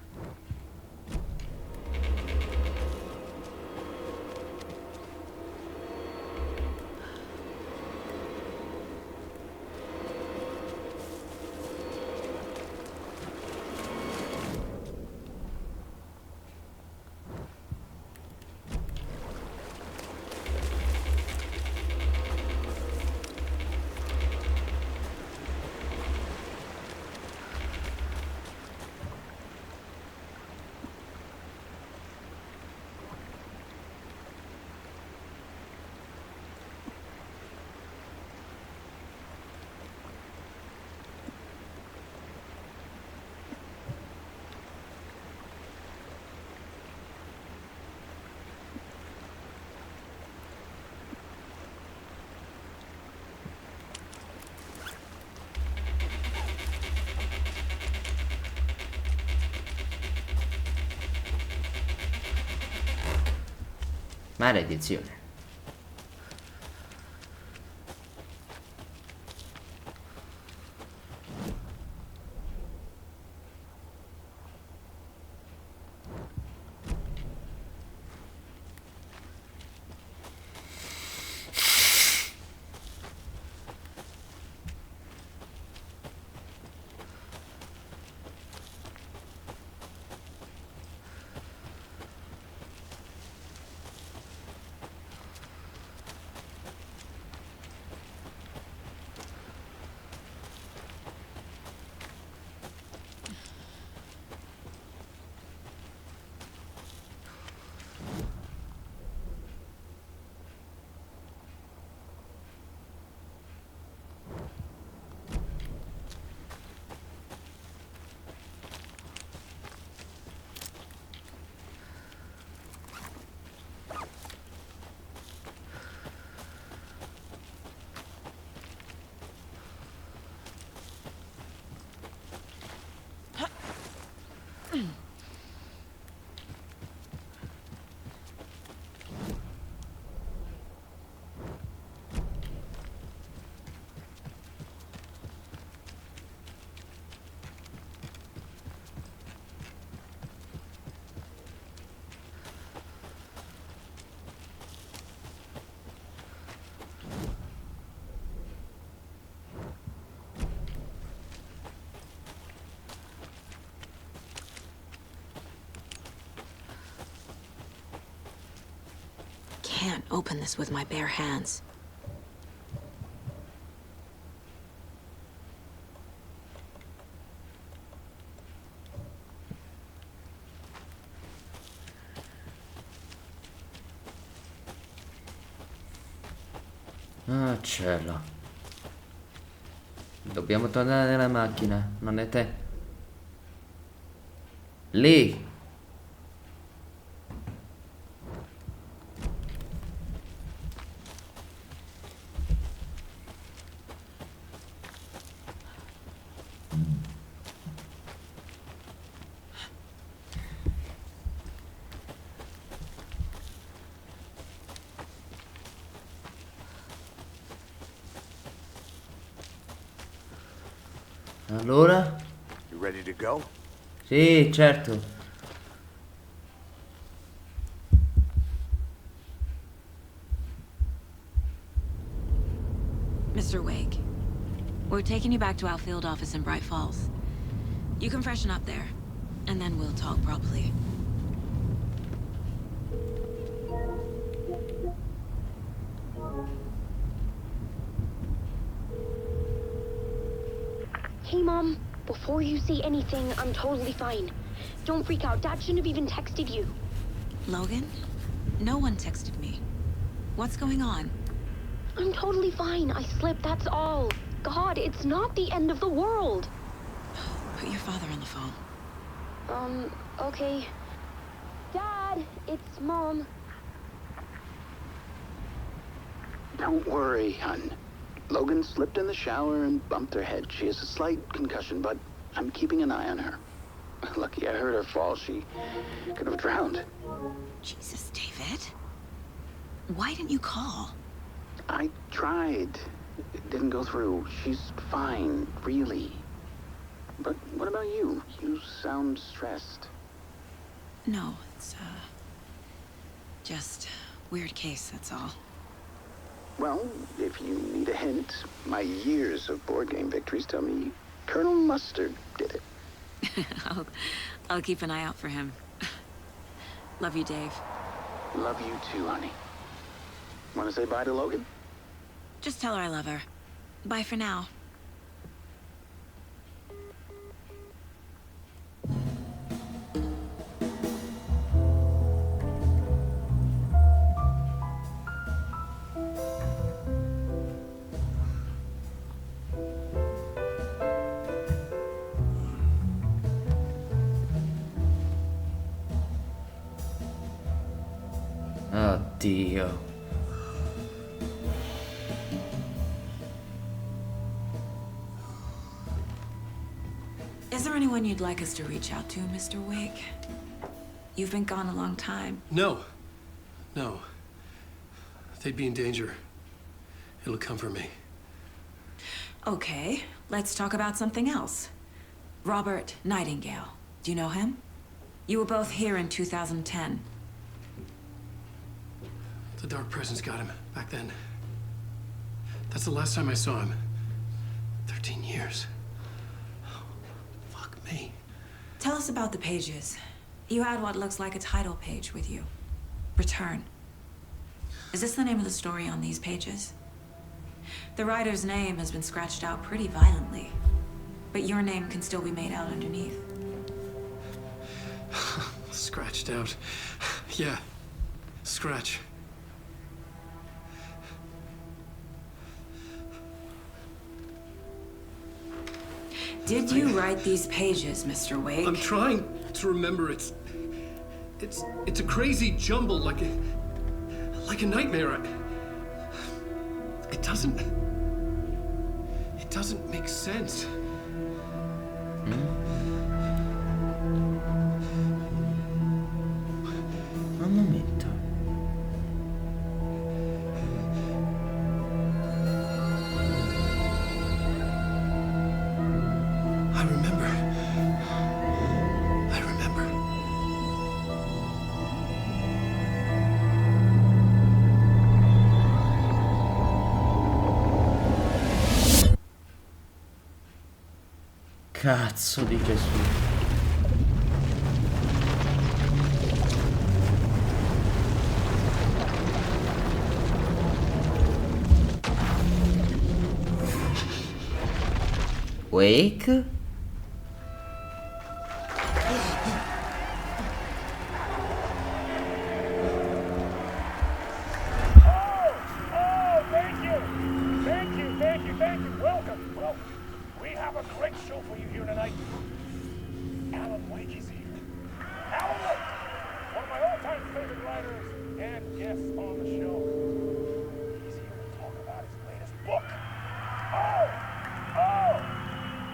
Maledizione. Can't open this with my bare hands. Ah, cielo. Dobbiamo tornare nella macchina, non è te? Lì! Allora? You ready to go? Sì, certo. Mr. Wake, We're taking you back to our field office in Bright Falls. You can freshen up there, and then we'll talk properly. Hey, Mom. Before you say anything, I'm totally fine. Don't freak out. Dad shouldn't have even texted you. Logan? No one texted me. What's going on? I'm totally fine. I slipped, that's all. God, it's not the end of the world. Put your father on the phone. Okay. Dad, it's Mom. Don't worry, hon. Logan slipped in the shower and bumped her head. She has a slight concussion, but I'm keeping an eye on her. Lucky I heard her fall. She could have drowned. Jesus, David. Why didn't you call? I tried. It didn't go through. She's fine, really. But what about you? You sound stressed. No, it's, just weird case, that's all. Well, if you need a hint, my years of board game victories tell me Colonel Mustard did it. I'll keep an eye out for him. Love you, Dave. Love you too, honey. Want to say bye to Logan? Just tell her I love her. Bye for now. Oddio. Is there anyone you'd like us to reach out to, Mr. Wake? You've been gone a long time. No. No. They'd be in danger. It'll come for me. Okay, let's talk about something else. Robert Nightingale. Do you know him? You were both here in 2010. The Dark Presence got him back then. That's the last time I saw him. 13 years. Oh, fuck me. Tell us about the pages. You had what looks like a title page with you. Return. Is this the name of the story on these pages? The writer's name has been scratched out pretty violently, but your name can still be made out underneath. Scratched out. Yeah. Scratch. Did you write these pages, Mr. Wake? I'm trying to remember. It's a crazy jumble, like a nightmare. It doesn't make sense. Un momento. I remember. Cazzo di Gesù. Wake? Thank you. Welcome. We have a great show for you here tonight. Alan Wake is here. Alan Wake, one of my all-time favorite writers and guests on the show. He's here to talk about his latest book.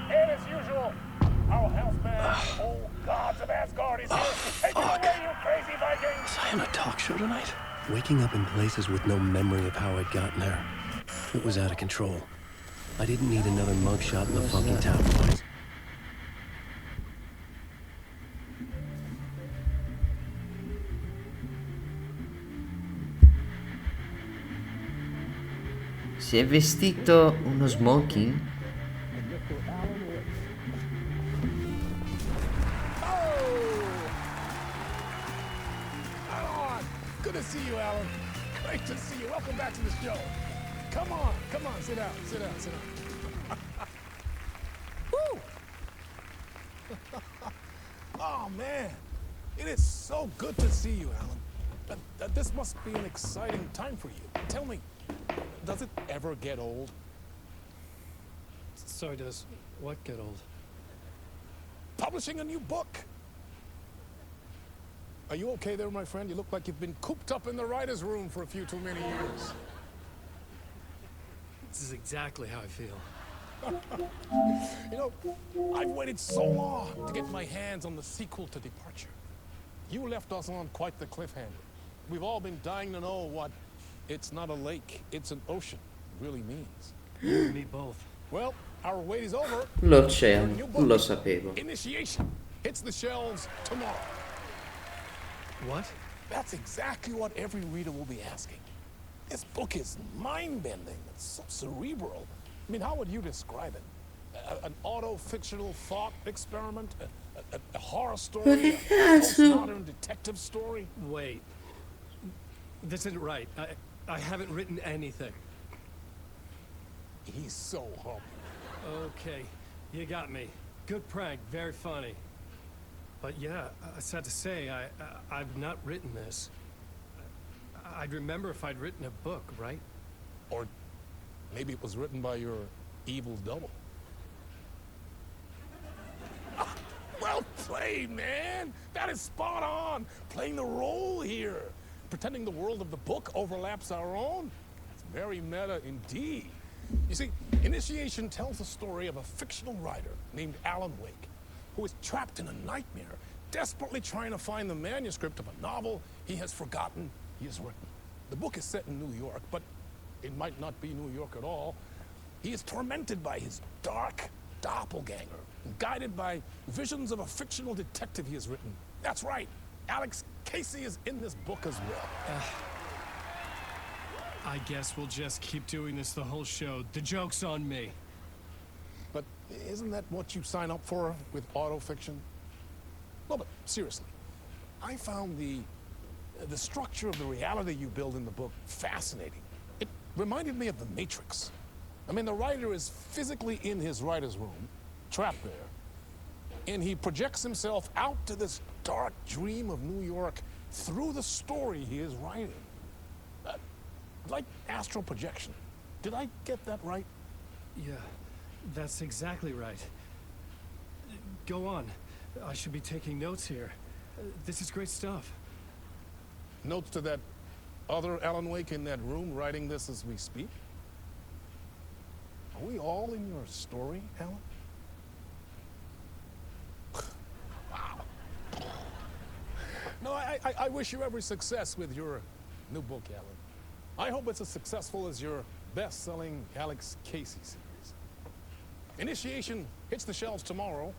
And as usual, our houseman, old gods of Asgard, is here. Take it away, you crazy Vikings! Was I on a talk show tonight? Waking up in places with no memory of how I'd gotten there. It was out of control. I didn't need another mugshot in the fucking tabloids. Si è vestito uno smoking? Good to see you, Alan. Great to see you. Welcome back to the show. Come on, sit down. Woo! Oh, man. It is so good to see you, Alan. This must be an exciting time for you. Tell me, does it ever get old? Sorry, does what get old? Publishing a new book. Are you okay there, my friend? You look like you've been cooped up in the writer's room for a few too many years. This is exactly how I feel. You know, I've waited so long to get my hands on the sequel to Departure. You left us on quite the cliffhanger. We've all been dying to know what "it's not a lake, it's an ocean" really means. Me both. Well, our wait is over. L'oceano, lo sapevo. Initiation hits the shelves tomorrow. What? That's exactly what every reader will be asking. This book is mind-bending. It's so cerebral. I mean, how would you describe it? An auto-fictional thought experiment? A horror story? A postmodern detective story? Wait. This isn't right. I haven't written anything. He's so humble. Okay, you got me. Good prank, very funny. But yeah, sad to say, I've not written this. I'd remember if I'd written a book, right? Or maybe it was written by your evil double. Well played, man! That is spot on! Playing the role here. Pretending the world of the book overlaps our own. It's very meta indeed. You see, Initiation tells the story of a fictional writer named Alan Wake, who is trapped in a nightmare, desperately trying to find the manuscript of a novel he has forgotten he has written. The book is set in New York, but it might not be New York at all. He is tormented by his dark doppelganger, guided by visions of a fictional detective he has written. That's right, Alex Casey is in this book as well. I guess we'll just keep doing this the whole show. The joke's on me. But isn't that what you sign up for with autofiction? No, but seriously, I found the structure of the reality you build in the book fascinating. It reminded me of The Matrix. I mean, the writer is physically in his writer's room, trapped there, and he projects himself out to this dark dream of New York through the story he is writing. Like astral projection. Did I get that right? Yeah, that's exactly right. Go on. I should be taking notes here. This is great stuff. Notes to that other Alan Wake in that room writing this as we speak? Are we all in your story, Alan? Wow. No, I wish you every success with your new book, Alan. I hope it's as successful as your best-selling Alex Casey series. Initiation hits the shelves tomorrow.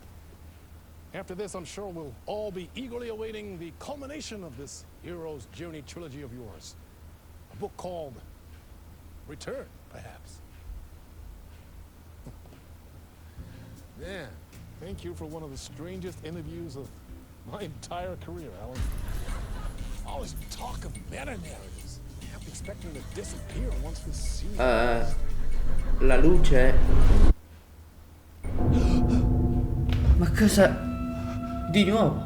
After this, I'm sure we'll all be eagerly awaiting the culmination of this hero's journey trilogy of yours. A book called Return, perhaps. Yeah, thank you for one of the strangest interviews of my entire career, Alan. All this talk of meta-narratives. Expecting to disappear once this scene. La luce. Ma cosa? Di nuovo?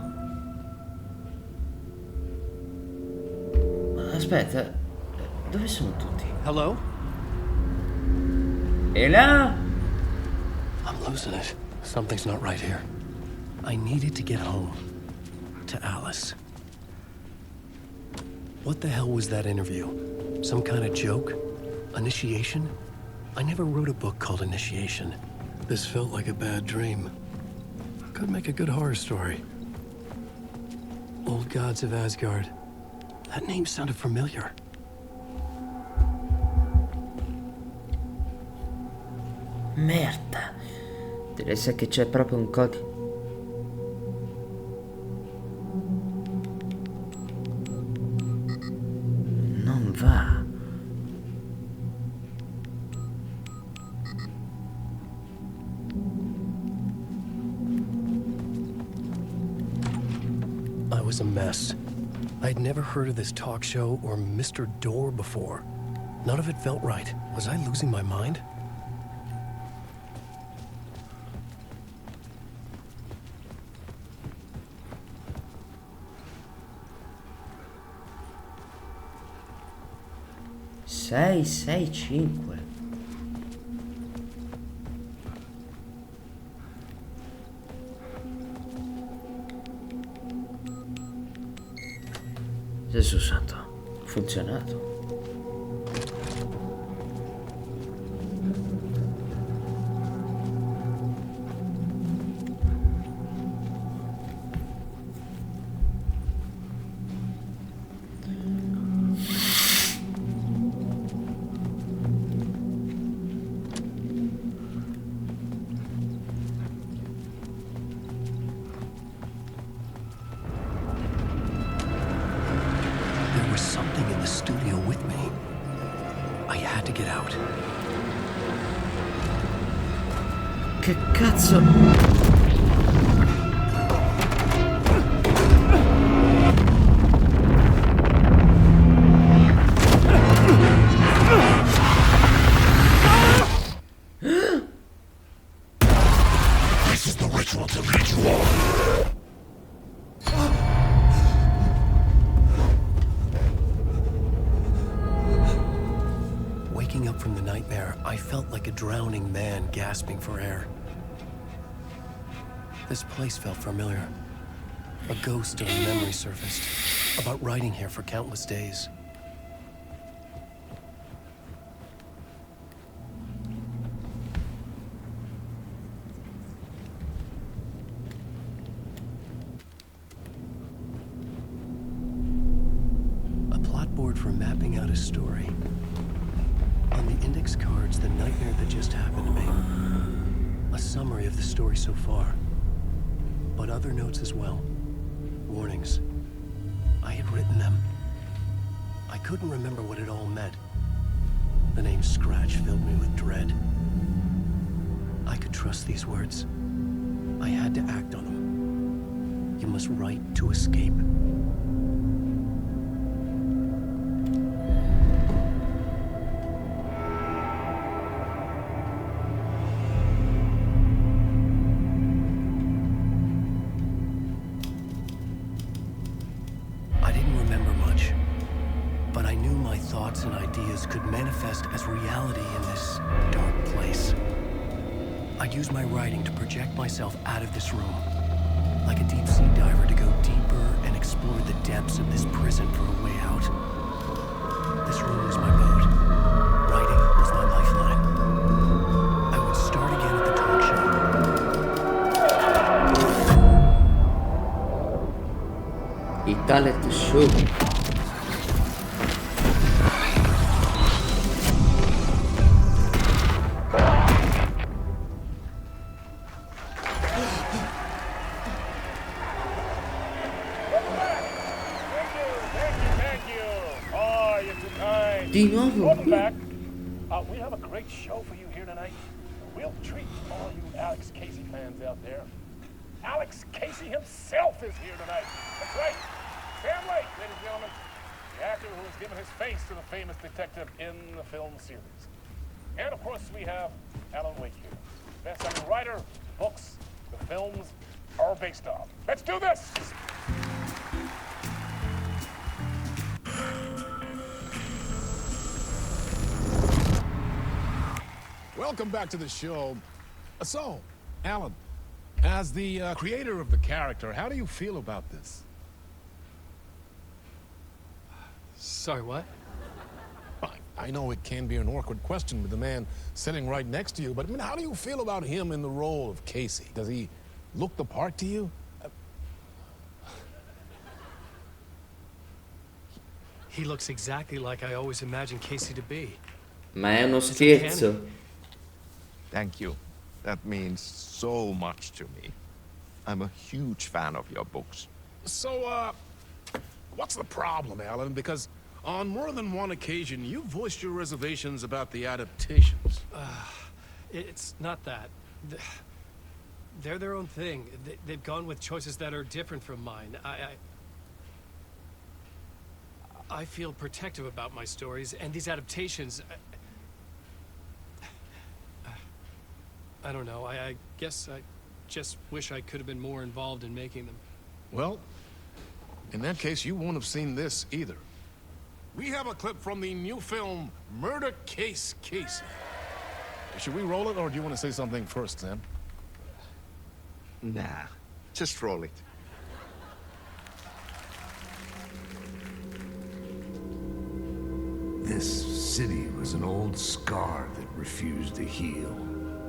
Aspetta, dove sono tutti? Hello? E là? I'm losing it. Something's not right here. I needed to get home. To Alice. What the hell was that interview? Some kind of joke? Initiation? I never wrote a book called Initiation. This felt like a bad dream. Could make a good horror story. Old Gods of Asgard. That name sounded familiar. Merda. Deve essere che c'è proprio un codice. Non va. I was a mess. I'd never heard of this talk show or Mr. Door before. None of it felt right. Was I losing my mind? Sei, 5. Gesù santo, ha funzionato. Che cazzo? This is the ritual to lead you on. Waking up from the nightmare, I felt like a drowning man gasping for air. This place felt familiar. A ghost of a memory surfaced, about writing here for countless days. A plot board for mapping out a story. On the index cards, the nightmare that just happened to me. A summary of the story so far. But other notes as well. Warnings. I had written them. I couldn't remember what it all meant. The name Scratch filled me with dread. I could trust these words. I had to act on them. You must write to escape. And ideas could manifest as reality in this dark place. I'd use my writing to project myself out of this room, like a deep sea diver to go deeper and explore the depths of this prison for a way out. This room was my boat. Writing was my lifeline. I would start again at the talk show. Il talent show. Di nuovo Welcome back. We have a great show for you here tonight. A real treat for all you Alex Casey fans out there. Alex Casey himself is here tonight. That's right. Sam Lake, ladies and gentlemen. The actor who has given his face to the famous detective in the film series. And of course, we have Alan Wake here. Best-selling writer, books, the films are based on. Let's do this! Welcome back to the show. So, Alan, as the creator of the character, how do you feel about this? Sorry, what? Fine. I know it can be an awkward question with the man sitting right next to you, but I mean, how do you feel about him in the role of Casey? Does he look the part to you? He looks exactly like I always imagined Casey to be. Ma è uno scherzo. Thank you. That means so much to me. I'm a huge fan of your books. So, what's the problem, Alan? Because on more than one occasion, you voiced your reservations about the adaptations. It's not that. They're their own thing. They've gone with choices that are different from mine. I feel protective about my stories, and these adaptations... I don't know, I guess I just wish I could have been more involved in making them. Well, in that case, you won't have seen this either. We have a clip from the new film, Murder Case Casey. Should we roll it, or do you want to say something first, Sam? Nah, just roll it. This city was an old scar that refused to heal.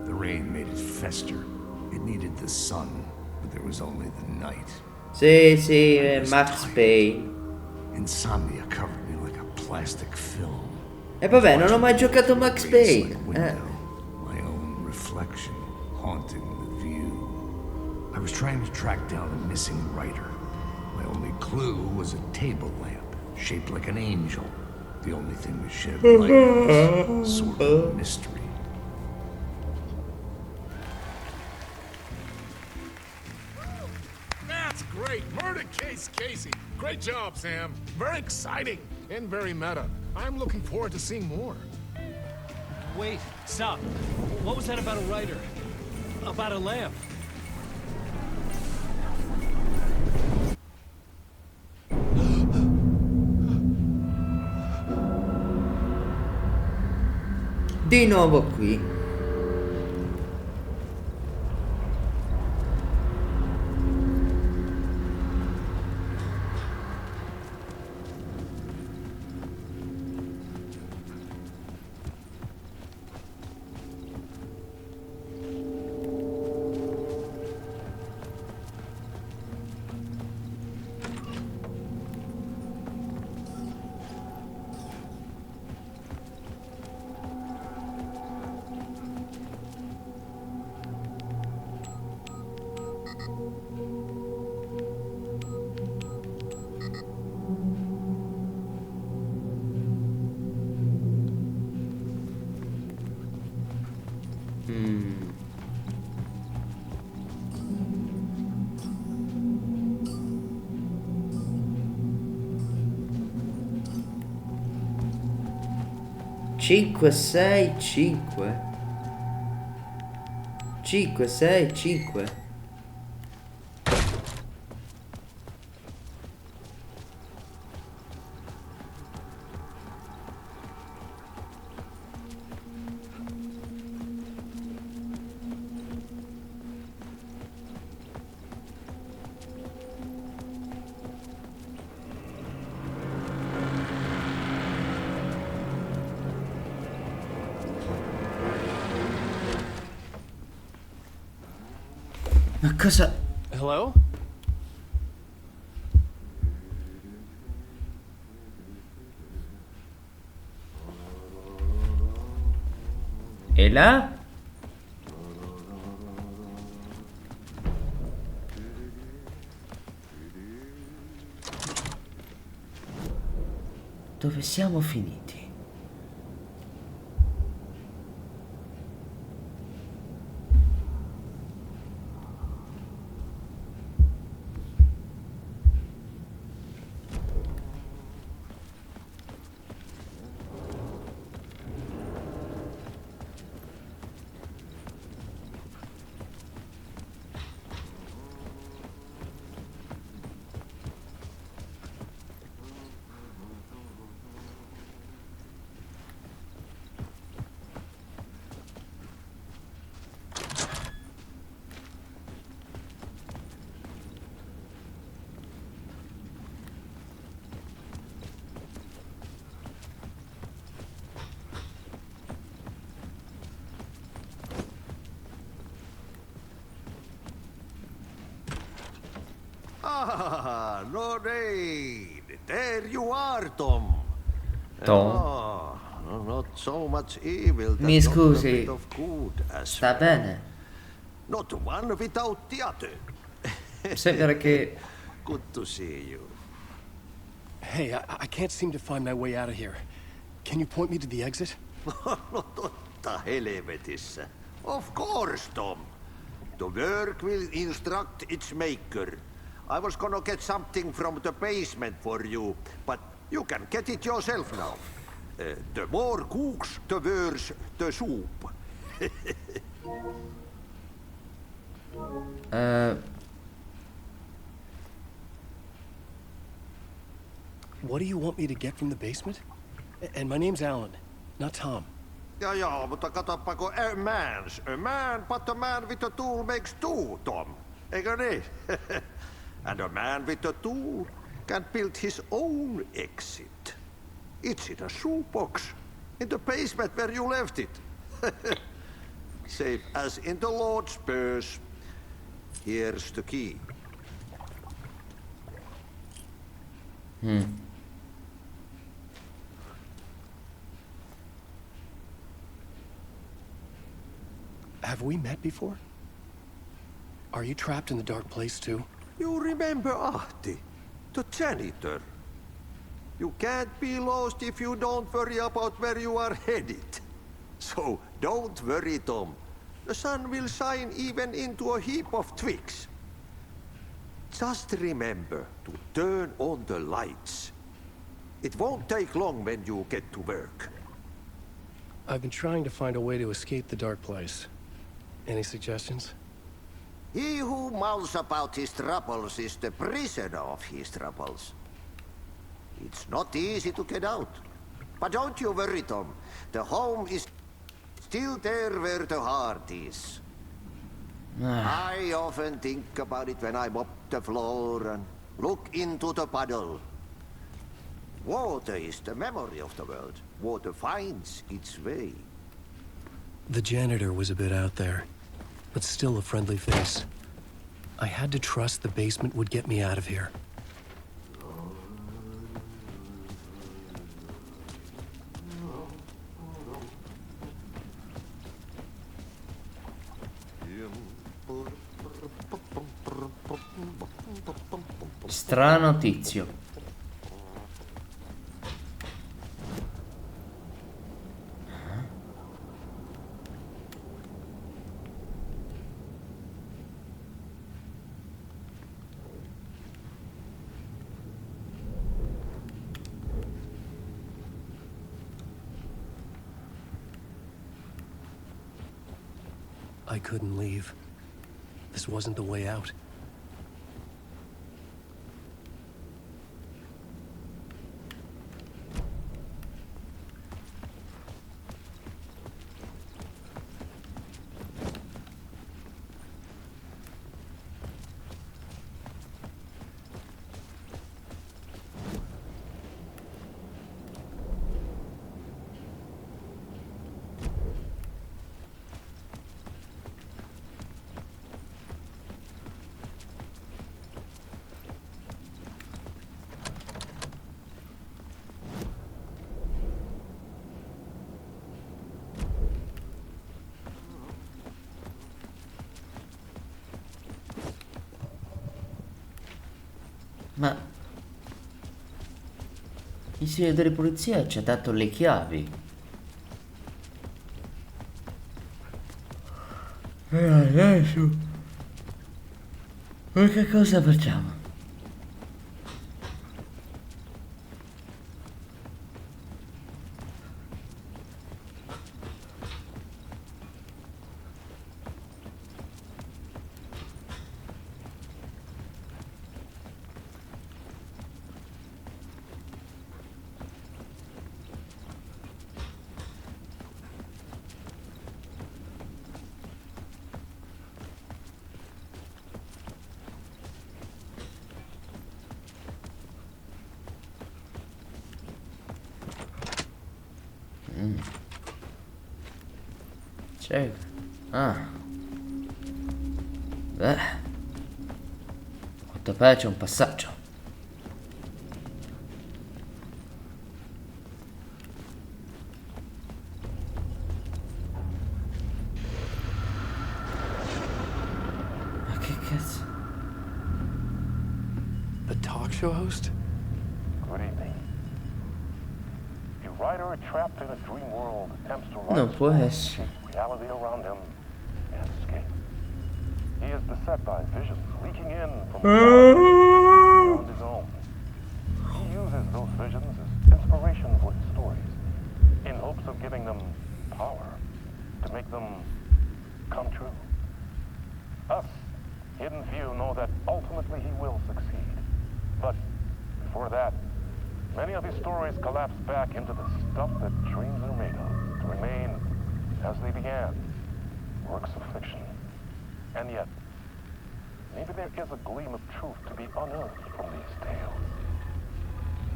The rain made it fester. It needed the sun, but there was only the night. Sì, Max Payne. Insomnia covered me like a plastic film. E vabbè, non ho mai giocato Max Payne. My own reflection haunting the view. I was trying to track down a missing writer. My only clue was a table lamp shaped like an angel. The only thing that shed light was sort of mystery. That's great! Murder Case Casey! Great job, Sam. Very exciting and very meta. I'm looking forward to seeing more. Wait, stop. What was that about a writer? About a lamp? Di nuovo qui. Cinque, sei, cinque. 5, 6, 5. Ma cosa? Hello? E là? Dove siamo finiti? Ah, no need. There you are, Tom. Tom? Oh, not so much evil. Mi that not a scusi, bit of good as sta well. bene? Not one without the other. Sembra che... Good to see you. Hey, I can't seem to find my way out of here. Can you point me to the exit? No totta helvetissä. Of course, Tom. The work will instruct its maker. I was gonna get something from the basement for you, but you can get it yourself now. The more cooks, the worse the soup. What do you want me to get from the basement? And my name's Alan, not Tom. Ja, mutta katsoppa, kun a man, but a man with a tool makes two, Tom. Eikö niin? And a man with a tool can build his own exit. It's in a shoebox, in the basement where you left it. Safe as in the Lord's purse. Here's the key. Have we met before? Are you trapped in the dark place too? You remember Ahti, the janitor. You can't be lost if you don't worry about where you are headed. So don't worry, Tom. The sun will shine even into a heap of twigs. Just remember to turn on the lights. It won't take long when you get to work. I've been trying to find a way to escape the dark place. Any suggestions? He who mouths about his troubles is the prisoner of his troubles. It's not easy to get out. But don't you worry, Tom. The home is still there where the heart is. I often think about it when I mop the floor and look into the puddle. Water is the memory of the world. Water finds its way. The janitor was a bit out there, but still a friendly face. I had to trust the basement would get me out of here. Strano tizio. I couldn't leave. This wasn't the way out. Ma il signore delle pulizie ci ha dato le chiavi. E adesso? Ma che cosa facciamo? Sega. Ah. Beh. Quanto pare c'è un passaggio. Ma che cazzo? The talk show host? Good evening. A writer trapped in a dream world attempts to Non può essere. reality around him and escape. He is beset by visions leaking in from beyond his own. He uses those visions as inspiration for his stories, in hopes of giving them power, to make them come true. Us, hidden few, know that ultimately he will succeed. But before that, many of his stories collapse back into the stuff that dreams are made of, to remain as they began, works of fiction. And yet, maybe there is a gleam of truth to be unearthed from these tales.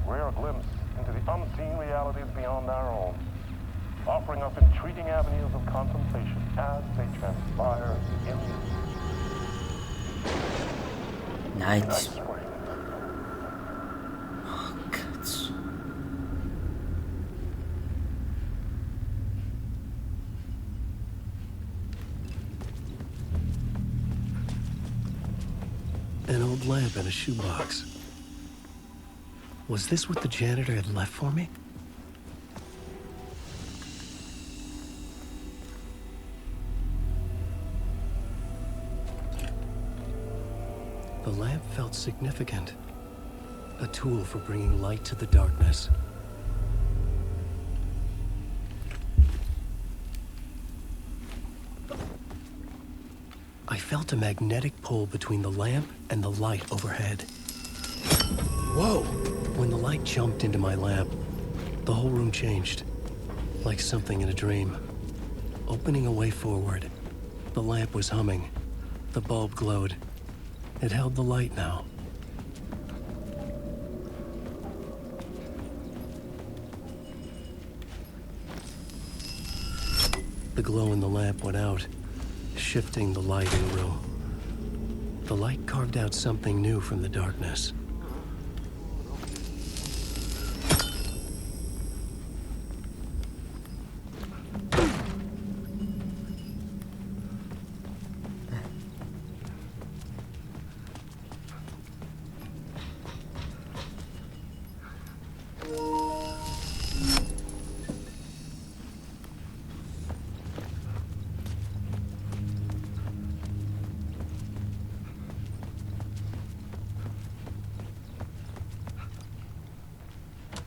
Rare glimpse into the unseen realities beyond our own, offering us intriguing avenues of contemplation as they transpire in Night. Oh, cazzo. An old lamp in a shoebox. Was this what the janitor had left for me? The lamp felt significant. A tool for bringing light to the darkness. I felt a magnetic pull between the lamp and the light overhead. Whoa! When the light jumped into my lamp, the whole room changed, like something in a dream. Opening a way forward, the lamp was humming. The bulb glowed. It held the light now. The glow in the lamp went out, shifting the light in the room. The light carved out something new from the darkness.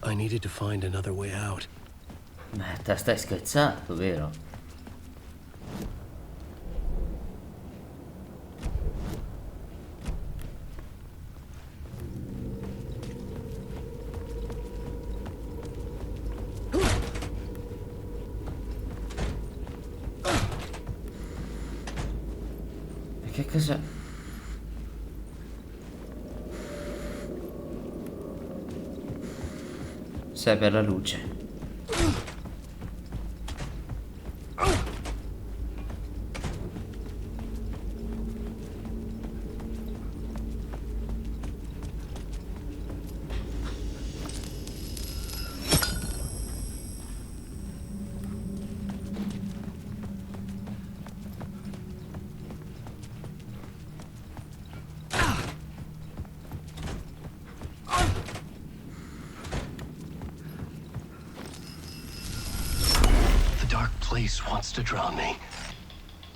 I needed to find another way out. Ma te stai scherzando, vero? E che cosa... Sei per la luce. Place wants to drown me.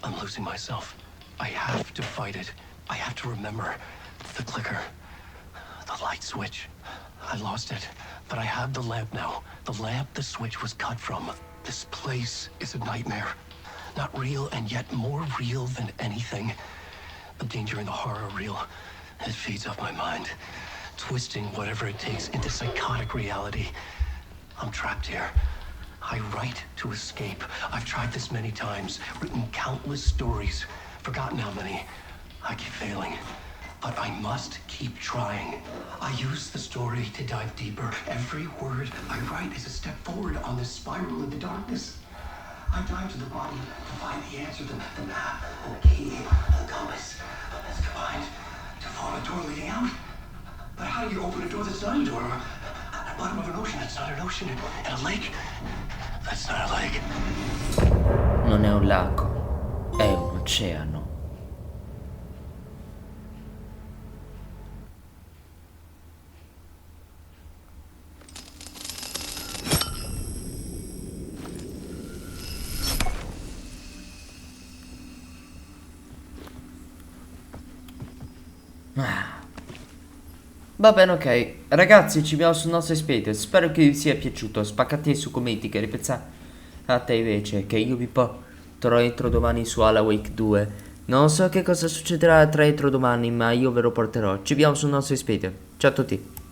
I'm losing myself. I have to fight it. I have to remember. The clicker. The light switch. I lost it. But I have the lamp now. The lamp the switch was cut from. This place is a nightmare. Not real, and yet more real than anything. The danger and the horror are real. It feeds off my mind. Twisting whatever it takes into psychotic reality. I'm trapped here. I write to escape. I've tried this many times, written countless stories, forgotten how many. I keep failing, but I must keep trying. I use the story to dive deeper. Every word I write is a step forward on this spiral into darkness. I dive to the body to find the answer, the map, and the key, the compass. It's combined to form a door leading out. But how do you open a door that's not a door? At the bottom of an ocean, that's not an ocean. And a lake, that's not a lake. Non è un lago, è un oceano. Va bene, ok. Ragazzi, ci vediamo sul nostro expediente. Spero che vi sia piaciuto. Spaccate su commenti che ne pensate invece, che io vi porterò entro domani su Alan Wake 2. Non so che cosa succederà tra entro domani, ma io ve lo porterò. Ci vediamo sul nostro expediente. Ciao a tutti.